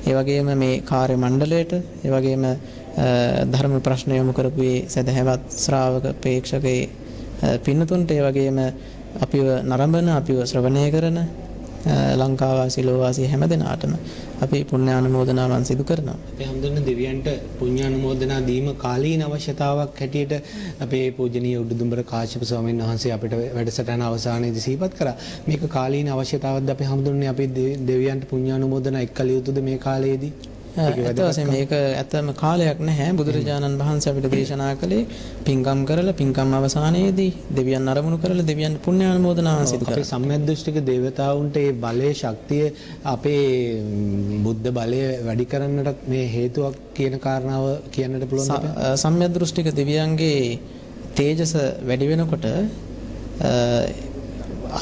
ඒ වගේම මේ කාර්ය මණ්ඩලයට, ඒ වගේම ධර්ම ප්‍රශ්න යොමු කරපු සදහැවත් ශ්‍රාවක ප්‍රේක්ෂකේ පින්නතුන්ට, ඒ වගේම අපිව නරඹන, අපිව ශ්‍රවණය කරන ලංකාවාසී ලෝවාසී හැම දෙනාටම අපි පුණ්‍යානුමෝදනාවන් සිදු කරනවා. අපි හැමදෙන්න දෙවියන්ට පුණ්‍යානුමෝදනා දීම කාලීන අවශ්‍යතාවක් හැටියට අපේ පූජනීය උඩුදුම්බර කාශ්‍යප ස්වාමීන් වහන්සේ අපිට වැඩසටහන අවසානයේදී සිහිපත් කරා. මේක කාලීන අවශ්‍යතාවක්ද අපි හැමදෙන්නේ අපි දෙවියන්ට පුණ්‍යානුමෝදනා එක් කළ යුතුද මේ කාලයේදී? මේක ඇත්තම කාලයක් නැහැ. බුදුරජාණන් වහන්සේ අපිට දේශනා කළේ පින්කම් කරලා, පින්කම් අවසානයේදී දෙවියන් අරමුණු කරලා දෙවියන් පුණ්‍යානුමෝදනාවන් සිදු කරනවා. අපේ සම්‍යක් දෘෂ්ටික දේවතාවුන්ට ඒ බලයේ ශක්තිය අපේ බුද්ධ බලය වැඩි කරන්නට මේ හේතුවක් කියන කාරණාව කියන්නට පුළුවන්ද? සම්‍යක් දෘෂ්ටික දෙවියන්ගේ තේජස වැඩි වෙනකොට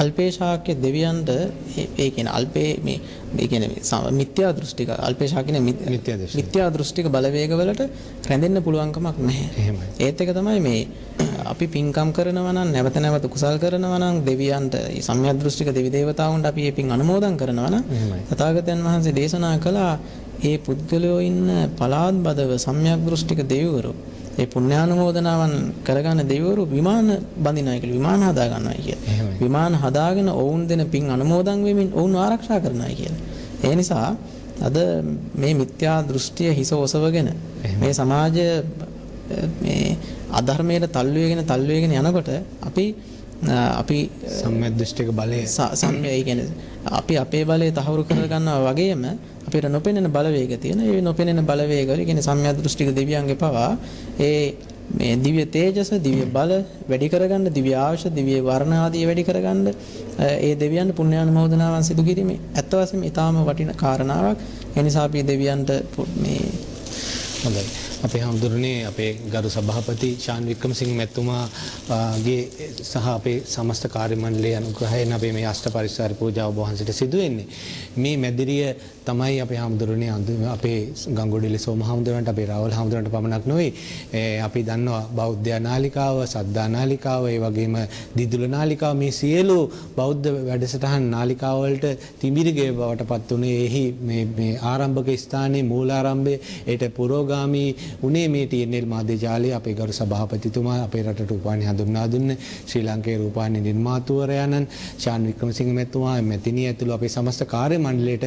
අල්පේශාක්‍ය දෙවියන්ට ඒ කියන්නේ අල්පේ මේ කියන්නේ මිත්‍යා දෘෂ්ටික අල්පේශා කියන්නේ මිත්‍යා දෘෂ්ටික බලවේග වලට රැඳෙන්න පුළුවන් කමක් නැහැ. එහෙමයි. ඒත් එක තමයි මේ අපි පින්කම් කරනවා නම්, නැවත නැවත කුසල් කරනවා නම් දෙවියන්ට, මේ සම්‍යක් දෘෂ්ටික දෙවි දේවතාවුන්ට අපි මේ පින් අනුමෝදන් කරනවා නම් තථාගතයන් වහන්සේ දේශනා කළා ඒ පුද්ගලයෝ ඉන්න පලාත් බදව සම්‍යක් දෘෂ්ටික දෙවිවරු ඒ පුණ්‍යානුමෝදනාවන් කරගන්න දෙවිවරු විමාන බඳිනවා කියලා, විමාන හදා ගන්නවා කියලා. විමාන හදාගෙන ඔවුන් දෙන පින් අනුමෝදන් වෙමින් ඔවුන් ආරක්ෂා කරනවා කියලා. ඒ නිසා අද මේ මිත්‍යා දෘෂ්ටිය හිස ඔසවගෙන මේ සමාජය මේ අධර්මයට තල්ලු වෙගෙන යනකොට අපි සම්‍යක් දෘෂ්ටික බලය අපි අපේ බලය තහවුරු කරගන්නවා වගේම අපිට නොපෙනෙන බලවේග තියෙන. ඒ නොපෙනෙන බලවේග වල කියන්නේ සම්‍යක් දෘෂ්ටික දෙවියන්ගේ පවා මේ දිව්‍ය තේජස, දිව්‍ය බල වැඩි කරගන්න, දිව්‍ය ආශ, දිව්‍ය වර්ණ ආදී වැඩි කරගන්න ඒ දෙවියන්ට පුණ්‍යානුමෝදනාවන් සිදු කිරීමේ අත් වශයෙන් ඊටාම වටින කාරණාවක්. ඒ නිසා අපි දෙවියන්ට මේ හොඳයි. අපේ හාමුදුරනේ අපේ ගරු සභාපති ශාන් වික්‍රමසිංහ මැතිතුමාගේ සහ අපේ සමස්ත කාර්ය මණ්ඩලයේ අනුග්‍රහයෙන් අපේ මේ අෂ්ට පරිසර පූජාව වහන්සේට සිදු වෙන්නේ. මේ මැදිරිය තමයි අපේ හාමුදුරනේ අපේ ගංගොඩිලි සෝම හාමුදුරන්ට, අපේ රාවල් හාමුදුරන්ට පමණක් නෙවෙයි. අපි දන්නවා බෞද්ධ නාලිකාව, සද්දා නාලිකාව, ඒ වගේම දිදුල නාලිකාව, මේ සියලු බෞද්ධ වැඩසටහන් නාලිකාව වලට තිඹිරිගේ බවට පත් උනේ එහි මේ ආරම්භක ස්ථානයේ මූලාරම්භයේ ඒට පුරෝගාමී උනේ මේ TNL මාධ්‍ය ජාලය. අපේ ගරු සභාපතිතුමා, අපේ රටට රූපවාහිනිය හඳුන්වා දුන්න ශ්‍රී ලංකේ රූපවාහිනී නිර්මාතෘවරයාණන් ශාන් වික්‍රමසිංහ මැතිතුමා, මැතිණිය ඇතුළු අපේ සමස්ත කාර්ය මණ්ඩලයට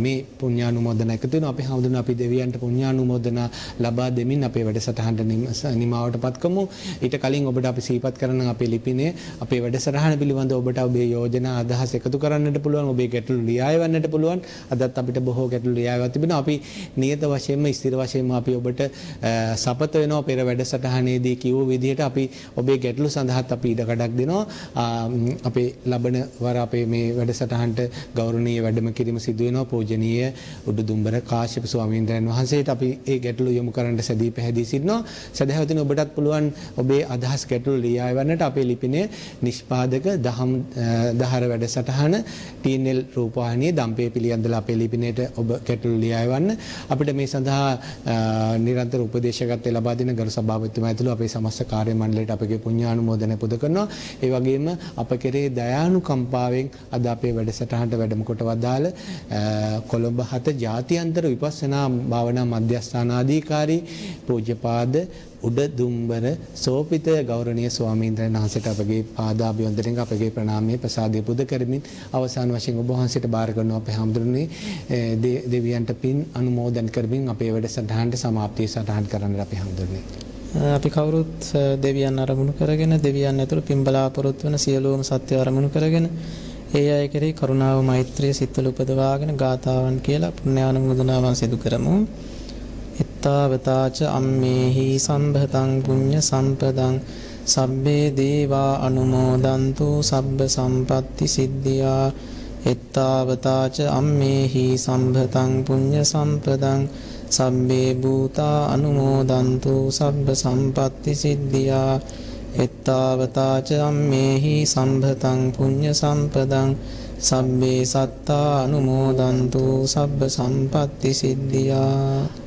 මේ මේ පුණ්‍යානුමෝදන එකතු වෙනවා. අපි හඳුනන අපි දෙවියන්ට පුණ්‍යානුමෝදන ලබා දෙමින් අපේ වැඩසටහනට නිමාවටපත් කරමු. ඊට කලින් ඔබට අපි සිහිපත් කරන අපේ ලිපිනේ අපේ වැඩසටහන පිළිබඳව ඔබට ඔබේ යෝජනා අදහස් එකතු කරන්නට පුළුවන්. ඔබේ ගැටලු ලියා එවන්නට පුළුවන්. අදත් අපිට බොහෝ ගැටලු ලියා එවලා තිබෙනවා. අපි නියත වශයෙන්ම ස්ථිර වශයෙන්ම අපි ඔබට සපත වෙනවා පෙර වැඩසටහනේදී කිව්ව විදිහට අපි ඔබේ ගැටලු සඳහාත් අපි ඉඩකඩක් දෙනවා. අපේ ලබන වර අපේ මේ වැඩසටහනට ගෞරවනීය වැඩම කිරීම සිදු වෙනවා. පූජනීය උඩුදුම්බර කාශ්‍යප ස්වාමීන් වහන්සේට අපි ඒ ගැටලු යොමු කරන්න සැදී පැහැදී සිටිනවා. සදහවතුනි ඔබටත් පුළුවන් ඔබේ අදහස් ගැටලු ලියා එවන්නට අපේ ලිපිනේ නිෂ්පාදක දහම් දහර වැඩසටහන TNL රූපවාහිනියේ දම්පේ පිළියන්දල අපේ ලිපිනේට ඔබ ගැටලු ලියා එවන්න. අපිට මේ සඳහා නිරන්තර උපදේශකත්වය ලබා දෙන ගරු සභාපතිතුමා ඇතුළු අපේ සමස්ත කාර්ය මණ්ඩලයට අපගේ පුණ්‍යානුමෝදන පුද කරනවා. ඒ වගේම අප කෙරේ දයානුකම්පාවෙන් අද අපේ වැඩසටහනට වැඩම කොට වදාළ කොළඹ 7 ජාත්‍යන්තර විපස්සනා භාවනා මධ්‍යස්ථානාධිකාරී පූජ්‍යපාද උඩදුම්බර සෝපිත ගෞරවනීය ස්වාමීන් වහන්සේට අපගේ පාදාභිවන්දනයෙන් අපගේ ප්‍රණාමයේ ප්‍රසාදය පුද කරමින් අවසාන වශයෙන් ඔබ වහන්සේට බාර කරනවා අපේ හැමදෙරනේ දෙවියන්ට පින් අනුමෝදන් කරමින් අපේ වැඩසටහනට සමාප්තිය සටහන් කරන්න අපේ හැමදෙරනේ අපි කවුරුත් දෙවියන් අරමුණු කරගෙන දෙවියන් ඇතුළු පින් බලාපොරොත්තු වන සියලුම සත්‍ය අරමුණු කරගෙන ඒ අය කෙරෙහි කරුණාව මෛත්‍රිය සිත්වල උපදවාගෙන ගාථාවන් කියලා පුණ්‍යානුමෝදනාවන් සිදු කරමු. එත්තාවතාච අම්මේහි සම්භතං පුඤ්ඤ සම්පදං සබ්බේ දේවා අනුමෝදන්තු සබ්බ සම්පatti සිද්ධියා. එත්තාවතාච අම්මේහි සම්භතං පුඤ්ඤ සම්පදං සබ්බේ භූතා අනුමෝදන්තු සබ්බ සම්පatti සිද්ධියා. එත්තාවතාච අම්මේහි සම්භතං පුඤ්ඤ සම්පදං සබ්බේ සත්තා අනුමෝදන්තු සබ්බ සම්පatti සිද්ධියා.